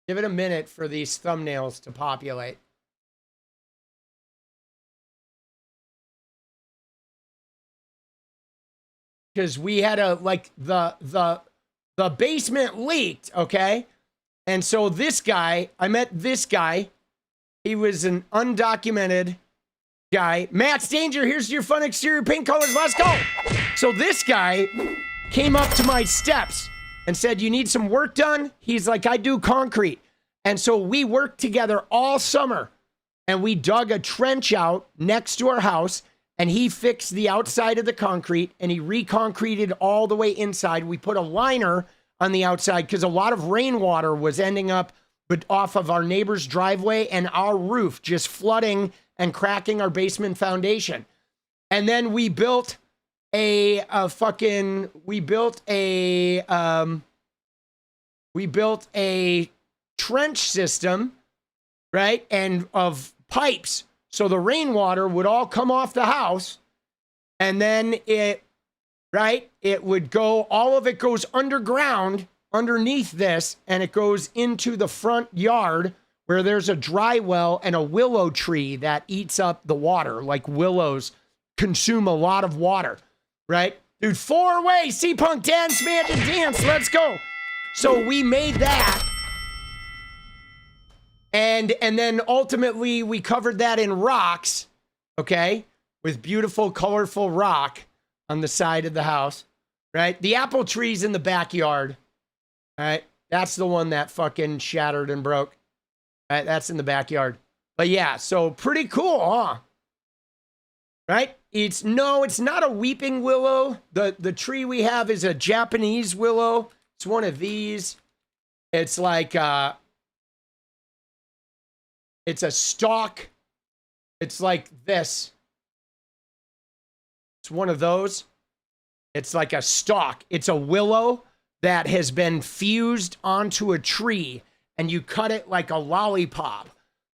Give it a minute for these thumbnails to populate. Because we had a, like, the basement leaked, okay? And so this guy, I met this guy. He was an undocumented guy. Max Danger, here's your fun exterior paint colors. Let's go. So this guy came up to my steps and said, you need some work done? He's like, I do concrete. And so we worked together all summer. And we dug a trench out next to our house. And he fixed the outside of the concrete. And he reconcreted all the way inside. We put a liner on the outside because a lot of rainwater was ending up off of our neighbor's driveway and our roof, just flooding and cracking our basement foundation. And then we built a trench system, right? And of pipes. So the rainwater would all come off the house, and then it would go, all of it goes underground underneath this, and it goes into the front yard where there's a dry well and a willow tree that eats up the water. Like willows consume a lot of water, right? Dude, 4-way 𝗙Punk dance, magic dance, let's go. So we made that. And then ultimately we covered that in rocks, okay? With beautiful, colorful rock on the side of the house, right? The apple tree's in the backyard, right? That's the one that fucking shattered and broke, right? That's in the backyard. But yeah, so pretty cool, huh? Right? It's not a weeping willow. The tree we have is a Japanese willow. It's one of these. It's like, it's a stalk. It's like this. It's one of those. It's like a stalk. It's a willow that has been fused onto a tree, and you cut it like a lollipop,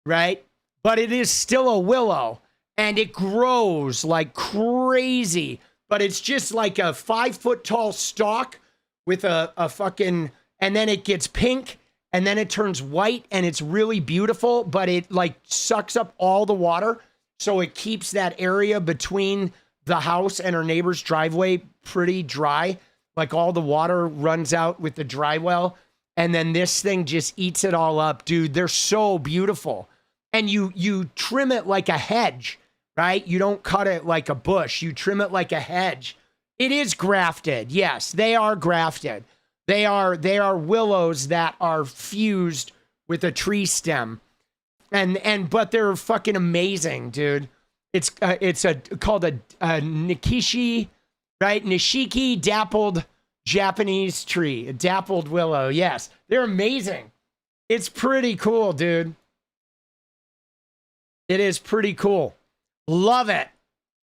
right? But it is still a willow, and it grows like crazy. But it's just like a 5-foot tall stalk with a fucking, and then it gets pink, and then it turns white, and it's really beautiful, but it like sucks up all the water. So it keeps that area between the house and our neighbor's driveway pretty dry. Like all the water runs out with the dry well. And then this thing just eats it all up. Dude, they're so beautiful. And you trim it like a hedge, right? You don't cut it like a bush. You trim it like a hedge. It is grafted. Yes, they are grafted. They are willows that are fused with a tree stem. But they're fucking amazing, dude. It's called a 𝗙ecie, right? 𝗙cie dappled Japanese tree, a dappled willow. Yes, they're amazing. It's pretty cool, dude. It is pretty cool. Love it.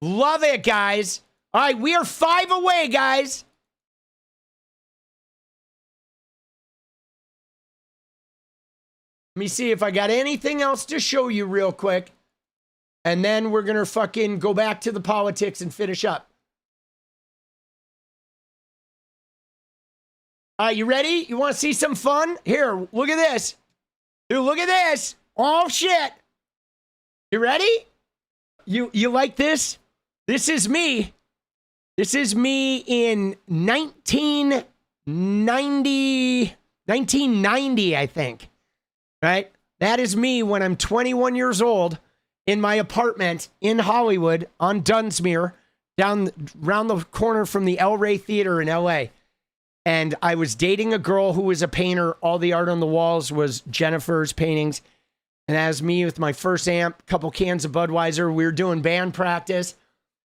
Love it, guys. All right, we are 5 away, guys. Let me see if I got anything else to show you real quick. And then we're going to fucking go back to the politics and finish up. All right, you ready? You want to see some fun? Here, look at this. Dude, look at this. Oh, shit. You ready? You like this? This is me. This is me in 1990, I think. Right? That is me when I'm 21 years old in my apartment in Hollywood on Dunsmuir, down around the corner from the El Rey Theater in LA. And I was dating a girl who was a painter. All the art on the walls was Jennifer's paintings. And as me with my first amp, couple cans of Budweiser, we were doing band practice.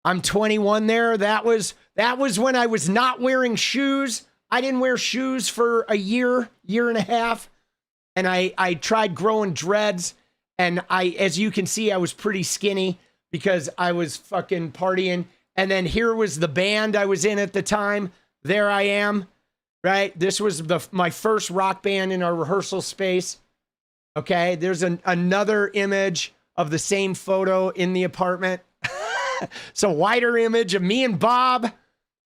I'm 21 there. That was when I was not wearing shoes. I didn't wear shoes for a year and a half. And I tried growing dreads. And as you can see, I was pretty skinny because I was fucking partying. And then here was the band I was in at the time. There I am, right? This was my first rock band in our rehearsal space. Okay, there's another image of the same photo in the apartment. It's a wider image of me and Bob.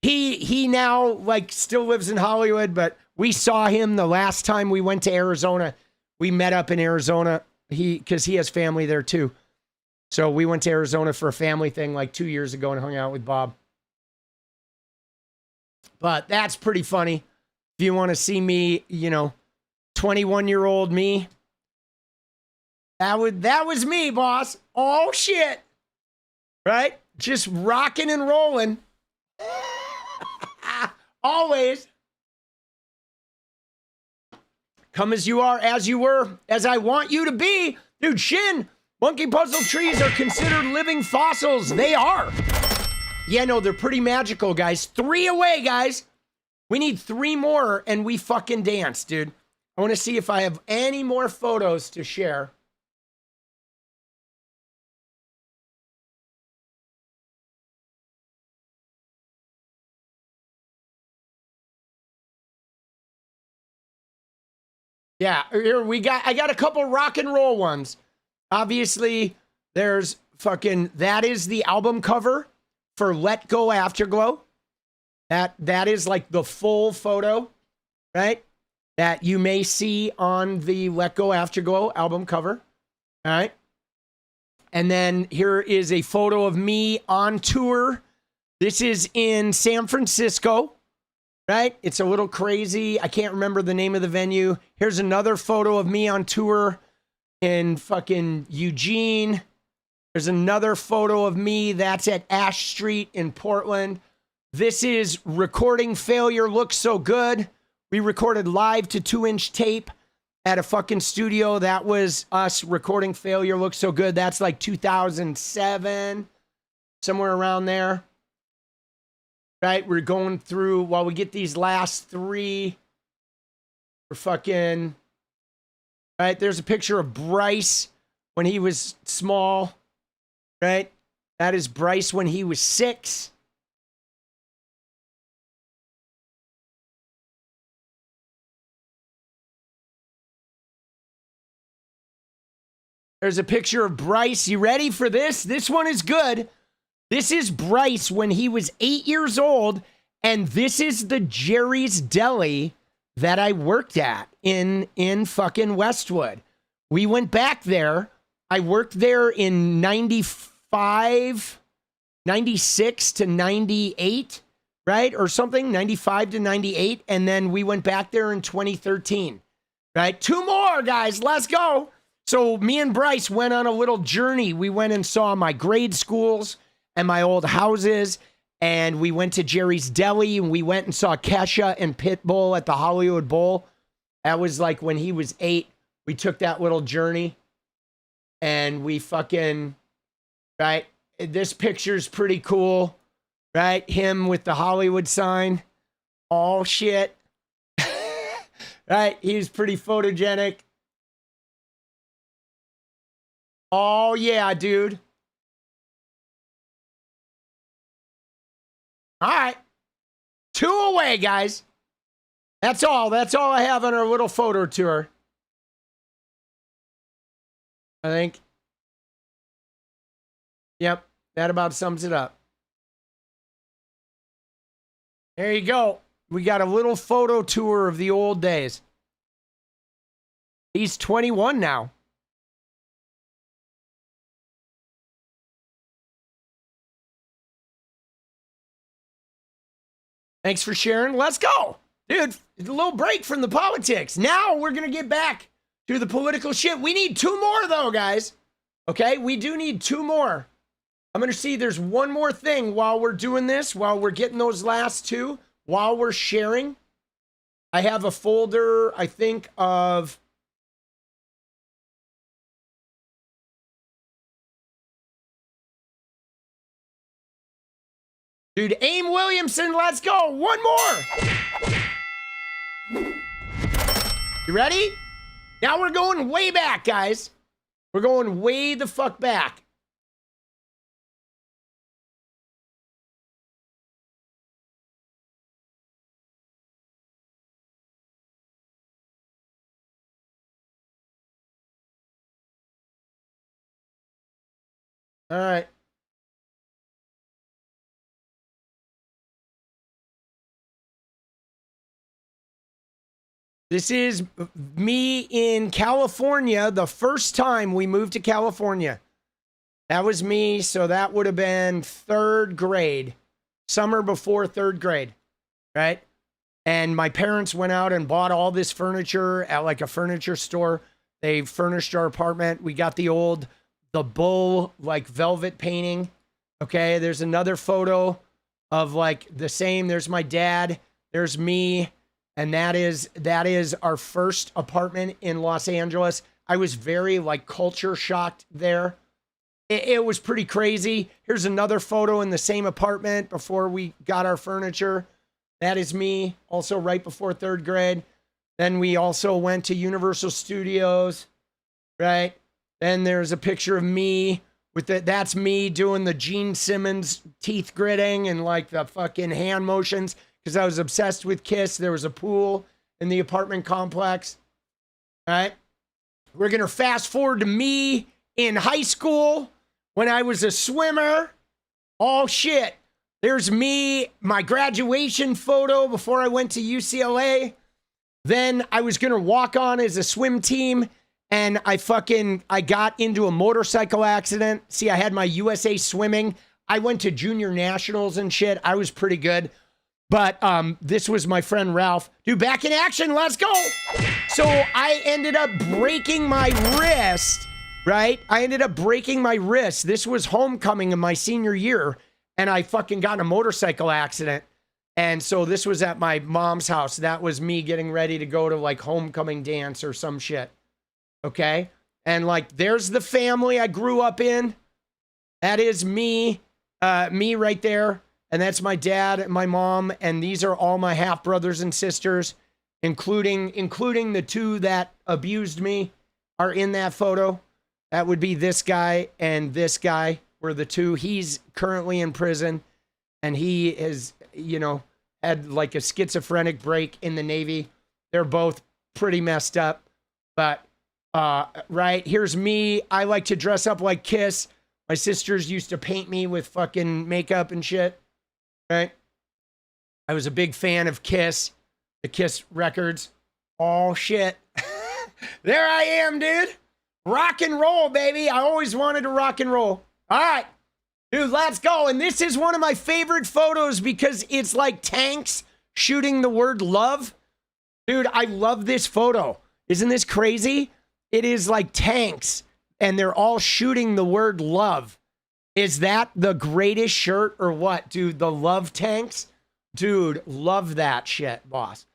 He now like still lives in Hollywood, but we saw him the last time we went to Arizona. We met up in Arizona because he has family there too. So we went to Arizona for a family thing like 2 years ago and hung out with Bob. But that's pretty funny. If you want to see me, 21-year-old me, that was me, boss. Oh shit. Right? Just rocking and rolling. Always. Come as you are, as you were, as I want you to be. Dude, Shin, monkey puzzle trees are considered living fossils. They are. Yeah, no, they're pretty magical, guys. 3 away, guys. We need 3 more and we fucking dance, dude. I want to see if I have any more photos to share. Yeah, here I got a couple rock and roll ones. Obviously, there's that is the album cover for Let Go Afterglow. That is like the full photo, right? That you may see on the Let Go Afterglow album cover. All right. And then here is a photo of me on tour. This is in San Francisco. Right? It's a little crazy. I can't remember the name of the venue. Here's another photo of me on tour in fucking Eugene. There's another photo of me. That's at Ash Street in Portland. This is Recording Failure Looks So Good. We recorded live to 2-inch tape at a fucking studio. That was us. Recording Failure Looks So Good. That's like 2007, somewhere around there. Right, we're going through, while we get these last 3, we're fucking, right, there's a picture of Bryce when he was small, right? That is Bryce when he was 6. There's a picture of Bryce. You ready for this? This one is good. This is Bryce when he was 8 years old, and this is the Jerry's Deli that I worked at in fucking Westwood. We went back there. I worked there in 95, 96 to 98, right? Or something, 95 to 98, and then we went back there in 2013, right? 2 more, guys, let's go. So me and Bryce went on a little journey. We went and saw my grade schools and my old houses, and we went to Jerry's Deli, and we went and saw 𝗙𝗍 and Pitbull at the Hollywood Bowl. That was like when he was 8. We took that little journey, and we fucking, right? This picture's pretty cool, right? Him with the Hollywood sign. Oh, shit. Right? He's pretty photogenic. Oh, yeah, dude. All right. 2 away, guys. That's all. That's all I have on our little photo tour. I think. Yep. That about sums it up. There you go. We got a little photo tour of the old days. He's 21 now. Thanks for sharing. Let's go. Dude, a little break from the politics. Now we're going to get back to the political shit. We need 2 more, though, guys. Okay? We do need 2 more. I'm going to see there's one more thing while we're doing this, while we're getting those last 2, while we're sharing. I have a folder, I think, of... Dude, Aim Williamson, let's go. 1 more. You ready? Now we're going way back, guys. We're going way the fuck back. All right. This is me in California, the first time we moved to California. That was me, so that would have been 3rd grade, summer before 3rd grade, right? And my parents went out and bought all this furniture at like a furniture store. They furnished our apartment. We got the bull, like velvet painting. Okay, there's another photo of like the same. There's my dad, there's me. And that is our first apartment in Los Angeles. I was very like culture shocked there. It was pretty crazy. Here's another photo in the same apartment before we got our furniture. That is me, also right before 3rd grade. Then we also went to Universal Studios, right? Then there's a picture of me with that's me doing the Gene Simmons teeth gritting and like the fucking hand motions. Because I was obsessed with Kiss. There was a pool in the apartment complex. All right. We're going to fast forward to me in high school when I was a swimmer. Oh, shit. There's me, my graduation photo before I went to UCLA. Then I was going to walk on as a swim team. And I got into a motorcycle accident. See, I had my USA swimming. I went to junior nationals and shit. I was pretty good. But this was my friend Ralph. Dude, back in action. Let's go. So I ended up breaking my wrist, right? I ended up breaking my wrist. This was homecoming in my senior year. And I fucking got in a motorcycle accident. And so this was at my mom's house. That was me getting ready to go to like homecoming dance or some shit. Okay? And like, there's the family I grew up in. That is me. Me right there. And that's my dad and my mom. And these are all my half brothers and sisters, including the 2 that abused me are in that photo. That would be this guy and this guy were the 2. He's currently in prison and he is, had like a schizophrenic break in the Navy. They're both pretty messed up, but, right. Here's me. I like to dress up like Kiss. My sisters used to paint me with fucking makeup and shit. Right? I was a big fan of Kiss, the Kiss records. Oh, shit. There I am, dude. Rock and roll, baby. I always wanted to rock and roll. All right. Dude, let's go. And this is one of my favorite photos because it's like tanks shooting the word love. Dude, I love this photo. Isn't this crazy? It is like tanks and they're all shooting the word love. Is that the greatest shirt or what, dude? The love tanks? Dude, love that shit, boss.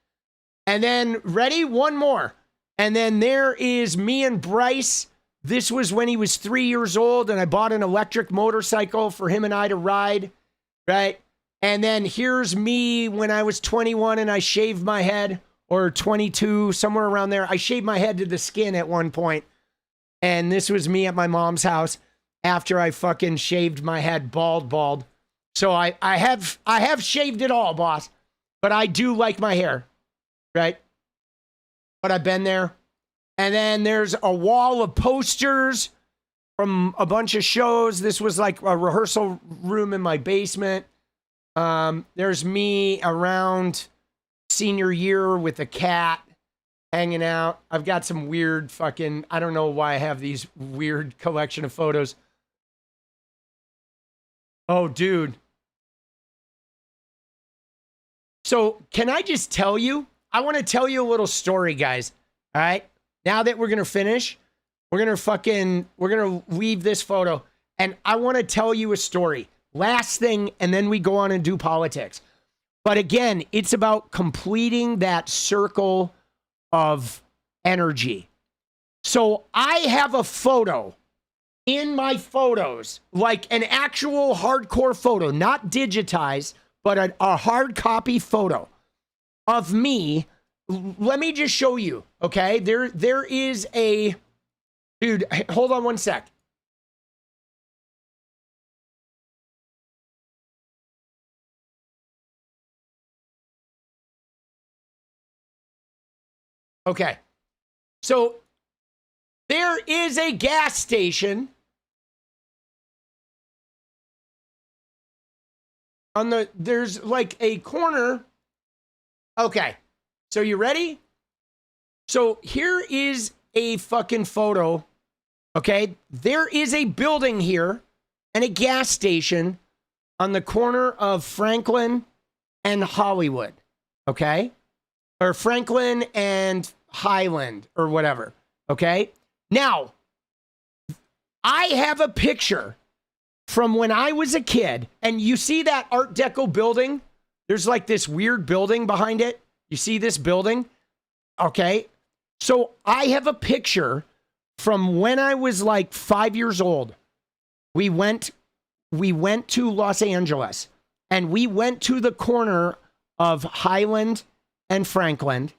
And then, ready? One more. And then there is me and Bryce. This was when he was 3 years old, and I bought an electric motorcycle for him and I to ride, right? And then here's me when I was 21 and I shaved my head, or 22, somewhere around there. I shaved my head to the skin at one point. And this was me at my mom's house. After I fucking shaved my head bald. So I have shaved it all, boss. But I do like my hair, right? But I've been there. And then there's a wall of posters from a bunch of shows. This was like a rehearsal room in my basement. There's me around senior year with a cat hanging out. I've got some weird fucking, I don't know why I have these weird collection of photos. Oh, dude. So can I just tell you? I want to tell you a little story, guys. All right. Now that we're going to finish, we're going to leave this photo. And I want to tell you a story. Last thing, and then we go on and do politics. But again, it's about completing that circle of energy. So I have a photo in my photos, like an actual hardcore photo, not digitized, but a hard copy photo of me. Let me just show you, okay? There is a, dude, hold on one sec. Okay. So there is a gas station there's like a corner. Okay. So you ready? So here is a fucking photo. Okay. There is a building here and a gas station on the corner of Franklin and Hollywood. Okay. Or Franklin and Highland or whatever. Okay. Now, I have a picture from when I was a kid, and you see that Art Deco building? There's like this weird building behind it. You see this building? Okay. So I have a picture from when I was like 5 years old. We went to Los Angeles, and we went to the corner of Highland and Franklin,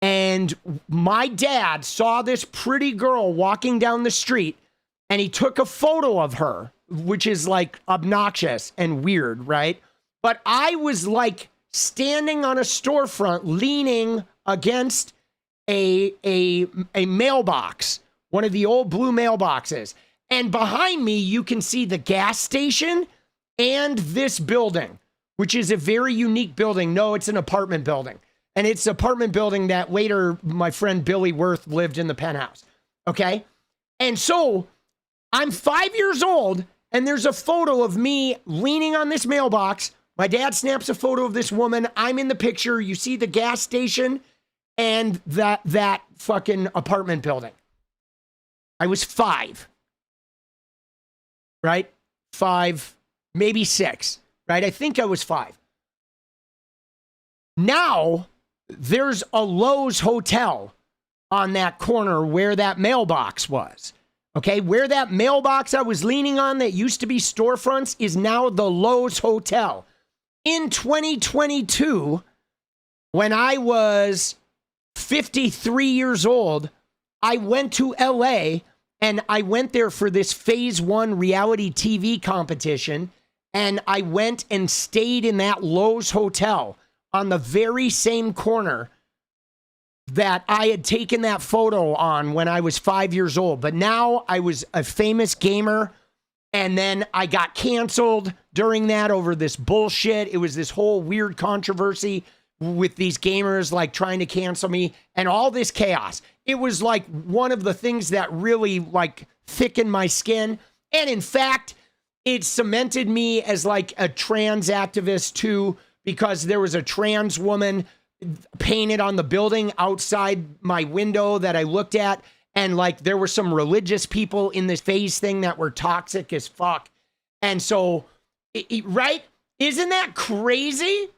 and my dad saw this pretty girl walking down the street, and he took a photo of her, which is like obnoxious and weird, right? But I was like standing on a storefront leaning against a mailbox, one of the old blue mailboxes. And behind me, you can see the gas station and this building, which is a very unique building. No, it's an apartment building. And it's an apartment building that later my friend Billy Wirth lived in the penthouse. Okay? And so I'm 5 years old, and there's a photo of me leaning on this mailbox. My dad snaps a photo of this woman. I'm in the picture. You see the gas station and that fucking apartment building. I was 5. Right? 5, maybe 6. Right? I think I was 5. Now, there's a Lowe's hotel on that corner where that mailbox was. Okay, where that mailbox I was leaning on that used to be storefronts is now the Lowe's Hotel. In 2022, when I was 53 years old, I went to LA, and I went there for this Phase 1 reality TV competition, and I went and stayed in that Lowe's Hotel on the very same corner that I had taken that photo on when I was 5 years old. But now I was a famous gamer, and then I got canceled during that over this bullshit. It was this whole weird controversy with these gamers like trying to cancel me and all this chaos. It was like one of the things that really like thickened my skin. And in fact, it cemented me as like a trans activist too, because there was a trans woman painted on the building outside my window that I looked at. And like, there were some religious people in this phase thing that were toxic as fuck. And so, right? Isn't that crazy?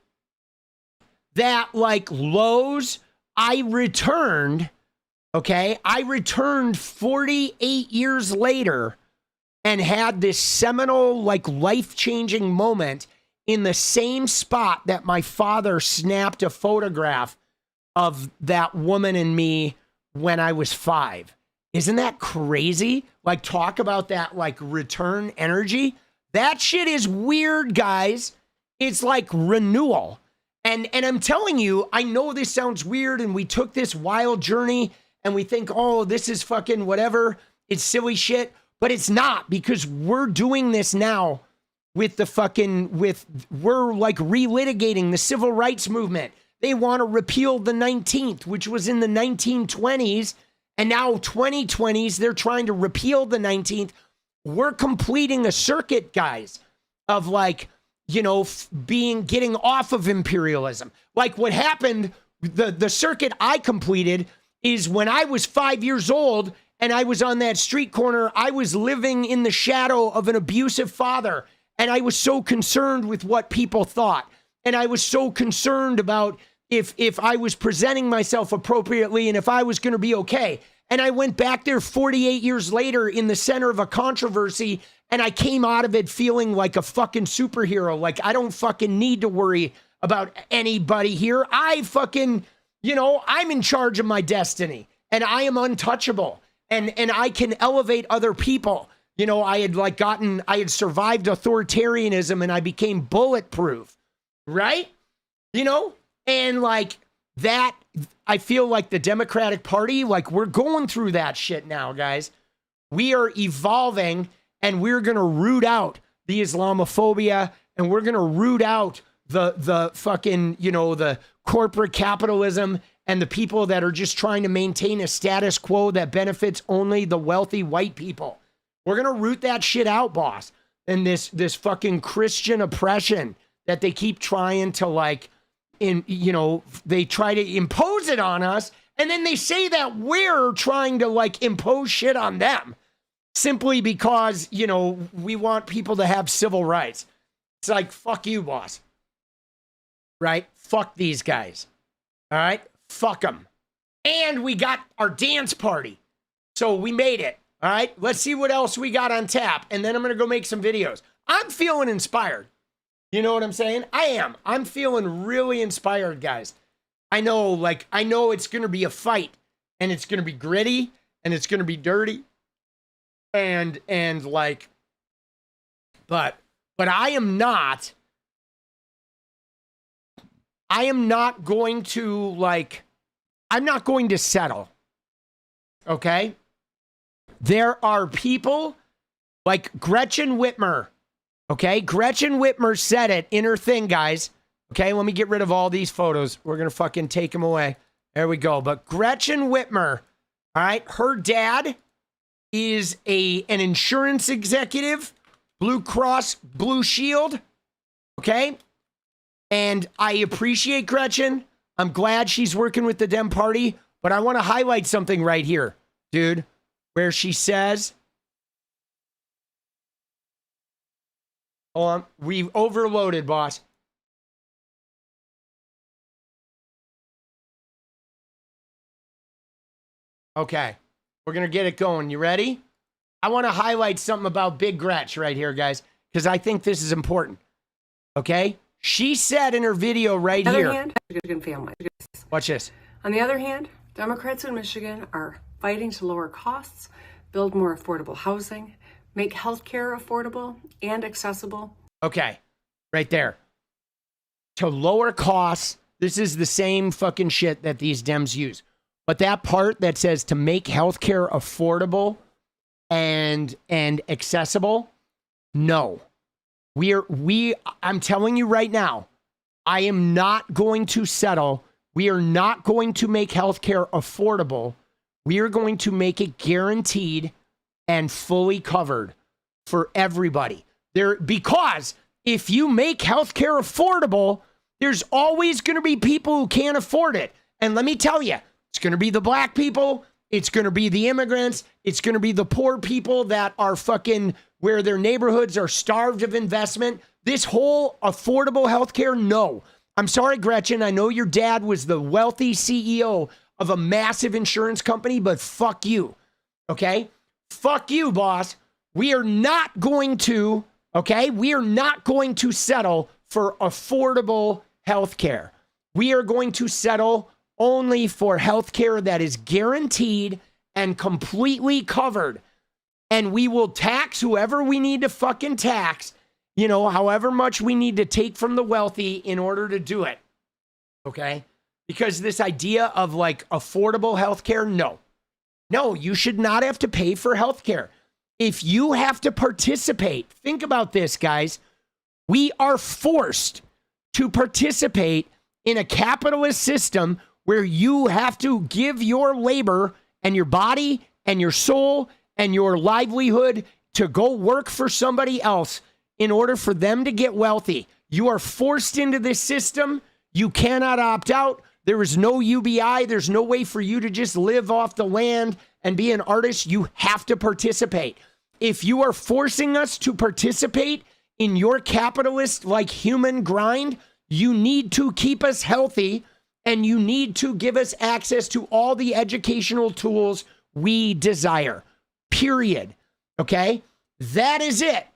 That like Lowe's, I returned, okay? I returned 48 years later and had this seminal, like life-changing moment in the same spot that my father snapped a photograph of that woman and me when I was 5. Isn't that crazy? Like, talk about that, like, return energy. That shit is weird, guys. It's like renewal. And I'm telling you, I know this sounds weird, and we took this wild journey, and we think, oh, this is fucking whatever. It's silly shit. But it's not, because we're doing this now with the fucking, we're like relitigating the civil rights movement. They want to repeal the 19th, which was in the 1920s. And now 2020s, they're trying to repeal the 19th. We're completing a circuit, guys, of like, you know, getting off of imperialism. Like what happened, the circuit I completed is when I was 5 years old and I was on that street corner, I was living in the shadow of an abusive father. And I was so concerned with what people thought. And I was so concerned about if I was presenting myself appropriately and if I was going to be okay. And I went back there 48 years later in the center of a controversy, and I came out of it feeling like a fucking superhero. Like, I don't fucking need to worry about anybody here. I fucking, you know, I'm in charge of my destiny, and I am untouchable, and I can elevate other people. You know, I had survived authoritarianism, and I became bulletproof, right? You know, and like that, I feel like the Democratic Party, like we're going through that shit now, guys. We are evolving, and we're going to root out the Islamophobia and we're going to root out the fucking, you know, the corporate capitalism and the people that are just trying to maintain a status quo that benefits only the wealthy white people. We're going to root that shit out, boss. And this fucking Christian oppression that they keep trying to like, they try to impose it on us. And then they say that we're trying to like impose shit on them simply because, you know, we want people to have civil rights. It's like, fuck you, boss. Right? Fuck these guys. All right? Fuck them. And we got our dance party. So we made it. All right? Let's see what else we got on tap. And then I'm going to go make some videos. I'm feeling inspired. You know what I'm saying? I am. I'm feeling really inspired, guys. I know it's going to be a fight. And it's going to be gritty. And it's going to be dirty. And like, but I am not going to like, I'm not going to settle. Okay? There are people like Gretchen Whitmer. Okay? Gretchen Whitmer said it in her thing, guys. Okay? Let me get rid of all these photos. We're going to fucking take them away. There we go. But Gretchen Whitmer, all right? Her dad is an insurance executive, Blue Cross Blue Shield. Okay? And I appreciate Gretchen. I'm glad she's working with the Dem Party, but I want to highlight something right here, dude, where she says, hold on, we've overloaded, boss. Okay, we're going to get it going. You ready? I want to highlight something about Big Gretch right here, guys, because I think this is important. Okay? She said in her video right On the here. other hand, Michigan family. Watch this. On the other hand, Democrats in Michigan are fighting to lower costs, build more affordable housing, make healthcare affordable and accessible. Okay, right there. To lower costs, this is the same fucking shit that these Dems use. But that part that says to make healthcare affordable and accessible, no. I'm telling you right now, I am not going to settle. We are not going to make healthcare affordable. We are going to make it guaranteed and fully covered for everybody. Because if you make healthcare affordable, there's always going to be people who can't afford it. And let me tell you, it's going to be the black people. It's going to be the immigrants. It's going to be the poor people that are fucking where their neighborhoods are starved of investment. This whole affordable healthcare, no. I'm sorry, Gretchen. I know your dad was the wealthy CEO of a massive insurance company, but fuck you. Okay? Fuck you, boss. We are not going to, okay? We are not going to settle for affordable healthcare. We are going to settle only for healthcare that is guaranteed and completely covered. And we will tax whoever we need to fucking tax, you know, however much we need to take from the wealthy in order to do it. Okay? Because this idea of like affordable healthcare, no. No, you should not have to pay for healthcare. If you have to participate, think about this, guys. We are forced to participate in a capitalist system where you have to give your labor and your body and your soul and your livelihood to go work for somebody else in order for them to get wealthy. You are forced into this system. You cannot opt out. There is no UBI. There's no way for you to just live off the land and be an artist. You have to participate. If you are forcing us to participate in your capitalist, like human grind, you need to keep us healthy and you need to give us access to all the educational tools we desire. Period. Okay? That is it.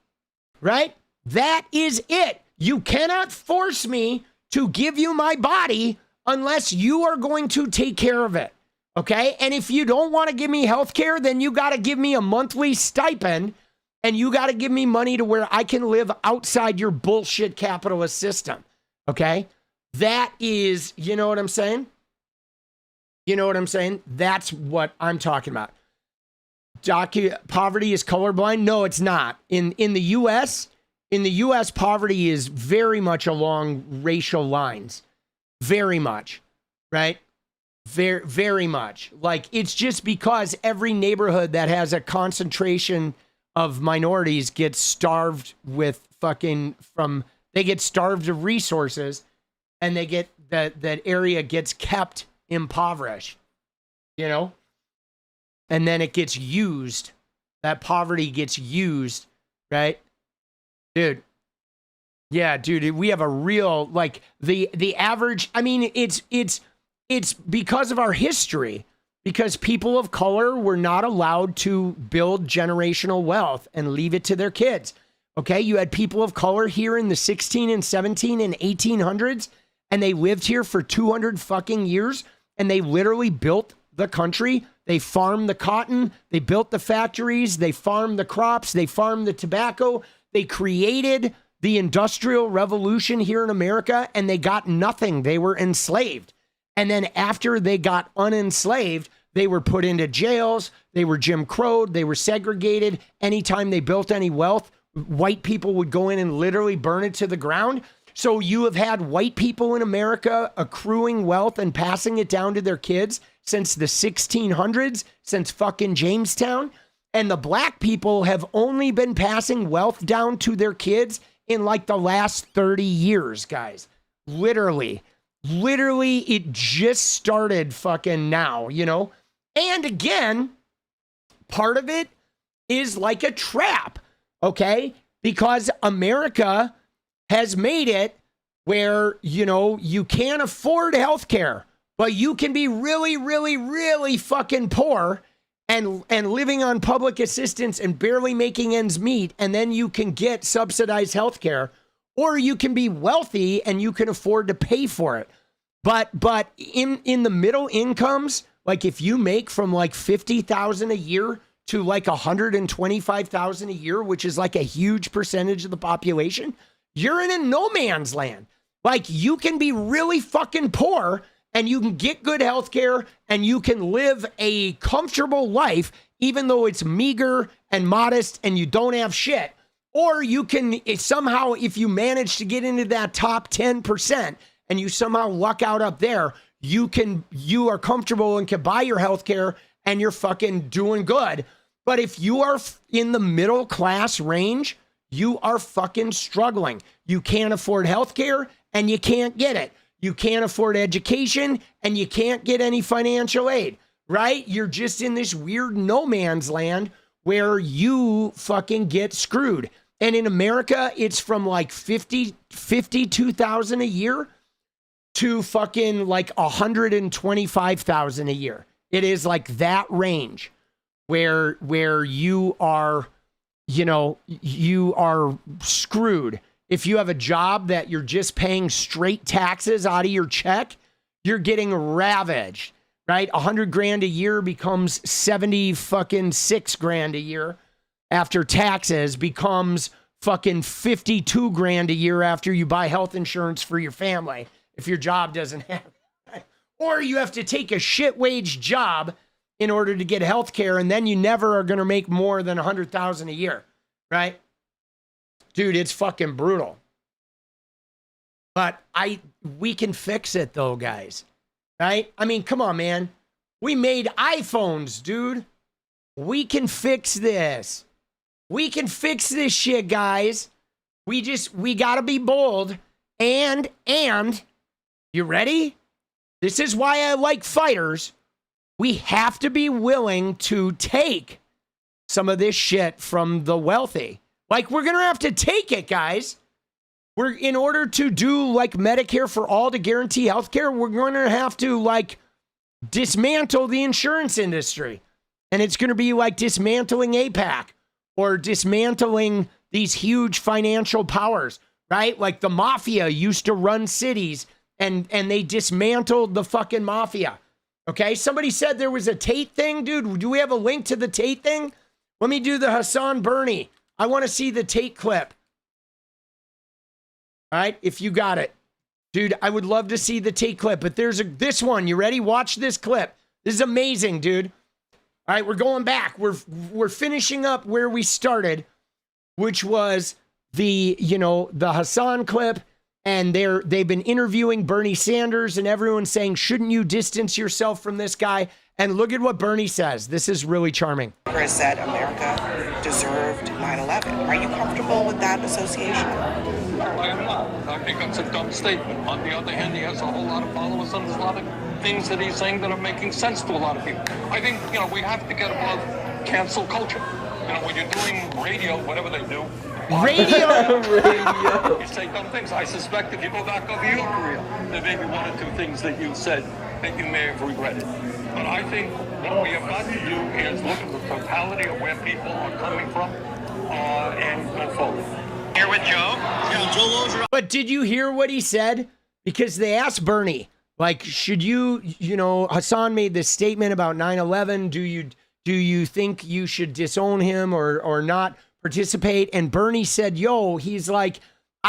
Right? That is it. You cannot force me to give you my body unless you are going to take care of it. Okay? And if you don't want to give me health care, then you got to give me a monthly stipend and you got to give me money to where I can live outside your bullshit capitalist system. Okay? That is, you know what I'm saying? You know what I'm saying? That's what I'm talking about. Poverty is colorblind? No, it's not. In the U.S., in the US, poverty is very much along racial lines. Very much, right? Very, very much. Like, it's just because every neighborhood that has a concentration of minorities gets starved with they get starved of resources, and they get that area gets kept impoverished, you know? And then it gets used. That poverty gets used, right? Dude. Yeah, dude, we have a real, like, the average, I mean, it's because of our history, because people of color were not allowed to build generational wealth and leave it to their kids. Okay, you had people of color here in the 16 and 17 and 1800s, and they lived here for 200 fucking years, and they literally built the country. They farmed the cotton, they built the factories, they farmed the crops, they farmed the tobacco, they created the Industrial Revolution here in America, and they got nothing. They were enslaved. And then after they got unenslaved, they were put into jails, they were Jim Crowed, they were segregated. Anytime they built any wealth, white people would go in and literally burn it to the ground. So you have had white people in America accruing wealth and passing it down to their kids since the 1600s, since fucking Jamestown. And the black people have only been passing wealth down to their kids in like the last 30 years, guys. Literally, it just started fucking now, you know? And again, part of it is like a trap, okay? Because America has made it where, you know, you can't afford healthcare, but you can be really, really, really fucking poor and living on public assistance and barely making ends meet, and then you can get subsidized healthcare, or you can be wealthy and you can afford to pay for it. But in the middle incomes, like if you make from like $50,000 a year to like $125,000 a year, which is like a huge percentage of the population, you're in a no man's land. Like, you can be really fucking poor and you can get good health care and you can live a comfortable life, even though it's meager and modest and you don't have shit. Or you can somehow, if you manage to get into that top 10% and you somehow luck out up there, you are comfortable and can buy your health care and you're fucking doing good. But if you are in the middle class range, you are fucking struggling. You can't afford health care and you can't get it. You can't afford education and you can't get any financial aid, right? You're just in this weird no man's land where you fucking get screwed. And in America, it's from like 52,000 a year to fucking like 125,000 a year. It is like that range where you are, you know, you are screwed. If you have a job that you're just paying straight taxes out of your check, you're getting ravaged, right? 100 grand a year becomes 76 grand a year after taxes, becomes fucking 52 grand a year after you buy health insurance for your family, if your job doesn't have it. Or you have to take a shit wage job in order to get health care, and then you never are going to make more than 100,000 a year, right? Dude, it's fucking brutal. But we can fix it though, guys. Right? I mean, come on, man. We made iPhones, dude. We can fix this. We can fix this shit, guys. We gotta be bold. And you ready? This is why I like fighters. We have to be willing to take some of this shit from the wealthy. Like, we're going to have to take it, guys. In order to do like Medicare for all to guarantee healthcare, we're going to have to like dismantle the insurance industry. And it's going to be like dismantling AIPAC or dismantling these huge financial powers, right? Like the mafia used to run cities and they dismantled the fucking mafia. Okay. Somebody said there was a Tate thing, dude. Do we have a link to the Tate thing? Let me do the Hasan Bernie. I want to see the Tate clip. All right, if you got it. Dude, I would love to see the Tate clip, but there's this one. You ready? Watch this clip. This is amazing, dude. All right, we're going back. We're finishing up where we started, which was the Hasan clip, and they've been interviewing Bernie Sanders, and everyone's saying, shouldn't you distance yourself from this guy? And look at what Bernie says. This is really charming. Congress said America deserved 9/11. Are you comfortable with that association? No, I am not. I think that's a dumb statement. On the other hand, he has a whole lot of followers, and there's a lot of things that he's saying that are making sense to a lot of people. I think, we have to get above cancel culture. When you're doing radio, whatever they do. Radio! You say dumb things. I suspect if you go back over your career, there may be one or two things that you said that you may have regretted. But I think what we have got to do is look at the totality of where people are coming from and go forward. Here with Joe. Yeah, Joe Lozier. But did you hear what he said? Because they asked Bernie, like, should you, Hasan made this statement about 9/11. Do you think you should disown him or not participate? And Bernie said, he's like,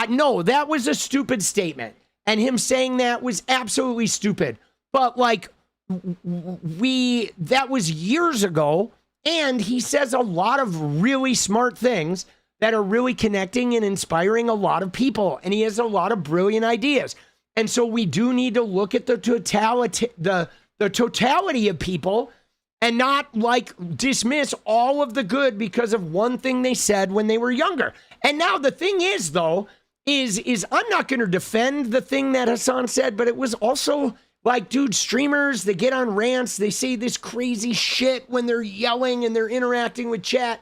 no, that was a stupid statement. And him saying that was absolutely stupid. But like, that was years ago, and he says a lot of really smart things that are really connecting and inspiring a lot of people, and he has a lot of brilliant ideas. And so we do need to look at the totality of people and not like dismiss all of the good because of one thing they said when they were younger. And now the thing is, though, is I'm not going to defend the thing that Hasan said, but it was also like, dude, streamers, they get on rants, they say this crazy shit when they're yelling and they're interacting with chat.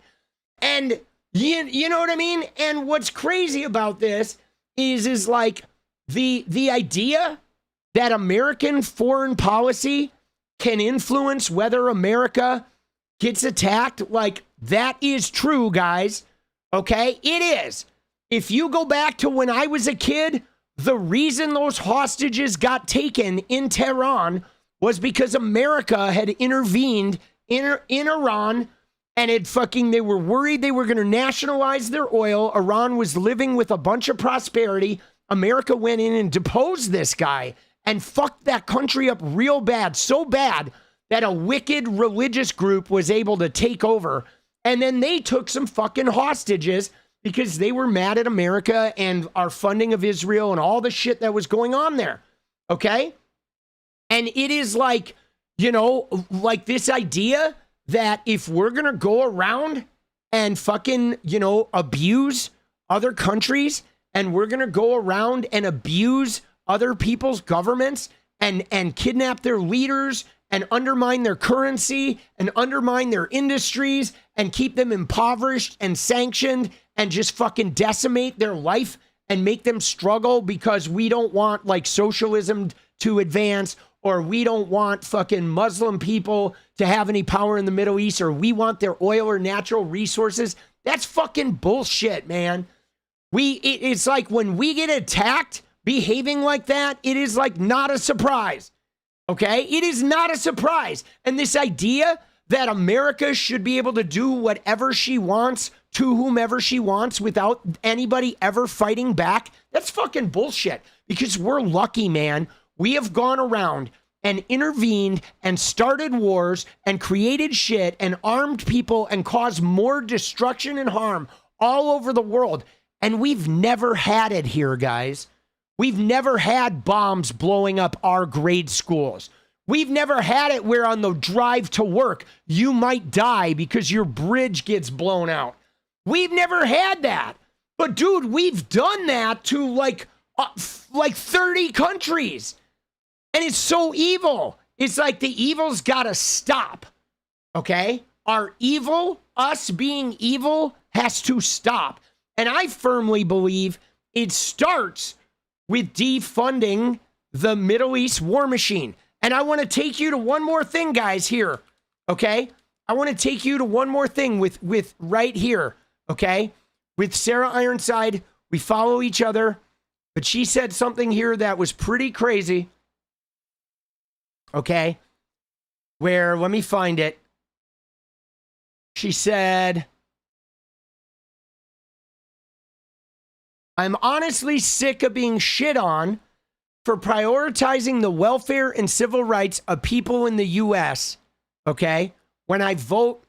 And you know what I mean? And what's crazy about this is like the idea that American foreign policy can influence whether America gets attacked. Like, that is true, guys. Okay? It is. If you go back to when I was a kid, the reason those hostages got taken in Tehran was because America had intervened in Iran, and they were worried they were going to nationalize their oil. Iran was living with a bunch of prosperity. America went in and deposed this guy and fucked that country up real bad, so bad that a wicked religious group was able to take over. And then they took some fucking hostages because they were mad at America and our funding of Israel and all the shit that was going on there. Okay? And it is like, like this idea that if we're going to go around and fucking, abuse other countries, and we're going to go around and abuse other people's governments and kidnap their leaders and undermine their currency and undermine their industries and keep them impoverished and sanctioned and just fucking decimate their life and make them struggle because we don't want like socialism to advance, or we don't want fucking Muslim people to have any power in the Middle East, or we want their oil or natural resources. That's fucking bullshit, man. It's like when we get attacked behaving like that, it is like not a surprise. Okay? It is not a surprise. And this idea that America should be able to do whatever she wants to whomever she wants without anybody ever fighting back, that's fucking bullshit. Because we're lucky, man. We have gone around and intervened and started wars and created shit and armed people and caused more destruction and harm all over the world. And we've never had it here, guys. We've never had bombs blowing up our grade schools. We've never had it where on the drive to work, you might die because your bridge gets blown out. We've never had that. But dude, we've done that to like 30 countries. And it's so evil. It's like the evil's got to stop. Okay? Our evil, us being evil, has to stop. And I firmly believe it starts with defunding the Middle East war machine. And I want to take you to one more thing, guys, here. Okay? I want to take you to one more thing with right here. Okay? With Sarah Ironside, we follow each other. But she said something here that was pretty crazy. Okay? Where, let me find it. She said, I'm honestly sick of being shit on for prioritizing the welfare and civil rights of people in the U.S., okay, when I vote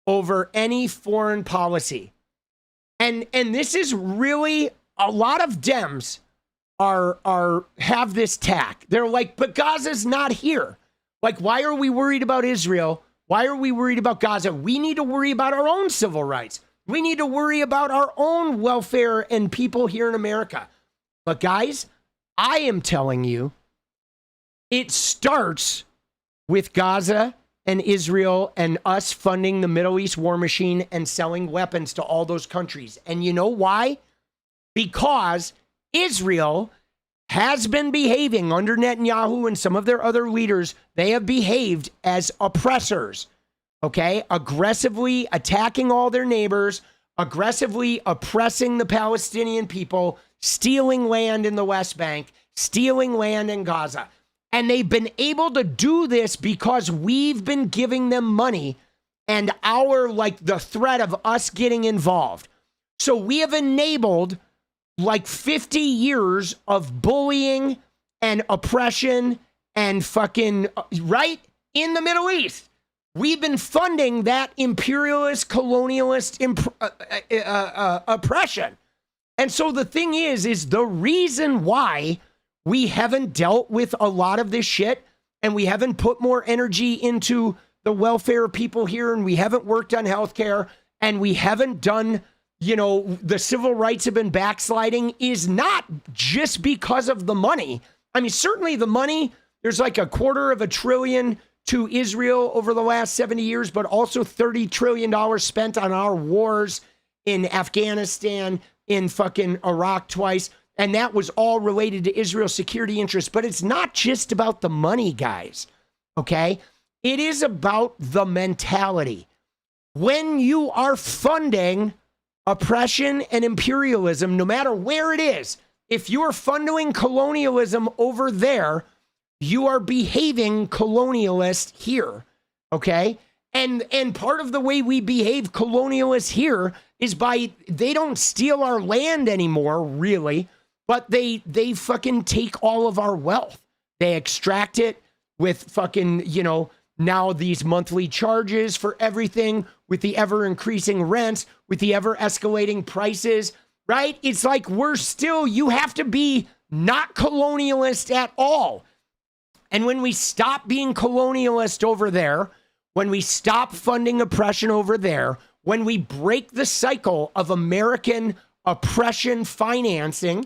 over any foreign policy. And this is really, a lot of Dems have this tack. They're like, but Gaza's not here. Like, why are we worried about Israel? Why are we worried about Gaza? We need to worry about our own civil rights. We need to worry about our own welfare and people here in America. But guys, I am telling you, it starts with Gaza and Israel and us funding the Middle East war machine and selling weapons to all those countries. And you know why? Because Israel has been behaving under Netanyahu and some of their other leaders. They have behaved as oppressors, okay? Aggressively attacking all their neighbors, aggressively oppressing the Palestinian people, stealing land in the West Bank, stealing land in Gaza. And they've been able to do this because we've been giving them money and the threat of us getting involved. So we have enabled 50 years of bullying and oppression and fucking, right? In the Middle East. We've been funding that imperialist, colonialist oppression. And so the thing is the reason why we haven't dealt with a lot of this shit and we haven't put more energy into the welfare of people here and we haven't worked on healthcare and we haven't done, the civil rights have been backsliding is not just because of the money. I mean, certainly the money, there's like $250 billion to Israel over the last 70 years, but also $30 trillion spent on our wars in Afghanistan, in fucking Iraq twice. And that was all related to Israel's security interests. But it's not just about the money, guys. Okay? It is about the mentality. When you are funding oppression and imperialism, no matter where it is, if you're funding colonialism over there, you are behaving colonialist here. Okay? And part of the way we behave colonialist here is they don't steal our land anymore, really, but they fucking take all of our wealth. They extract it with fucking, now these monthly charges for everything, with the ever increasing rents, with the ever escalating prices, right? It's like you have to be not colonialist at all. And when we stop being colonialist over there, when we stop funding oppression over there, when we break the cycle of American oppression financing,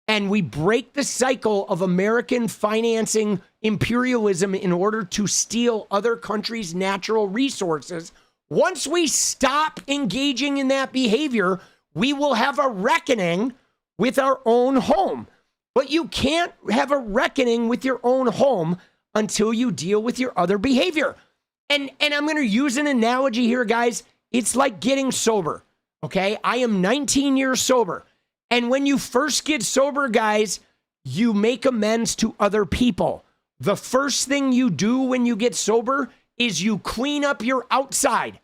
and we break the cycle of American financing imperialism in order to steal other countries' natural resources, once we stop engaging in that behavior, we will have a reckoning with our own home. But you can't have a reckoning with your own home until you deal with your other behavior. And I'm going to use an analogy here, guys. It's like getting sober, okay? I am 19 years sober. And when you first get sober, guys, you make amends to other people. The first thing you do when you get sober is you clean up your outside,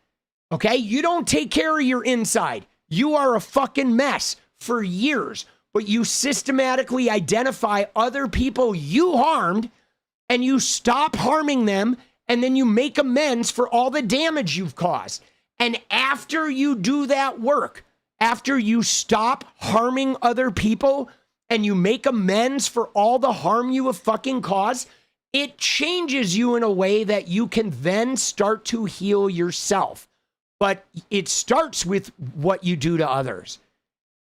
okay? You don't take care of your inside. You are a fucking mess for years, but you systematically identify other people you harmed and you stop harming them, and then you make amends for all the damage you've caused. And after you do that work, after you stop harming other people and you make amends for all the harm you have fucking caused, it changes you in a way that you can then start to heal yourself. But it starts with what you do to others.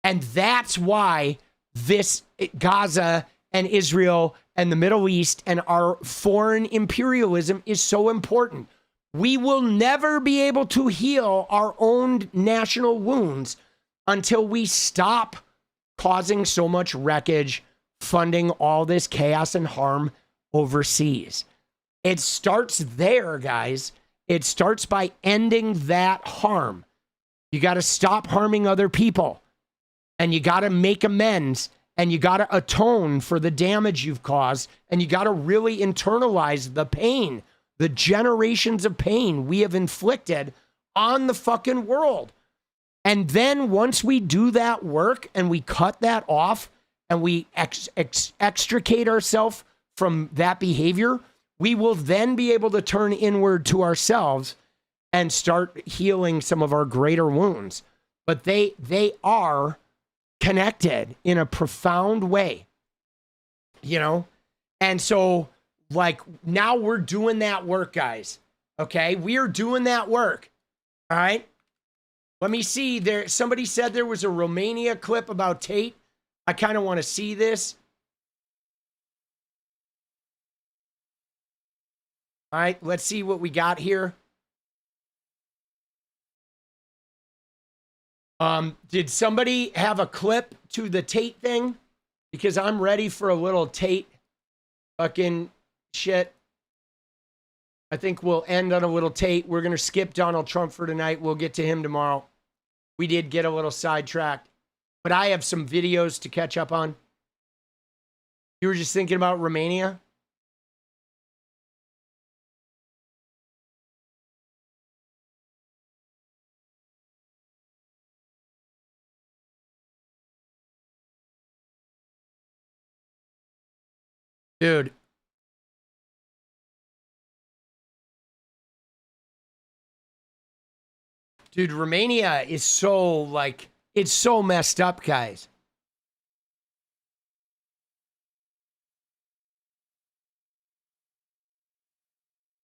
And that's why this Gaza and Israel and the Middle East and our foreign imperialism is so important. We will never be able to heal our own national wounds until we stop causing so much wreckage, funding all this chaos and harm overseas. It starts there, guys. It starts by ending that harm. You got to stop harming other people, and you got to make amends, and you got to atone for the damage you've caused, and you got to really internalize the pain, the generations of pain we have inflicted on the fucking world. And then once we do that work and we cut that off and we extricate ourselves from that behavior, we will then be able to turn inward to ourselves and start healing some of our greater wounds. but they are connected in a profound way, you know? And so, like, now we're doing that work, guys. Okay? We are doing that work. All right? Let me see. There, somebody said there was a Romania clip about Tate. I kind of want to see this. All right, let's see what we got here. Did somebody have a clip to the Tate thing? Because I'm ready for a little Tate fucking shit. I think we'll end on a little Tate. We're going to skip Donald Trump for tonight. We'll get to him tomorrow. We did get a little sidetracked. But I have some videos to catch up on. You were just thinking about Romania? Dude. Dude, Romania is so, like, it's so messed up, guys.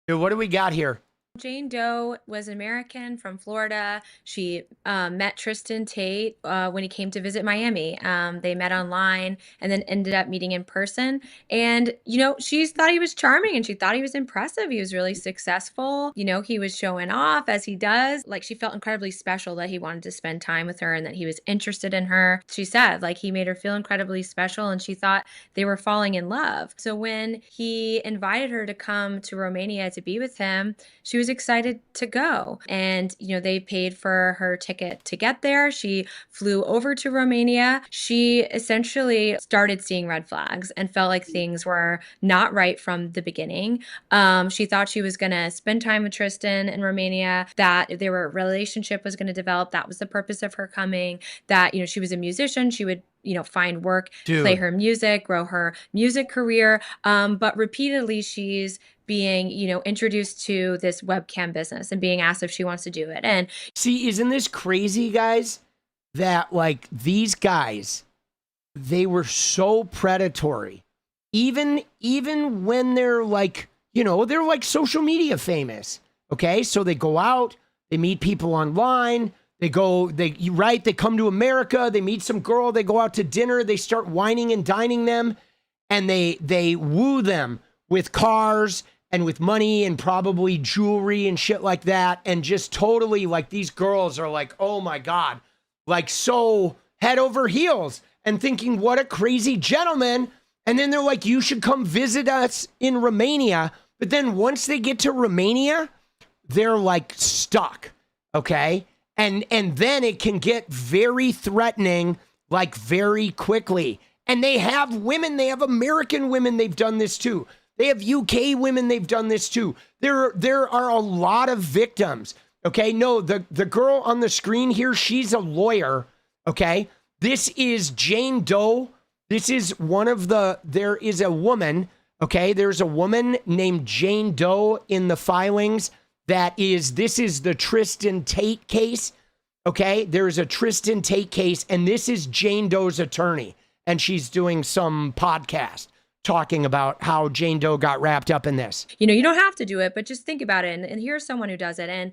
Dude, what do we got here? Jane Doe was an American from Florida. She met Tristan Tate when he came to visit Miami. They met online and then ended up meeting in person. And, you know, she thought he was charming and she thought he was impressive. He was really successful. You know, he was showing off as he does. Like, she felt incredibly special that he wanted to spend time with her and that he was interested in her. She said, like, he made her feel incredibly special and she thought they were falling in love. So when he invited her to come to Romania to be with him, she was excited to go. And, you know, they paid for her ticket to get there. She flew over to Romania. She essentially started seeing red flags and felt like things were not right from the beginning. She thought she was going to spend time with Tristan in Romania, that their relationship was going to develop. That was the purpose of her coming, that, you know, she was a musician. She would, you know, find work, play her music, grow her music career. But repeatedly, she's being, you know, introduced to this webcam business and being asked if she wants to do it. And see, isn't this crazy, guys? That, like, these guys, they were so predatory. Even when they're, like, you know, they're like social media famous. Okay, so they go out, they meet people online. They come to America, they meet some girl, they go out to dinner, they start whining and dining them, and they woo them with cars and with money and probably jewelry and shit like that. And just totally, like, these girls are like, oh my God, like, so head over heels and thinking, what a crazy gentleman. And then they're like, you should come visit us in Romania. But then once they get to Romania, they're like stuck. Okay. And then it can get very threatening, like, very quickly. And they have women, they have American women, they've done this too. They have UK women, they've done this too. There are a lot of victims. Okay, no, the girl on the screen here, she's a lawyer. Okay, this is Jane Doe. This is there is a woman. Okay, there's a woman named Jane Doe in the filings. This is the Tristan Tate case. Okay, there's a Tristan Tate case, and this is Jane Doe's attorney, and she's doing some podcast talking about how Jane Doe got wrapped up in this. You know, you don't have to do it, but just think about it. And here's someone who does it. And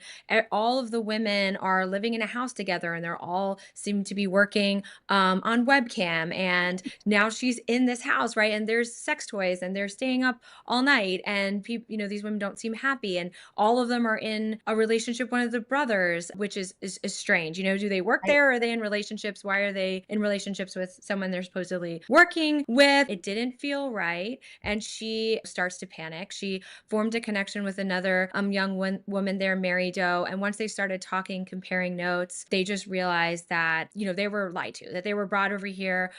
all of the women are living in a house together and they're all seem to be working on webcam. And now she's in this house, right? And there's sex toys and they're staying up all night. And people, you know, these women don't seem happy. And all of them are in a relationship, one of the brothers, which is strange. You know, do they work there? Or are they in relationships? Why are they in relationships with someone they're supposedly working with? It didn't feel right. And she starts to panic. She formed a connection with another young woman there, Mary Doe. And once they started talking, comparing notes, they just realized that, you know, they were lied to, that they were brought over here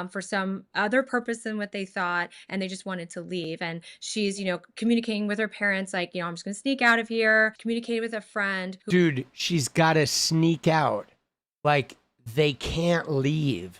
for some other purpose than what they thought. And they just wanted to leave. And she's, you know, communicating with her parents, like, you know, I'm just going to sneak out of here, communicate with a friend. Dude, she's got to sneak out. Like, they can't leave,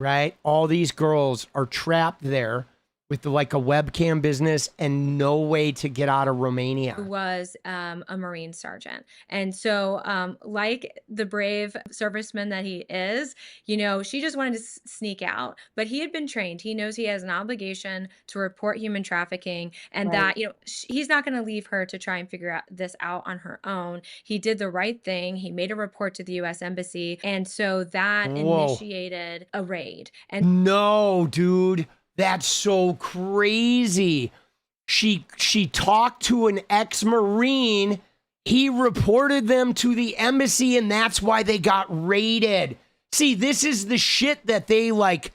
right? All these girls are trapped there with like a webcam business and no way to get out of Romania. Who was a Marine sergeant. And so, like the brave serviceman that he is, you know, she just wanted to sneak out, but he had been trained. He knows he has an obligation to report human trafficking, and that, you know, he's not going to leave her to try and figure this out on her own. He did the right thing. He made a report to the U.S. Embassy. And so that initiated a raid. And no, dude, that's so crazy. She talked to an ex-Marine. He reported them to the embassy, and that's why they got raided. See, this is the shit that they like.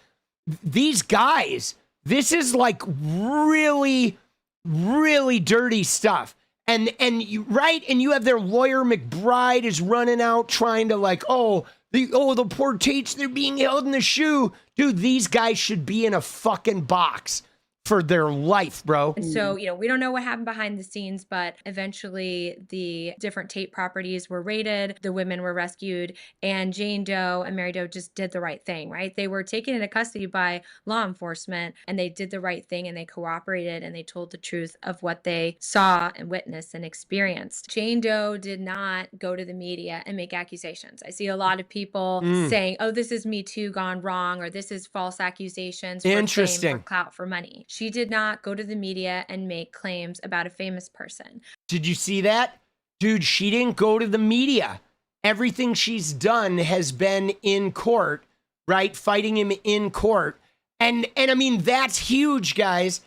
These guys, this is like really, really dirty stuff. And you, right? And you have their lawyer McBride is running out trying to like, the poor Tates, they're being held in the shoe. Dude, these guys should be in a fucking box for their life, bro. And so, you know, we don't know what happened behind the scenes, but eventually the different Tate properties were raided, the women were rescued, and Jane Doe and Mary Doe just did the right thing, right? They were taken into custody by law enforcement, and they did the right thing, and they cooperated, and they told the truth of what they saw and witnessed and experienced. Jane Doe did not go to the media and make accusations. I see a lot of people saying, oh, this is Me Too gone wrong, or this is false accusations for fame, for clout, for money. She did not go to the media and make claims about a famous person. Did you see that? Dude, she didn't go to the media. Everything she's done has been in court, right? Fighting him in court. And I mean, that's huge, guys.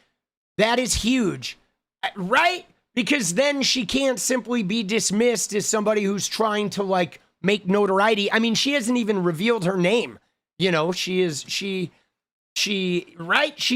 That is huge, right? Because then she can't simply be dismissed as somebody who's trying to like make notoriety. I mean, she hasn't even revealed her name. You know, she's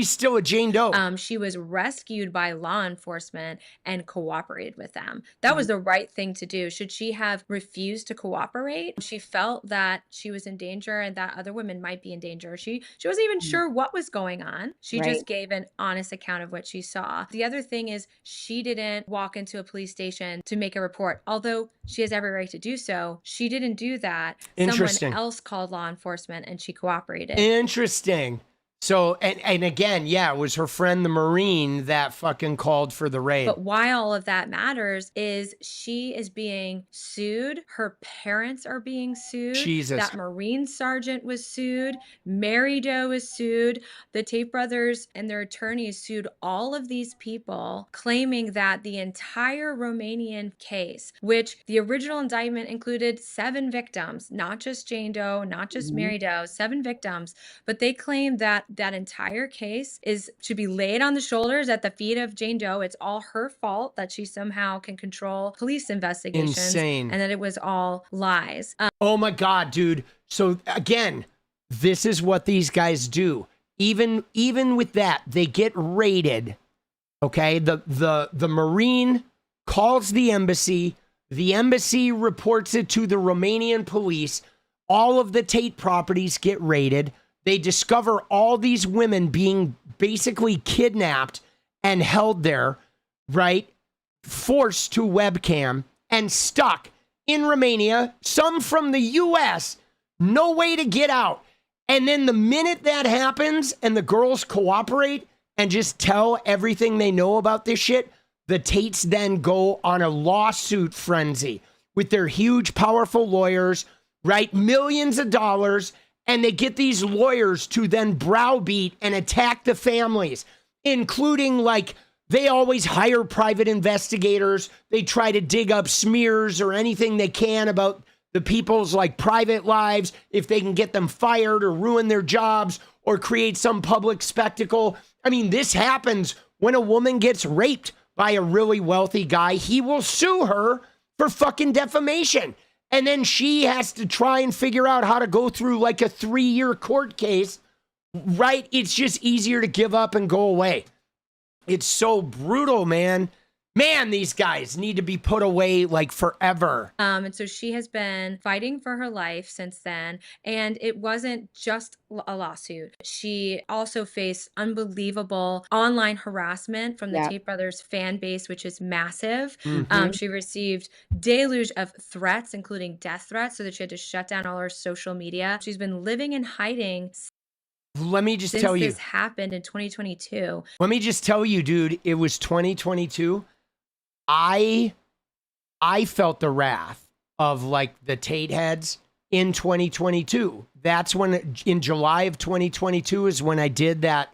still a Jane Doe. She was rescued by law enforcement and cooperated with them. That was the right thing to do. Should she have refused to cooperate? She felt that she was in danger and that other women might be in danger. She wasn't even sure what was going on. She just gave an honest account of what she saw. The other thing is she didn't walk into a police station to make a report, although she has every right to do so. She didn't do that. Interesting. Someone else called law enforcement and she cooperated. Interesting. So, and again, yeah, it was her friend, the Marine, that fucking called for the raid. But why all of that matters is she is being sued. Her parents are being sued. Jesus. That Marine sergeant was sued. Mary Doe is sued. The Tate brothers and their attorneys sued all of these people, claiming that the entire Romanian case, which the original indictment included 7 victims, not just Jane Doe, not just Mary Doe, 7 victims, but they claimed that that entire case should be laid on the shoulders at the feet of Jane Doe. It's all her fault that she somehow can control police investigations. Insane. And that it was all lies. Oh my God, dude. So again, this is what these guys do. Even with that, they get raided. Okay. The Marine calls the embassy reports it to the Romanian police. All of the Tate properties get raided. They discover all these women being basically kidnapped and held there, right? Forced to webcam and stuck in Romania, some from the US, no way to get out. And then the minute that happens and the girls cooperate and just tell everything they know about this shit, the Tates then go on a lawsuit frenzy with their huge, powerful lawyers, right? Millions of dollars. And they get these lawyers to then browbeat and attack the families, including like they always hire private investigators. They try to dig up smears or anything they can about the people's like private lives, if they can get them fired or ruin their jobs or create some public spectacle. I mean, this happens when a woman gets raped by a really wealthy guy. He will sue her for fucking defamation. And then she has to try and figure out how to go through like a 3-year court case, right? It's just easier to give up and go away. It's so brutal, man. Man, these guys need to be put away like forever. And so she has been fighting for her life since then. And it wasn't just a lawsuit. She also faced unbelievable online harassment from the Tate brothers fan base, which is massive. She received deluge of threats, including death threats, so that she had to shut down all her social media. She's been living in hiding let me just since tell you. this happened in 2022. Let me just tell you, dude, it was 2022. I felt the wrath of like the Tate heads in 2022. That's when, in July of 2022 is when I did that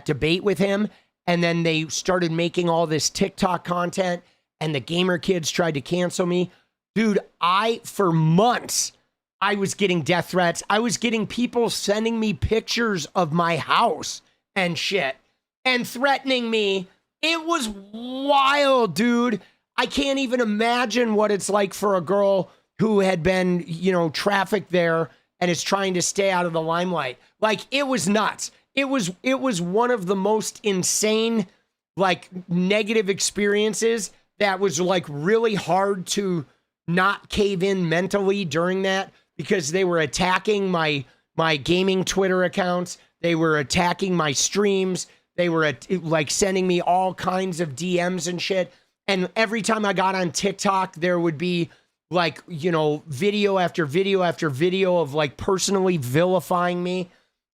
debate with him. And then they started making all this TikTok content and the gamer kids tried to cancel me. Dude, for months, I was getting death threats. I was getting people sending me pictures of my house and shit and threatening me. It was wild, dude. I can't even imagine what it's like for a girl who had been, trafficked there and is trying to stay out of the limelight. Like, it was nuts. It was one of the most insane, like, negative experiences that was like really hard to not cave in mentally during that, because they were attacking my gaming Twitter accounts. They were attacking my streams. They were like sending me all kinds of DMs and shit. And every time I got on TikTok, there would be like, video after video after video of like personally vilifying me.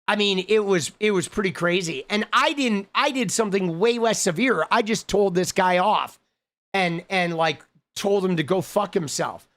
I mean, it was pretty crazy. And I did something way less severe. I just told this guy off and like told him to go fuck himself,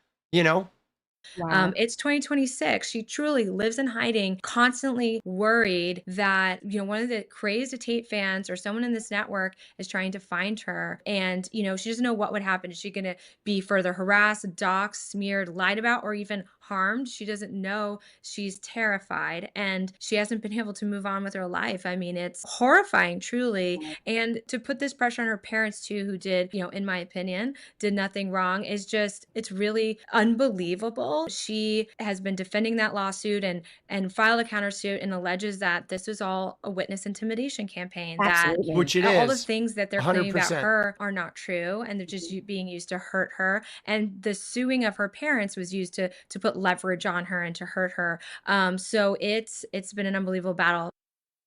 Wow. It's 2026. She truly lives in hiding, constantly worried that, one of the crazed Tate fans or someone in this network is trying to find her. And, she doesn't know what would happen. Is she going to be further harassed, doxxed, smeared, lied about, or even harmed? She doesn't know. She's terrified and she hasn't been able to move on with her life. I mean, it's horrifying, truly. And to put this pressure on her parents too, who did, in my opinion, did nothing wrong, is just, it's really unbelievable. She has been defending that lawsuit and filed a countersuit and alleges that this was all a witness intimidation campaign. Absolutely. Which it all is. the things that they're claiming about 100%. her are not true, and they're just being used to hurt her. And the suing of her parents was used to put leverage on her and to hurt her. So it's been an unbelievable battle.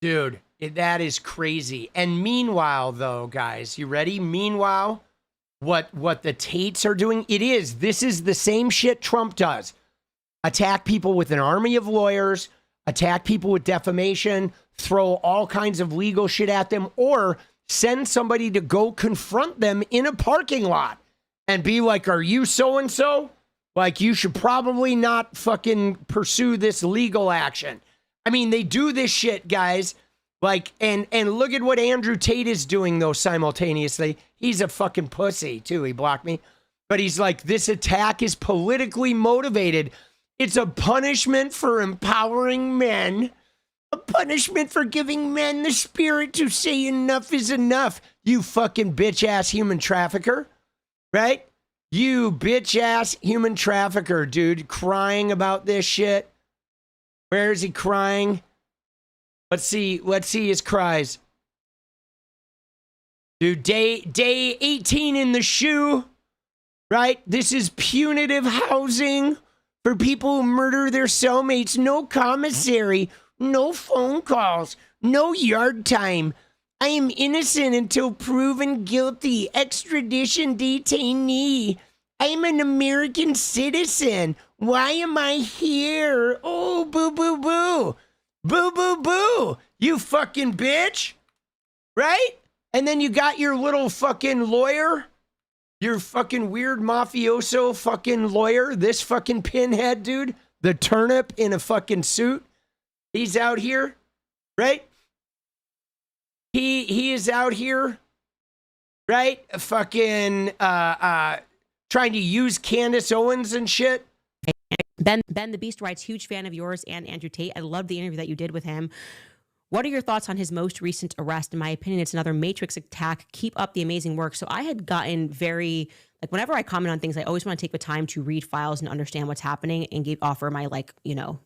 Dude, that is crazy. And meanwhile, though, guys, you ready? Meanwhile, what the Tates are doing, this is the same shit Trump does. Attack people with an army of lawyers, attack people with defamation, throw all kinds of legal shit at them, or send somebody to go confront them in a parking lot and be like, are you so-and-so? Like, you should probably not fucking pursue this legal action. I mean, they do this shit, guys. Like, and look at what Andrew Tate is doing, though, simultaneously. He's a fucking pussy, too. He blocked me. But he's like, this attack is politically motivated. It's a punishment for empowering men. A punishment for giving men the spirit to say enough is enough. You fucking bitch-ass human trafficker. Right? You bitch-ass human trafficker, dude, crying about this shit. Where is he crying? Let's see his cries. Dude, day 18 in the shoe, right? This is punitive housing for people who murder their cellmates. No commissary, no phone calls, no yard time. I am innocent until proven guilty. Extradition detainee. I am an American citizen. Why am I here? Oh, boo, boo, boo. Boo, boo, boo. You fucking bitch. Right? And then you got your little fucking lawyer. Your fucking weird mafioso fucking lawyer. This fucking pinhead dude. The turnip in a fucking suit. He's out here. Right? He is out here, right? Fucking trying to use Candace Owens and shit. Ben the Beast writes, huge fan of yours and Andrew Tate. I love the interview that you did with him. What are your thoughts on his most recent arrest? In my opinion, it's another Matrix attack. Keep up the amazing work. So I had gotten very, like, whenever I comment on things, I always want to take the time to read files and understand what's happening and offer my, like, I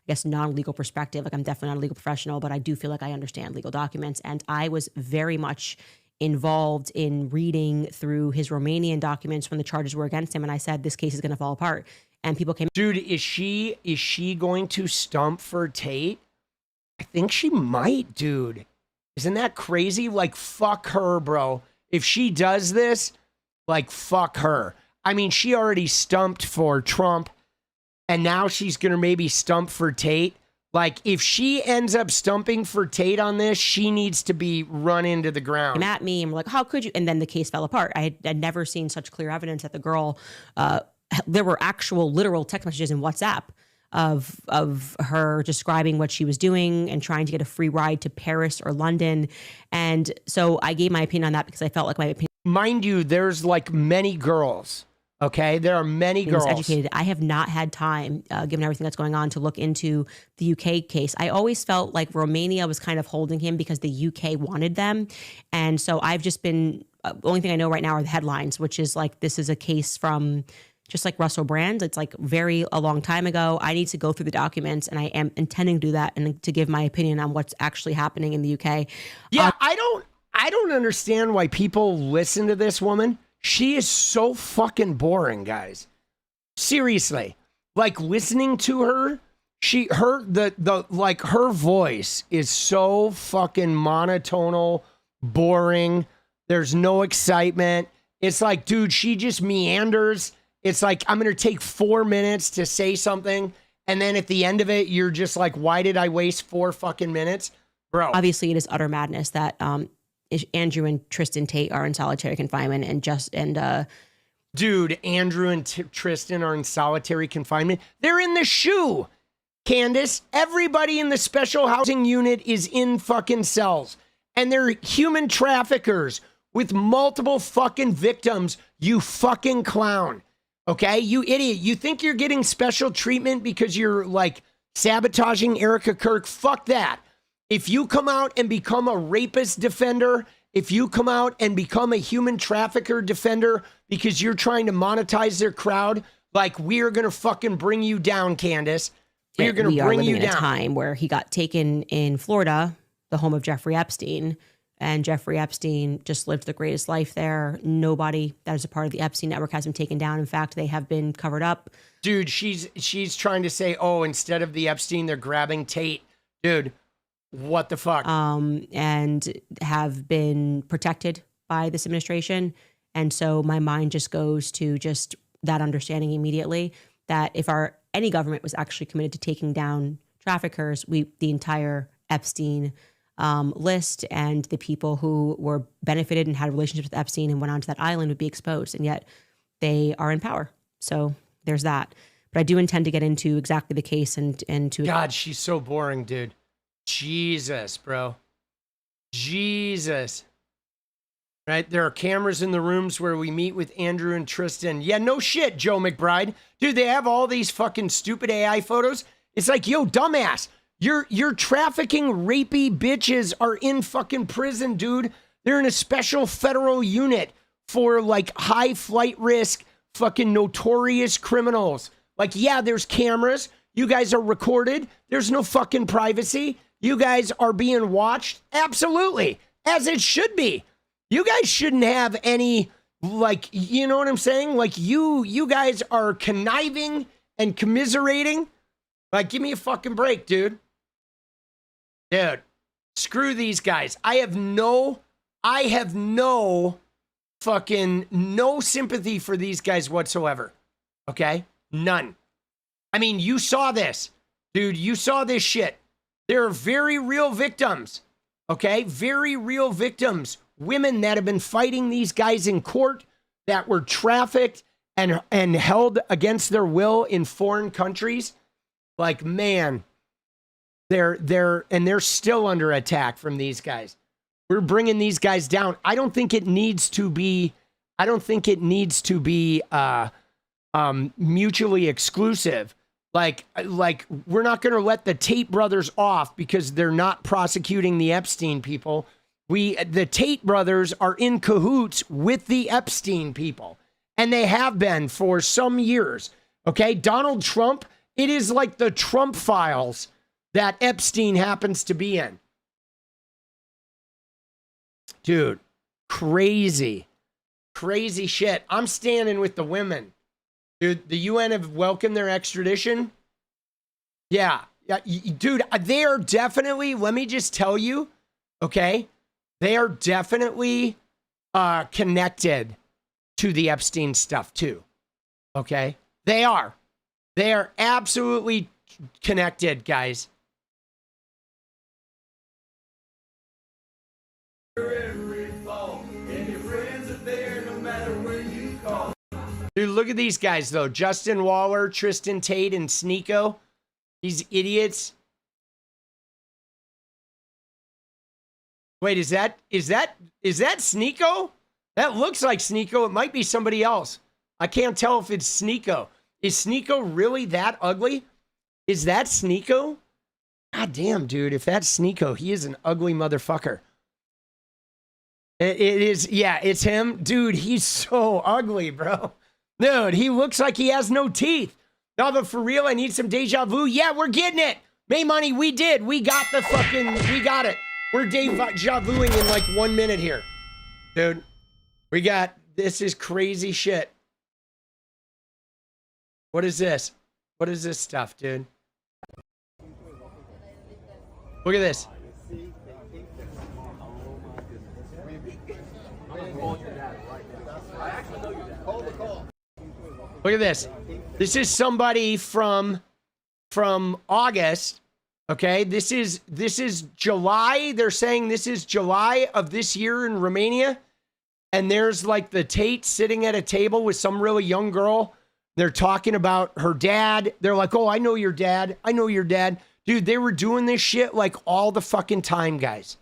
guess, non-legal perspective. Like, I'm definitely not a legal professional, but I do feel like I understand legal documents. And I was very much involved in reading through his Romanian documents when the charges were against him. And I said, this case is going to fall apart. And people came. Dude, is she going to stump for Tate? I think she might, dude. Isn't that crazy? Like, fuck her, bro. If she does this, like, fuck her. I mean, she already stumped for Trump, and now she's going to maybe stump for Tate. Like, if she ends up stumping for Tate on this, she needs to be run into the ground. At me and we're like, how could you? And then the case fell apart. I'd never seen such clear evidence that the girl, there were actual literal text messages in WhatsApp of her describing what she was doing and trying to get a free ride to Paris or London. And so I gave my opinion on that because I felt like my opinion. Mind you, there's like many girls. Okay, there are many girls. Educated. I have not had time, given everything that's going on, to look into the UK case. I always felt like Romania was kind of holding him because the UK wanted them. And so I've just been, the only thing I know right now are the headlines, which is like, this is a case from just like Russell Brand. It's like a long time ago. I need to go through the documents, and I am intending to do that and to give my opinion on what's actually happening in the UK. Yeah, I don't understand why people listen to this woman. She is so fucking boring, guys. Seriously. Like, listening to her, her voice is so fucking monotonal, boring. There's no excitement. It's like, dude, she just meanders. It's like, I'm going to take 4 minutes to say something, and then at the end of it, you're just like, why did I waste 4 fucking minutes? Bro. Obviously, it is utter madness that Andrew and Tristan Tate are in solitary confinement, dude, Andrew and Tristan are in solitary confinement. They're in the shoe, Candace. Everybody in the special housing unit is in fucking cells, and they're human traffickers with multiple fucking victims. You fucking clown. Okay, you idiot. You think you're getting special treatment because you're like sabotaging Erica Kirk? Fuck that. If you come out and become a rapist defender, if you come out and become a human trafficker defender because you're trying to monetize their crowd, like, we are going to fucking bring you down, Candace. We are going to bring you down. In a time where he got taken in Florida, the home of Jeffrey Epstein, and Jeffrey Epstein just lived the greatest life there. Nobody that is a part of the Epstein network has been taken down. In fact, they have been covered up. Dude, she's trying to say, oh, instead of the Epstein, they're grabbing Tate. Dude. What the fuck? And have been protected by this administration. And so my mind just goes to just that understanding immediately that if any government was actually committed to taking down traffickers, the entire Epstein list and the people who were benefited and had relationships with Epstein and went onto that island would be exposed. And yet they are in power. So there's that. But I do intend to get into exactly the case and to... God, she's so boring, dude. Jesus, bro. Jesus. Right? There are cameras in the rooms where we meet with Andrew and Tristan. Yeah, no shit, Joe McBride. Dude, they have all these fucking stupid AI photos. It's like, yo, dumbass. Your trafficking rapey bitches are in fucking prison, dude. They're in a special federal unit for like high flight risk fucking notorious criminals. Like, yeah, there's cameras. You guys are recorded. There's no fucking privacy. You guys are being watched. Absolutely. As it should be. You guys shouldn't have any, like, you know what I'm saying? Like, you guys are conniving and commiserating. Like, give me a fucking break, dude. Dude, screw these guys. I have no fucking no sympathy for these guys whatsoever. Okay? None. I mean, you saw this. Dude, you saw this shit. There are very real victims. Okay? Very real victims. Women that have been fighting these guys in court that were trafficked and held against their will in foreign countries. Like, man, they're still under attack from these guys. We're bringing these guys down. I don't think it needs to be mutually exclusive. Like we're not going to let the Tate brothers off because they're not prosecuting the Epstein people. The Tate brothers are in cahoots with the Epstein people, and they have been for some years. Okay, Donald Trump, it is like the Trump files that Epstein happens to be in. Dude, crazy shit. I'm standing with the women. Dude, the UN have welcomed their extradition. Yeah, dude, they are definitely, let me just tell you, okay, they are definitely connected to the Epstein stuff too, okay? They are absolutely connected, guys. Dude, look at these guys though. Justin Waller, Tristan Tate, and 𝗙cie𝗶𝗶𝗀𝗏. These idiots. Wait, is that 𝗙cie𝗶𝗶𝗀𝗏? That looks like 𝗙cie𝗶𝗶𝗀𝗏. It might be somebody else. I can't tell if it's 𝗙cie𝗶𝗶𝗀𝗏. Is 𝗙cie𝗶𝗶𝗀𝗏 really that ugly? Is that 𝗙cie𝗶𝗶𝗀𝗏? God damn, dude. If that's 𝗙cie𝗶𝗶𝗀𝗏, he is an ugly motherfucker. It is, yeah, it's him. Dude, he's so ugly, bro. Dude, he looks like he has no teeth. No, but for real, I need some deja vu. Yeah, we're getting it. May money, we did. We got the fucking, we got it. We're deja vuing in like 1 minute here. Dude, we got, this is crazy shit. What is this? What is this stuff, dude? Look at this. Look at this. This is somebody from August. Okay, this is July. They're saying this is July of this year in Romania. And there's like the Tate sitting at a table with some really young girl. They're talking about her dad. They're like, oh, I know your dad. I know your dad. Dude, they were doing this shit like all the fucking time, guys.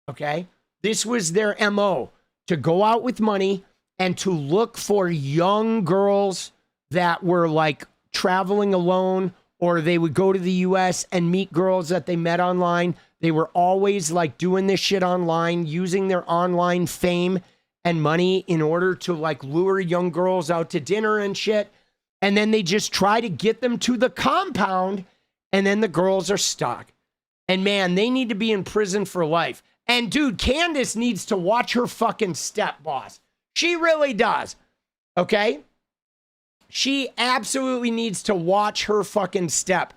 Okay? This was their MO, to go out with money and to look for young girls that were like traveling alone, or they would go to the US and meet girls that they met online. They were always like doing this shit online, using their online fame and money in order to like lure young girls out to dinner and shit. And then they just try to get them to the compound, and then the girls are stuck. And man, they need to be in prison for life. And dude, Candace needs to watch her fucking step, boss. She really does. Okay? She absolutely needs to watch her fucking step.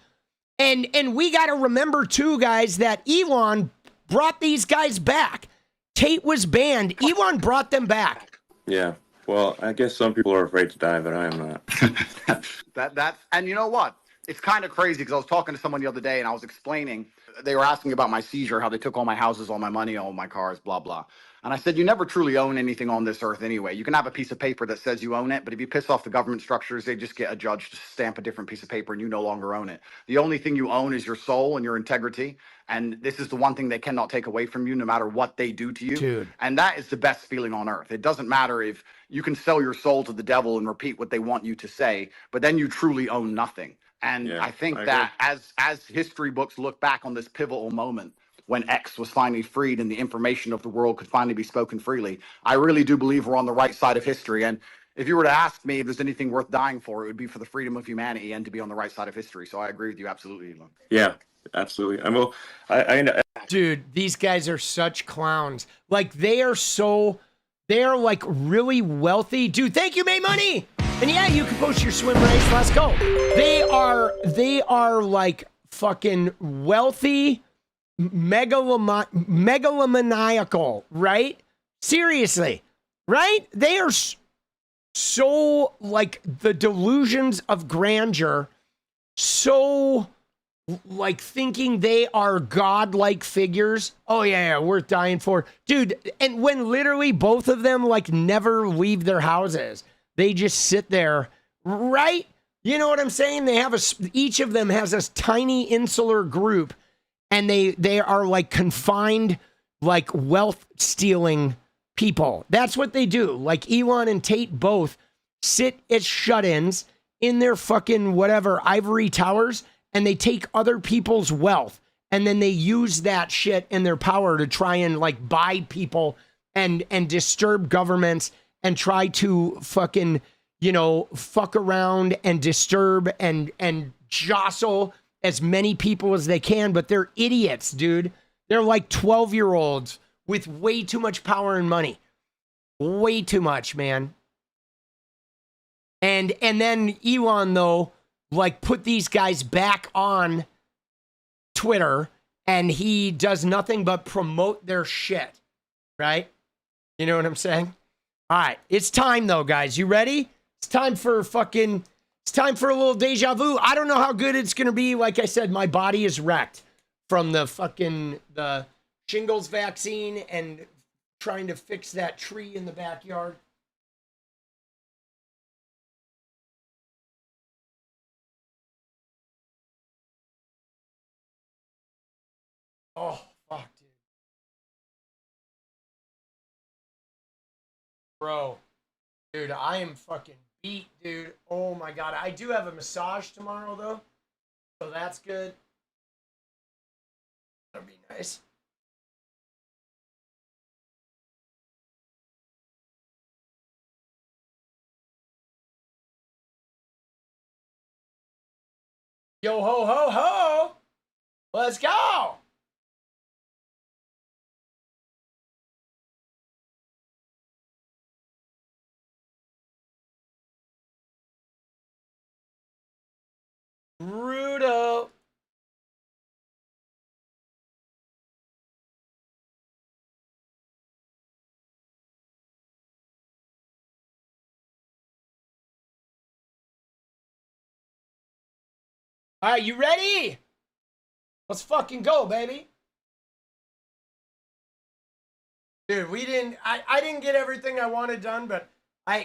And we got to remember too, guys, that Elon brought these guys back. Tate was banned. Elon brought them back. Yeah. Well, I guess some people are afraid to die, but I am not. And you know what? It's kind of crazy because I was talking to someone the other day and I was explaining, they were asking about my seizure, how they took all my houses, all my money, all my cars, blah, blah. And I said, you never truly own anything on this earth anyway. You can have a piece of paper that says you own it, but if you piss off the government structures, they just get a judge to stamp a different piece of paper and you no longer own it. The only thing you own is your soul and your integrity. And this is the one thing they cannot take away from you no matter what they do to you. Dude. And that is the best feeling on earth. It doesn't matter if you can sell your soul to the devil and repeat what they want you to say, but then you truly own nothing. And Yeah, I think I that as history books look back on this pivotal moment when X was finally freed and the information of the world could finally be spoken freely, I really do believe we're on the right side of history. And if you were to ask me if there's anything worth dying for, it would be for the freedom of humanity and to be on the right side of history. So I agree with you absolutely, Elon. Yeah, absolutely. Dude, these guys are such clowns. Like they're like really wealthy. Dude, thank you, May Money. And yeah, you can post your swim race. Let's go. They are like fucking wealthy, megalomaniacal, right? Seriously, right? They are so like the delusions of grandeur, so like thinking they are godlike figures. Oh yeah, worth dying for. Dude, and when literally both of them like never leave their houses. They just sit there, right? You know what I'm saying? They have each of them has this tiny insular group, and they are like confined, like wealth stealing people. That's what they do. Like Elon and Tate both sit as shut-ins in their fucking whatever ivory towers, and they take other people's wealth, and then they use that shit and their power to try and like buy people and disturb governments. And try to fucking, you know, fuck around and disturb and jostle as many people as they can. But they're idiots, dude. They're like 12-year-olds with way too much power and money. Way too much, man. And then Elon, though, like put these guys back on Twitter, and he does nothing but promote their shit, right? You know what I'm saying? All right, it's time though, guys. You ready? It's time for a little deja vu. I don't know how good it's gonna be. Like I said, my body is wrecked from the shingles vaccine and trying to fix that tree in the backyard. Oh, fuck, dude. Bro. Dude, I am fucking beat, dude. Oh, my God. I do have a massage tomorrow, though. So that's good. That'll be nice. Yo, ho, ho, ho. Let's go. Rudo. All right, you ready? Let's fucking go, baby. Dude, I didn't get everything I wanted done, but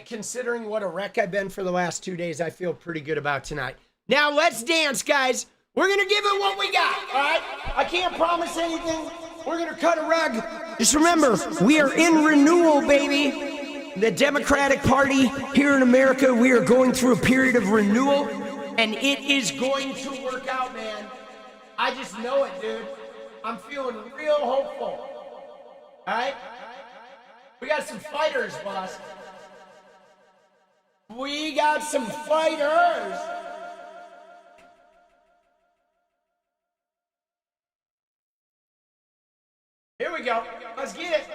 considering what a wreck I've been for the last 2 days, I feel pretty good about tonight. Now let's dance, guys. We're gonna give it what we got, all right? I can't promise anything. We're gonna cut a rug. Just remember, we are in renewal, baby. The Democratic Party here in America, we are going through a period of renewal, and it is going to work out, man. I just know it, dude. I'm feeling real hopeful. All right? We got some fighters, boss. We got some fighters. Here we go. Let's get it.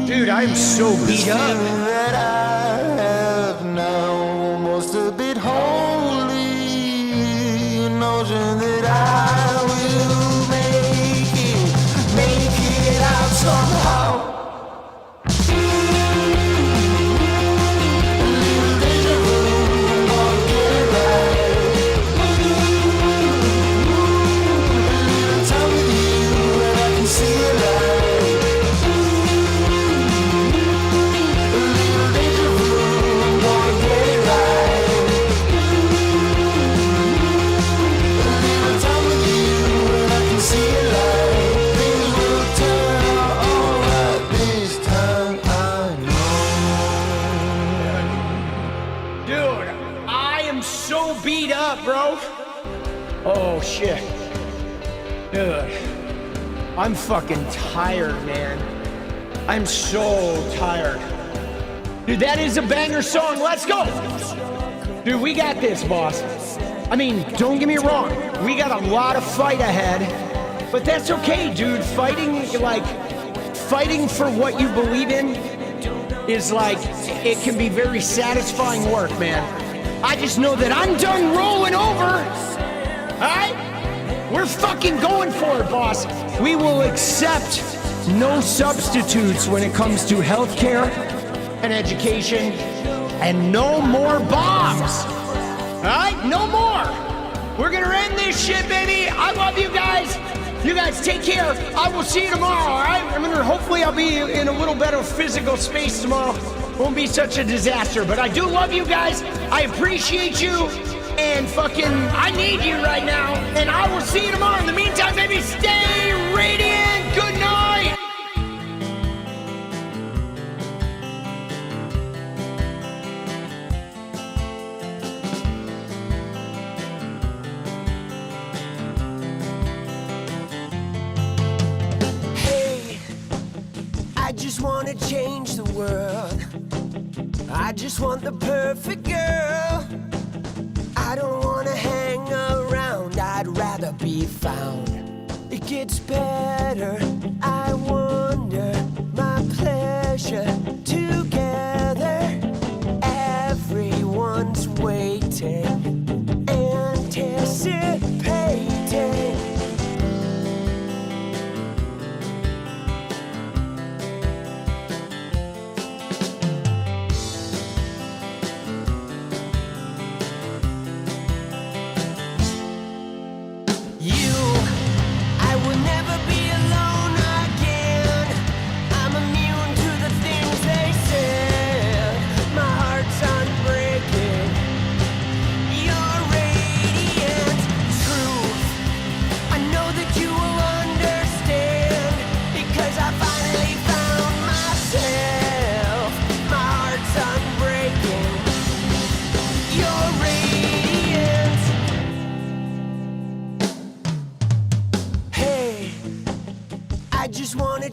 Dude, I am so beat up. That I have now, almost a bit holy, notion that I will make it out somehow. Bro. Oh shit. Dude. I'm fucking tired, man. I'm so tired. Dude, that is a banger song. Let's go. Dude, we got this, boss. I mean, don't get me wrong. We got a lot of fight ahead, but that's okay, dude. Fighting for what you believe in is like, it can be very satisfying work, man. I just know that I'm done rolling over. All right? We're fucking going for it, boss. We will accept no substitutes when it comes to healthcare and education, and no more bombs. All right? No more. We're going to end this shit, baby. I love you guys. You guys take care. I will see you tomorrow, all right? Hopefully I'll be in a little better physical space tomorrow. Won't be such a disaster, but I do love you guys. I appreciate you, and fucking, I need you right now, and I will see you tomorrow. In the meantime, baby, stay radiant. Good night. I just want to change the world. I just want the perfect girl. I don't want to hang around, I'd rather be found. It gets better, I wonder, my pleasure together. Everyone's waiting, anticipating.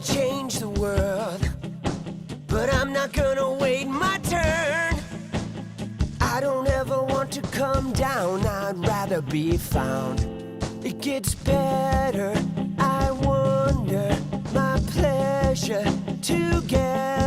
Change the world, but I'm not gonna wait my turn. I don't ever want to come down, I'd rather be found. It gets better, I wonder, my pleasure together.